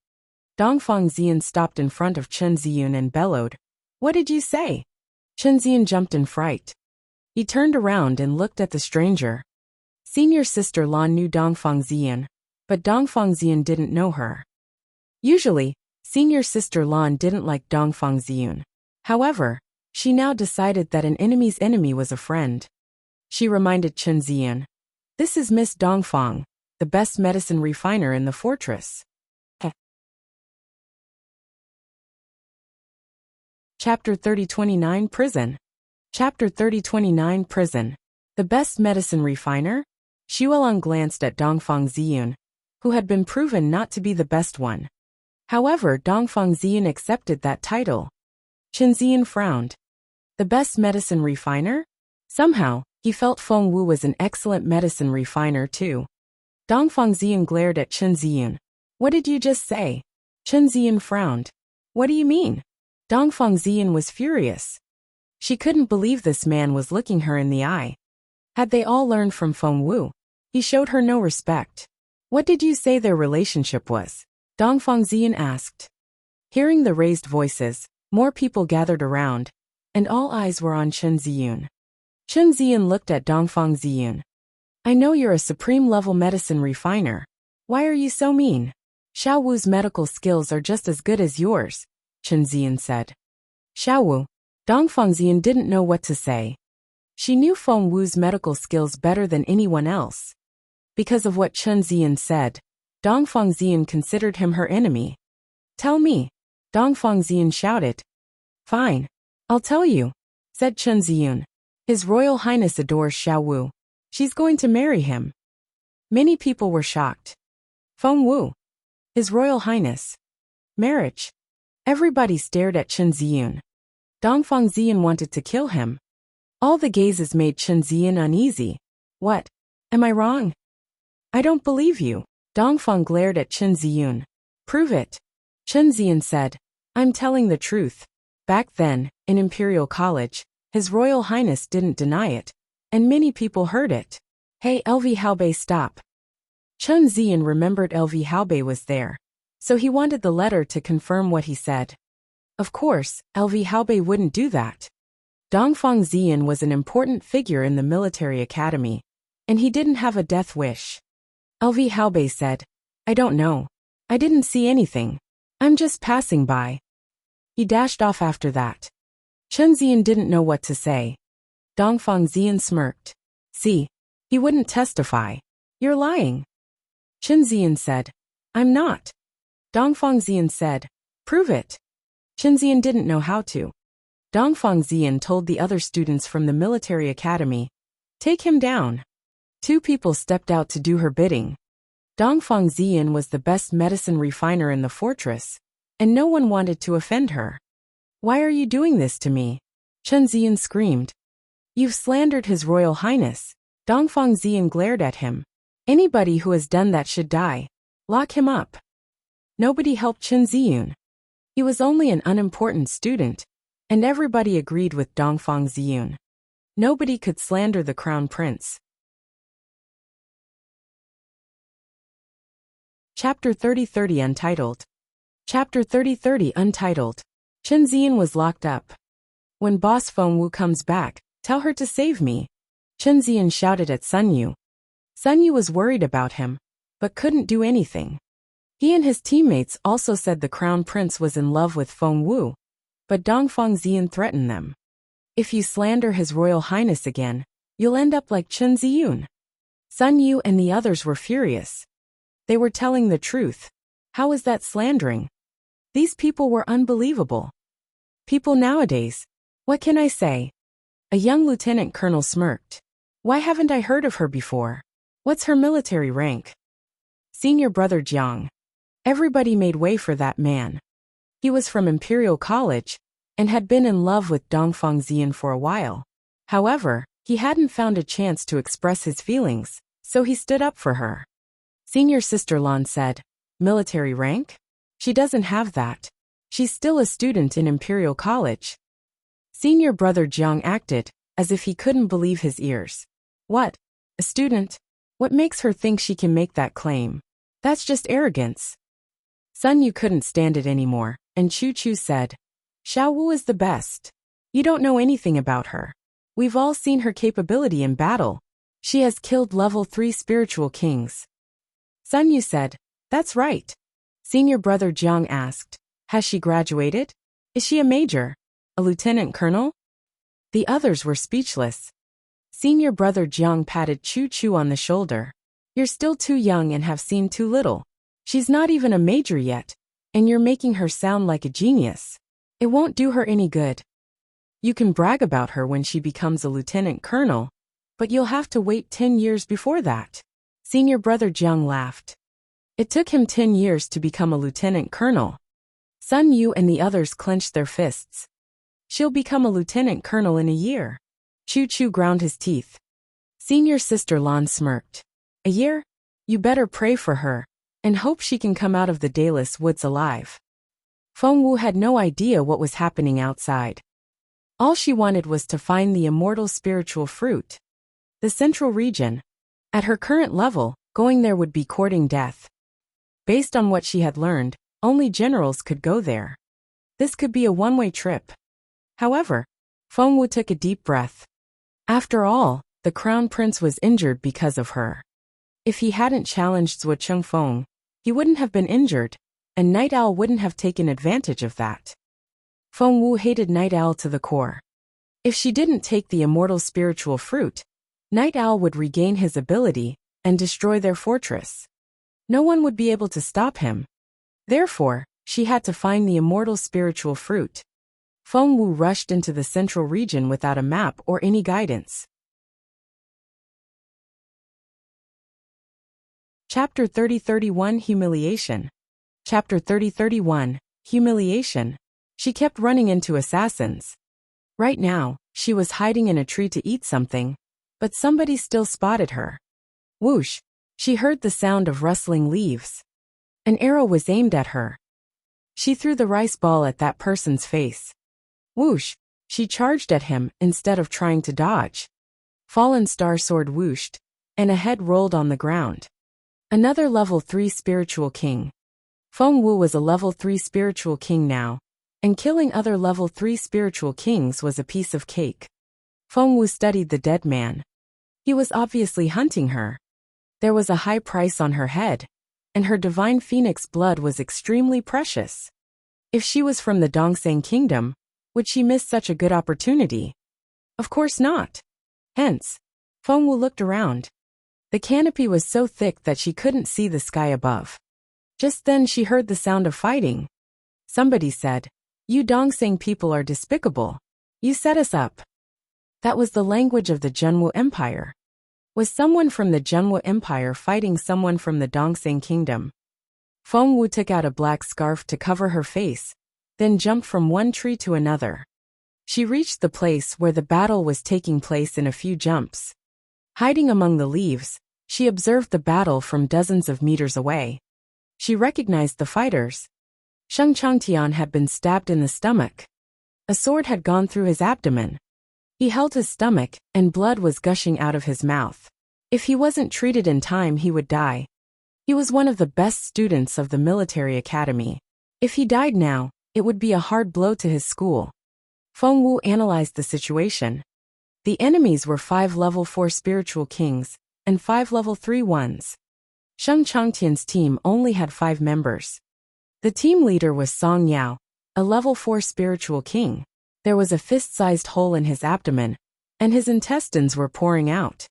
Dongfang Ziyun stopped in front of Chen Ziyun and bellowed, "What did you say?" Chen Ziyun jumped in fright. He turned around and looked at the stranger. Senior Sister Lan knew Dongfang Ziyun, but Dongfang Ziyun didn't know her. Usually, Senior Sister Lan didn't like Dongfang Ziyun. However, she now decided that an enemy's enemy was a friend. She reminded Chen Ziyun, "This is Miss Dongfang, the best medicine refiner in the fortress." Chapter 3029 Prison. Chapter 3029 Prison. The best medicine refiner? Xuelong glanced at Dongfang Ziyun, who had been proven not to be the best one. However, Dongfang Ziyun accepted that title. Chen Ziyun frowned. The best medicine refiner? Somehow, he felt Feng Wu was an excellent medicine refiner too. Dongfang Ziyun glared at Chen Ziyun. What did you just say? Chen Ziyun frowned. What do you mean? Dongfang Ziyun was furious. She couldn't believe this man was looking her in the eye. Had they all learned from Feng Wu? He showed her no respect. What did you say their relationship was? Dongfang Ziyun asked. Hearing the raised voices, more people gathered around, and all eyes were on Chen Ziyun. Chen Ziyun looked at Dongfang Ziyun. I know you're a supreme-level medicine refiner. Why are you so mean? Xiao Wu's medical skills are just as good as yours, Chen Ziyun said. Xiao Wu. Dongfang Ziyun didn't know what to say. She knew Feng Wu's medical skills better than anyone else. Because of what Chen Ziyun said, Dongfang Ziyun considered him her enemy. Tell me, Dongfang Ziyun shouted. Fine. I'll tell you, said Chen Ziyun. His Royal Highness adores Xiao Wu. She's going to marry him. Many people were shocked. Feng Wu. His Royal Highness. Marriage. Everybody stared at Chen Ziyun. Dongfang Ziyun wanted to kill him. All the gazes made Chen Ziyun uneasy. What? Am I wrong? I don't believe you. Dongfang glared at Chen Ziyun. Prove it. Chen Ziyun said, I'm telling the truth. Back then, in Imperial College, His Royal Highness didn't deny it, and many people heard it. Hey LV Haobei, stop. Chen Ziyun remembered LV Haobei was there, so he wanted the letter to confirm what he said. Of course, LV Haobei wouldn't do that. Dongfang Ziyun was an important figure in the military academy, and he didn't have a death wish. LV Haobei said, I don't know. I didn't see anything. I'm just passing by. He dashed off after that. Chen Ziyun didn't know what to say. Dongfang Ziyun smirked. See, he wouldn't testify. You're lying. Chen Ziyun said, I'm not. Dongfang Ziyun said, prove it. Chen Ziyun didn't know how to. Dongfang Ziyan told the other students from the military academy, "Take him down." 2 people stepped out to do her bidding. Dongfang Ziyan was the best medicine refiner in the fortress, and no one wanted to offend her. "Why are you doing this to me?" Chen Ziyan screamed. "You've slandered His Royal Highness." Dongfang Ziyan glared at him. "Anybody who has done that should die. Lock him up." Nobody helped Chen Ziyun. He was only an unimportant student, and everybody agreed with Dongfang Ziyun. Nobody could slander the crown prince. Chapter 30 Untitled. Chapter 30 Untitled. Chen Ziyan was locked up. "When Boss Feng Wu comes back, tell her to save me," Chen Ziyan shouted at Sun Yu. Sun Yu was worried about him, but couldn't do anything. He and his teammates also said the crown prince was in love with Feng Wu, but Dongfang Ziyan threatened them. "If you slander His Royal Highness again, you'll end up like Chen Ziyun." Sun Yu and the others were furious. They were telling the truth. How was that slandering? These people were unbelievable. People nowadays. What can I say? A young lieutenant colonel smirked. "Why haven't I heard of her before? What's her military rank?" "Senior brother Jiang." Everybody made way for that man. He was from Imperial College, and had been in love with Dongfang Ziyan for a while. However, he hadn't found a chance to express his feelings, so he stood up for her. Senior sister Lan said, "Military rank? She doesn't have that. She's still a student in Imperial College." Senior brother Jiang acted as if he couldn't believe his ears. "What? A student? What makes her think she can make that claim? That's just arrogance." Sun Yu couldn't stand it anymore, and Chu Chu said, "Xiao Wu is the best. You don't know anything about her. We've all seen her capability in battle. She has killed level 3 spiritual kings." Sun Yu said, "That's right." Senior brother Jiang asked, "Has she graduated? Is she a major? A lieutenant colonel?" The others were speechless. Senior brother Jiang patted Chu Chu on the shoulder. "You're still too young and have seen too little. She's not even a major yet, and you're making her sound like a genius. It won't do her any good. You can brag about her when she becomes a lieutenant colonel, but you'll have to wait 10 years before that." Senior brother Jiang laughed. It took him 10 years to become a lieutenant colonel. Sun Yu and the others clenched their fists. "She'll become a lieutenant colonel in a year." Chu Chu ground his teeth. Senior sister Lan smirked. "A year? You better pray for her, and hope she can come out of the Dayless Woods alive." Feng Wu had no idea what was happening outside. All she wanted was to find the immortal spiritual fruit. The central region. At her current level, going there would be courting death. Based on what she had learned, only generals could go there. This could be a one-way trip. However, Feng Wu took a deep breath. After all, the crown prince was injured because of her. If he hadn't challenged Zhuo Chengfeng, he wouldn't have been injured, and Night Owl wouldn't have taken advantage of that. Feng Wu hated Night Owl to the core. If she didn't take the immortal spiritual fruit, Night Owl would regain his ability and destroy their fortress. No one would be able to stop him. Therefore, she had to find the immortal spiritual fruit. Feng Wu rushed into the central region without a map or any guidance. Chapter 30-31 Humiliation. Chapter 30-31 Humiliation. She kept running into assassins. Right now, she was hiding in a tree to eat something, but somebody still spotted her. Whoosh! She heard the sound of rustling leaves. An arrow was aimed at her. She threw the rice ball at that person's face. Whoosh! She charged at him instead of trying to dodge. Fallen star sword whooshed, and a head rolled on the ground. Another level 3 spiritual king. Feng Wu was a level 3 spiritual king now, and killing other level 3 spiritual kings was a piece of cake. Feng Wu studied the dead man. He was obviously hunting her. There was a high price on her head, and her divine phoenix blood was extremely precious. If she was from the Dongseng kingdom, would she miss such a good opportunity? Of course not. Hence, Feng Wu looked around. The canopy was so thick that she couldn't see the sky above. Just then she heard the sound of fighting. Somebody said, "You Dongseng people are despicable. You set us up. That was the language of the Zhenwu Empire. Was someone from the Zhenwu Empire fighting someone from the Dongxing Kingdom? Feng Wu took out a black scarf to cover her face, then jumped from one tree to another. She reached the place where the battle was taking place in a few jumps. Hiding among the leaves, she observed the battle from dozens of meters away. She recognized the fighters. Sheng Changtian had been stabbed in the stomach. A sword had gone through his abdomen. He held his stomach, and blood was gushing out of his mouth. If he wasn't treated in time, he would die. He was one of the best students of the military academy. If he died now, it would be a hard blow to his school. Feng Wu analyzed the situation. The enemies were 5 level 4 spiritual kings, and 5 level 3 ones. Sheng Changtian's team only had 5 members. The team leader was Song Yao, a level 4 spiritual king. There was a fist-sized hole in his abdomen, and his intestines were pouring out.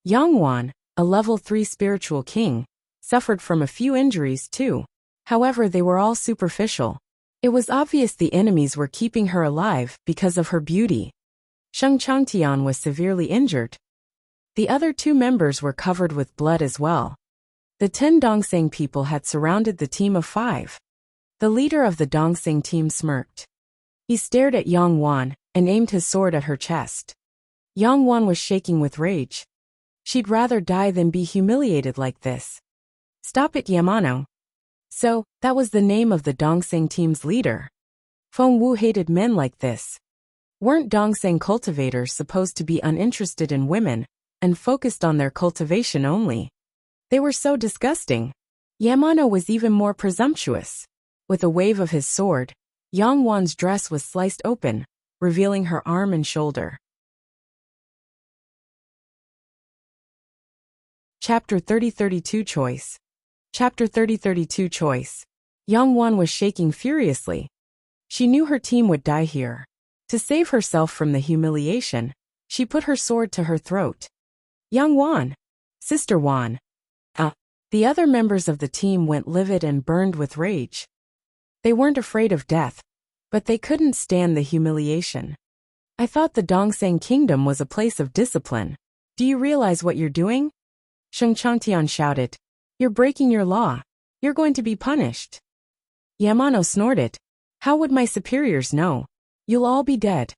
Yang Wan, a level 3 spiritual king, suffered from a few injuries too. However, they were all superficial. It was obvious the enemies were keeping her alive because of her beauty. Sheng Changtian was severely injured. The other 2 members were covered with blood as well. The 10 Dongxing people had surrounded the team of 5. The leader of the Dongxing team smirked. He stared at Yang Wan and aimed his sword at her chest. Yang Wan was shaking with rage. She'd rather die than be humiliated like this. Stop it, Yamano. So, that was the name of the Dongxing team's leader. Feng Wu hated men like this. Weren't Dongxing cultivators supposed to be uninterested in women and focused on their cultivation only? They were so disgusting. Yamano was even more presumptuous. With a wave of his sword, Yang Wan's dress was sliced open, revealing her arm and shoulder. Chapter 30-32 Choice. Chapter 30-32 Choice. Yang Wan was shaking furiously. She knew her team would die here. To save herself from the humiliation, she put her sword to her throat. Yang Wan! Sister Wan! The other members of the team went livid and burned with rage. They weren't afraid of death, but they couldn't stand the humiliation. I thought the Dongxing Kingdom was a place of discipline. Do you realize what you're doing? Sheng Changtian shouted. You're breaking your law. You're going to be punished. Yamano snorted. How would my superiors know? You'll all be dead.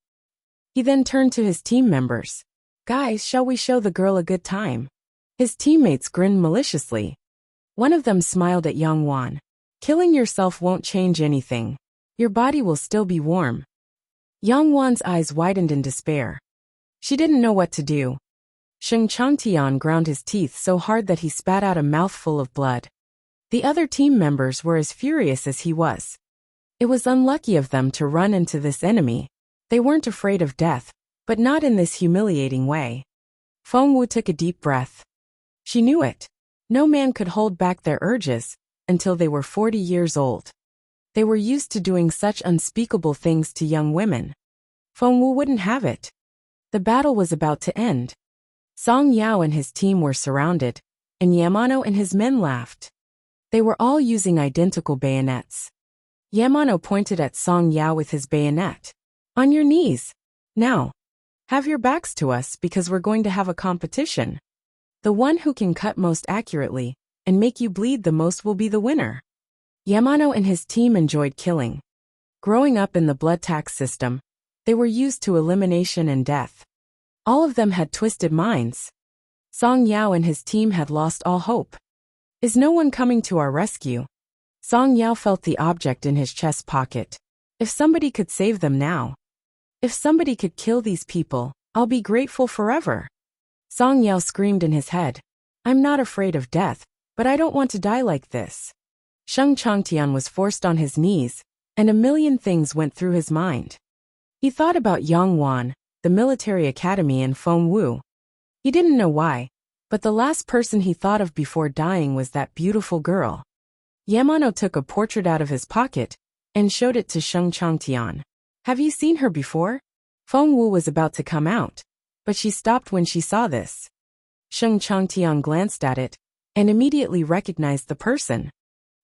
He then turned to his team members. Guys, shall we show the girl a good time? His teammates grinned maliciously. One of them smiled at Yang Wan. Killing yourself won't change anything. Your body will still be warm. Yang Wan's eyes widened in despair. She didn't know what to do. Sheng Changtian ground his teeth so hard that he spat out a mouthful of blood. The other team members were as furious as he was. It was unlucky of them to run into this enemy. They weren't afraid of death, but not in this humiliating way. Feng Wu took a deep breath. She knew it. No man could hold back their urges until they were 40 years old. They were used to doing such unspeakable things to young women. Feng Wu wouldn't have it. The battle was about to end. Song Yao and his team were surrounded, and Yamano and his men laughed. They were all using identical bayonets. Yamano pointed at Song Yao with his bayonet. On your knees. Now. Have your backs to us because we're going to have a competition. The one who can cut most accurately and make you bleed the most will be the winner. Yamano and his team enjoyed killing. Growing up in the blood tax system, they were used to elimination and death. All of them had twisted minds. Song Yao and his team had lost all hope. Is no one coming to our rescue? Song Yao felt the object in his chest pocket. If somebody could save them now. If somebody could kill these people, I'll be grateful forever. Song Yao screamed in his head. I'm not afraid of death, but I don't want to die like this. Sheng Changtian was forced on his knees, and a million things went through his mind. He thought about Yang Wan, the military academy, and Feng Wu. He didn't know why, but the last person he thought of before dying was that beautiful girl. Yamano took a portrait out of his pocket and showed it to Sheng Changtian. Have you seen her before? Feng Wu was about to come out, but she stopped when she saw this. Sheng Changtian glanced at it and immediately recognized the person.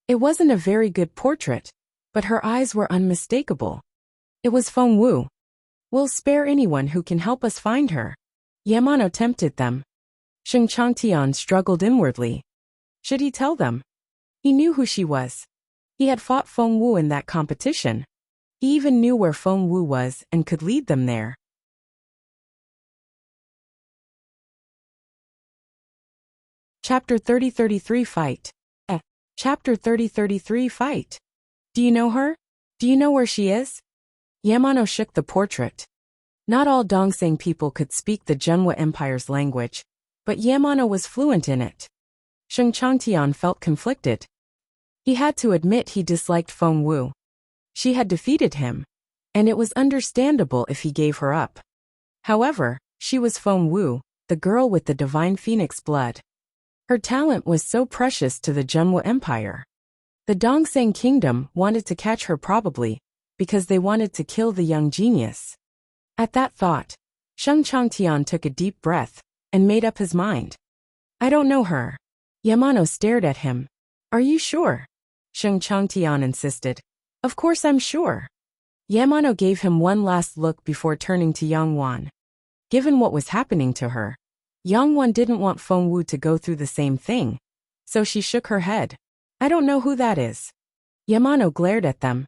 It wasn't a very good portrait, but her eyes were unmistakable. It was Feng Wu. We'll spare anyone who can help us find her. Yamano tempted them. Sheng Changtian struggled inwardly. Should he tell them? He knew who she was. He had fought Feng Wu in that competition. He even knew where Feng Wu was and could lead them there. Chapter 30-33 Fight. Chapter 30-33 Fight. Do you know her? Do you know where she is? Yamano shook the portrait. Not all Dongseng people could speak the Zhenhua Empire's language, but Yamano was fluent in it. Sheng Changtian felt conflicted. He had to admit he disliked Feng Wu. She had defeated him, and it was understandable if he gave her up. However, she was Feng Wu, the girl with the divine phoenix blood. Her talent was so precious to the Zhenhua Empire. The Dongseng Kingdom wanted to catch her probably, because they wanted to kill the young genius. At that thought, Sheng Changtian took a deep breath, and made up his mind. I don't know her. Yamano stared at him. Are you sure? Sheng Changtian insisted. Of course I'm sure. Yamano gave him one last look before turning to Yang Wan. Given what was happening to her, Yang Wan didn't want Feng Wu to go through the same thing, so she shook her head. I don't know who that is. Yamano glared at them.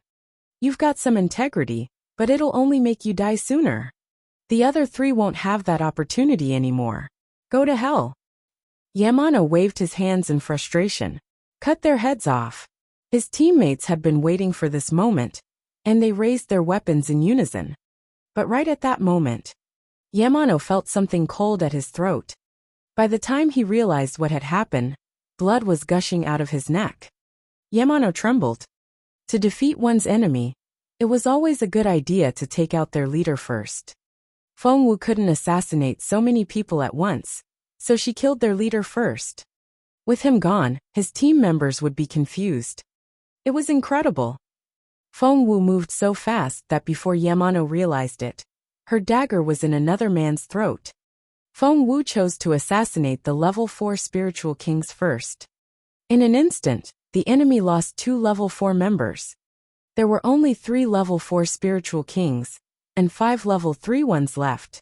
You've got some integrity, but it'll only make you die sooner. The other three won't have that opportunity anymore. Go to hell. Yamano waved his hands in frustration. Cut their heads off. His teammates had been waiting for this moment, and they raised their weapons in unison. But right at that moment, Yamano felt something cold at his throat. By the time he realized what had happened, blood was gushing out of his neck. Yamano trembled. To defeat one's enemy, it was always a good idea to take out their leader first. Feng Wu couldn't assassinate so many people at once, so she killed their leader first. With him gone, his team members would be confused. It was incredible. Feng Wu moved so fast that before Yamano realized it, her dagger was in another man's throat. Feng Wu chose to assassinate the level 4 spiritual kings first. In an instant, the enemy lost 2 level 4 members. There were only 3 level 4 spiritual kings, and 5 level 3 ones left.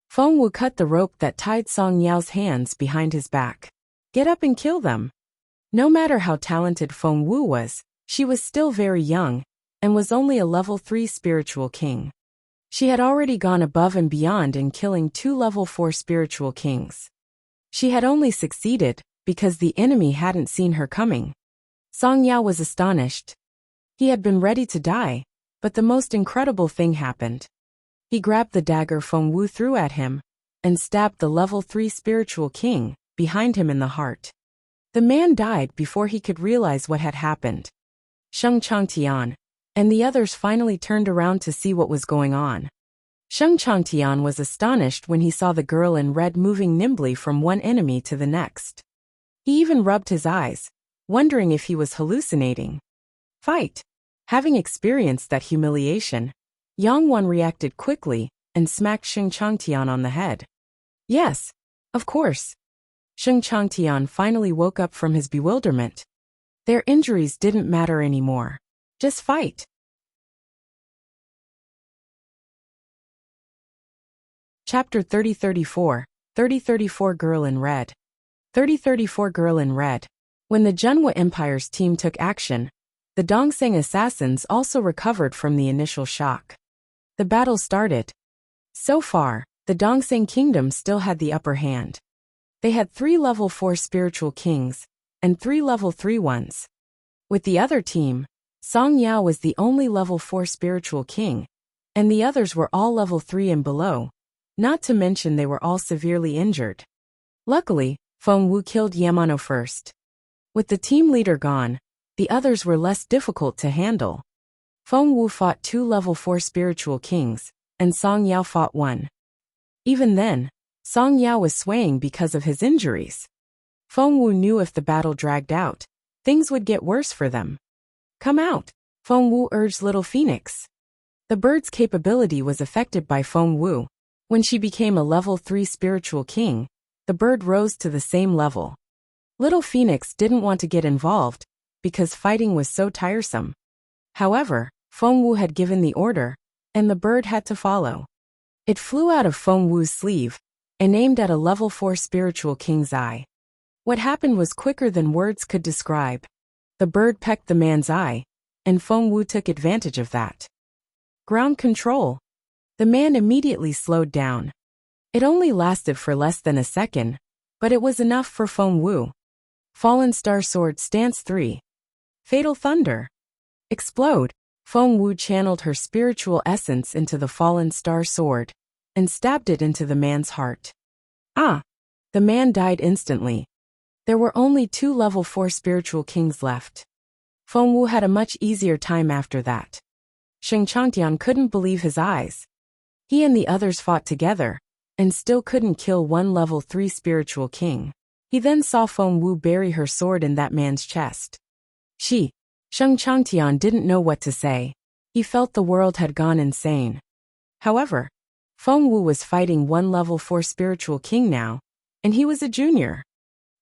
Feng Wu cut the rope that tied Song Yao's hands behind his back. Get up and kill them. No matter how talented Feng Wu was, she was still very young, and was only a level 3 spiritual king. She had already gone above and beyond in killing 2 level 4 spiritual kings. She had only succeeded because the enemy hadn't seen her coming. Song Yao was astonished. He had been ready to die, but the most incredible thing happened. He grabbed the dagger Feng Wu threw at him, and stabbed the level 3 spiritual king behind him in the heart. The man died before he could realize what had happened. Sheng Changtian and the others finally turned around to see what was going on. Sheng Changtian was astonished when he saw the girl in red moving nimbly from one enemy to the next. He even rubbed his eyes, wondering if he was hallucinating. Fight! Having experienced that humiliation, Yang Wan reacted quickly and smacked Sheng Changtian on the head. Yes, of course. Sheng Changtian finally woke up from his bewilderment. Their injuries didn't matter anymore. Just fight. Chapter 30-34, 30-34 Girl in Red. 30-34 Girl in Red. When the Zhenhua Empire's team took action, the Dongseng assassins also recovered from the initial shock. The battle started. So far, the Dongseng Kingdom still had the upper hand. They had 3 level 4 spiritual kings, and 3 level 3 ones. With the other team, Song Yao was the only level 4 spiritual king, and the others were all level 3 and below, not to mention they were all severely injured. Luckily, Feng Wu killed Yamano first. With the team leader gone, the others were less difficult to handle. Feng Wu fought 2 level 4 spiritual kings, and Song Yao fought 1. Even then, Song Yao was swaying because of his injuries. Feng Wu knew if the battle dragged out, things would get worse for them. Come out, Feng Wu urged Little Phoenix. The bird's capability was affected by Feng Wu. When she became a level 3 spiritual king, the bird rose to the same level. Little Phoenix didn't want to get involved, because fighting was so tiresome. However, Feng Wu had given the order, and the bird had to follow. It flew out of Feng Wu's sleeve and aimed at a level 4 spiritual king's eye. What happened was quicker than words could describe. The bird pecked the man's eye, and Feng Wu took advantage of that. Ground control. The man immediately slowed down. It only lasted for less than a second, but it was enough for Feng Wu. Fallen Star Sword Stance 3. Fatal Thunder. Explode. Feng Wu channeled her spiritual essence into the Fallen Star Sword and stabbed it into the man's heart. Ah! The man died instantly. There were only 2 level 4 spiritual kings left. Feng Wu had a much easier time after that. Sheng Changtian couldn't believe his eyes. He and the others fought together, and still couldn't kill 1 level 3 spiritual king. He then saw Feng Wu bury her sword in that man's chest. Sheng Changtian didn't know what to say. He felt the world had gone insane. However, Feng Wu was fighting 1 level 4 spiritual king now, and he was a junior.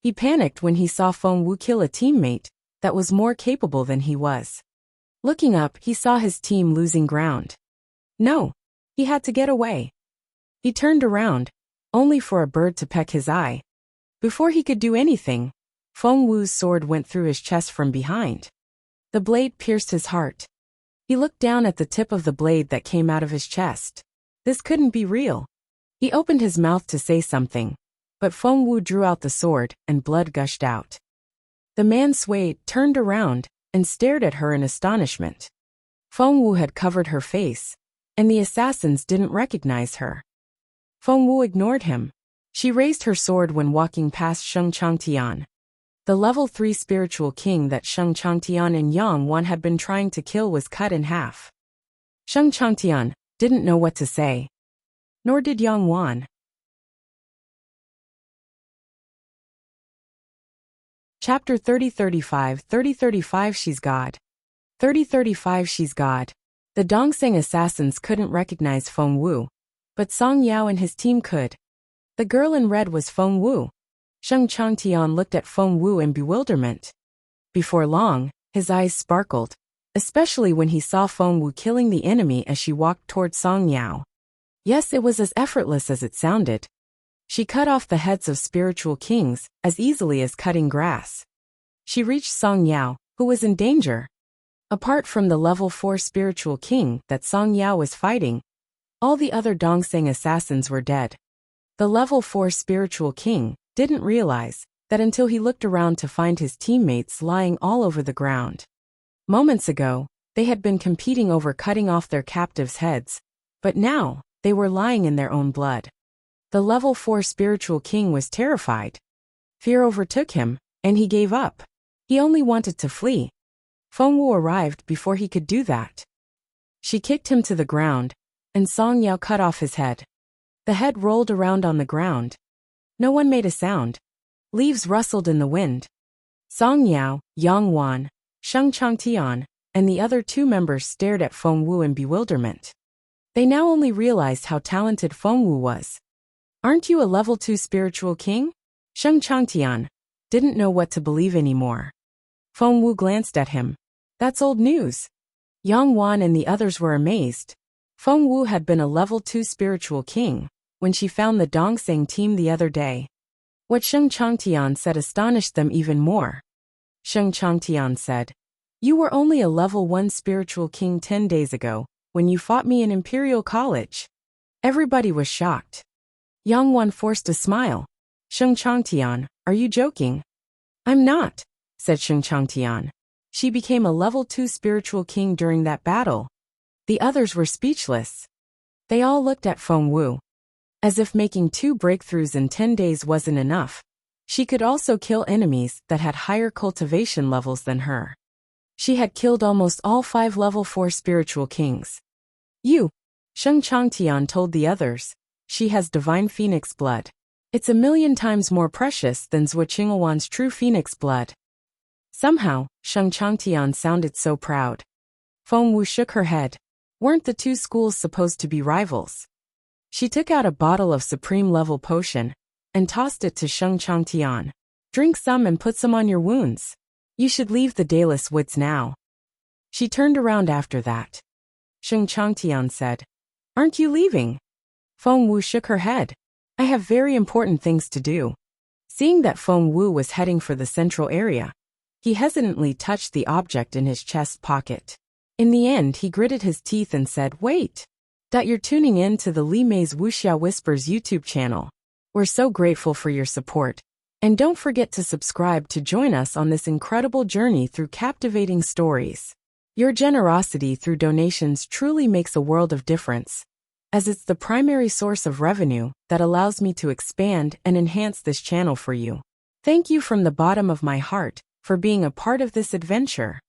He panicked when he saw Feng Wu kill a teammate that was more capable than he was. Looking up, he saw his team losing ground. No, he had to get away. He turned around, only for a bird to peck his eye. Before he could do anything, Feng Wu's sword went through his chest from behind. The blade pierced his heart. He looked down at the tip of the blade that came out of his chest. This couldn't be real. He opened his mouth to say something, but Feng Wu drew out the sword and blood gushed out. The man swayed, turned around, and stared at her in astonishment. Feng Wu had covered her face, and the assassins didn't recognize her. Feng Wu ignored him. She raised her sword when walking past Sheng Changtian. The level 3 spiritual king that Sheng Changtian and Yang Wan had been trying to kill was cut in half. Sheng Changtian didn't know what to say. Nor did Yang Wan. Chapter 3035 She's God. 3035 She's God. The Dongseng assassins couldn't recognize Feng Wu, but Song Yao and his team could. The girl in red was Feng Wu. Sheng Changtian looked at Feng Wu in bewilderment. Before long, his eyes sparkled, especially when he saw Feng Wu killing the enemy as she walked toward Song Yao. Yes, it was as effortless as it sounded. She cut off the heads of spiritual kings as easily as cutting grass. She reached Song Yao, who was in danger. Apart from the level 4 spiritual king that Song Yao was fighting, all the other Dongseng assassins were dead. The level 4 spiritual king didn't realize that until he looked around to find his teammates lying all over the ground. Moments ago, they had been competing over cutting off their captives' heads, but now, they were lying in their own blood. The level 4 spiritual king was terrified. Fear overtook him, and he gave up. He only wanted to flee. Feng Wu arrived before he could do that. She kicked him to the ground, and Song Yao cut off his head. The head rolled around on the ground. No one made a sound. Leaves rustled in the wind. Song Yao, Yang Wan, Sheng Changtian, and the other 2 members stared at Feng Wu in bewilderment. They now only realized how talented Feng Wu was. Aren't you a level 2 spiritual king? Sheng Changtian didn't know what to believe anymore. Feng Wu glanced at him. That's old news. Yang Wan and the others were amazed. Feng Wu had been a level 2 spiritual king when she found the Dongseng team the other day. What Sheng Changtian said astonished them even more. Sheng Changtian said, "You were only a level 1 spiritual king 10 days ago, when you fought me in Imperial College." Everybody was shocked. Yang Wan forced a smile. "Sheng Changtian, are you joking?" "I'm not," said Sheng Changtian. "She became a level 2 spiritual king during that battle." The others were speechless. They all looked at Feng Wu. As if making 2 breakthroughs in 10 days wasn't enough, she could also kill enemies that had higher cultivation levels than her. She had killed almost all 5 level 4 spiritual kings. Sheng Changtian told the others, "She has divine phoenix blood. It's 1,000,000 times more precious than Zhuo Qingwan's true phoenix blood." Somehow, Sheng Changtian sounded so proud. Feng Wu shook her head. Weren't the 2 schools supposed to be rivals? She took out a bottle of supreme level potion and tossed it to Sheng Changtian. "Drink some and put some on your wounds. You should leave the Dayless Woods now." She turned around after that. Sheng Changtian said, "Aren't you leaving?" Feng Wu shook her head. I have very important things to do. Seeing that Feng Wu was heading for the central area, he hesitantly touched the object in his chest pocket. In the end, he gritted his teeth and said, Wait. You're tuning in to the Li Mei's Wuxia Whispers YouTube channel. We're so grateful for your support. And don't forget to subscribe to join us on this incredible journey through captivating stories. Your generosity through donations truly makes a world of difference, as it's the primary source of revenue that allows me to expand and enhance this channel for you. Thank you from the bottom of my heart for being a part of this adventure.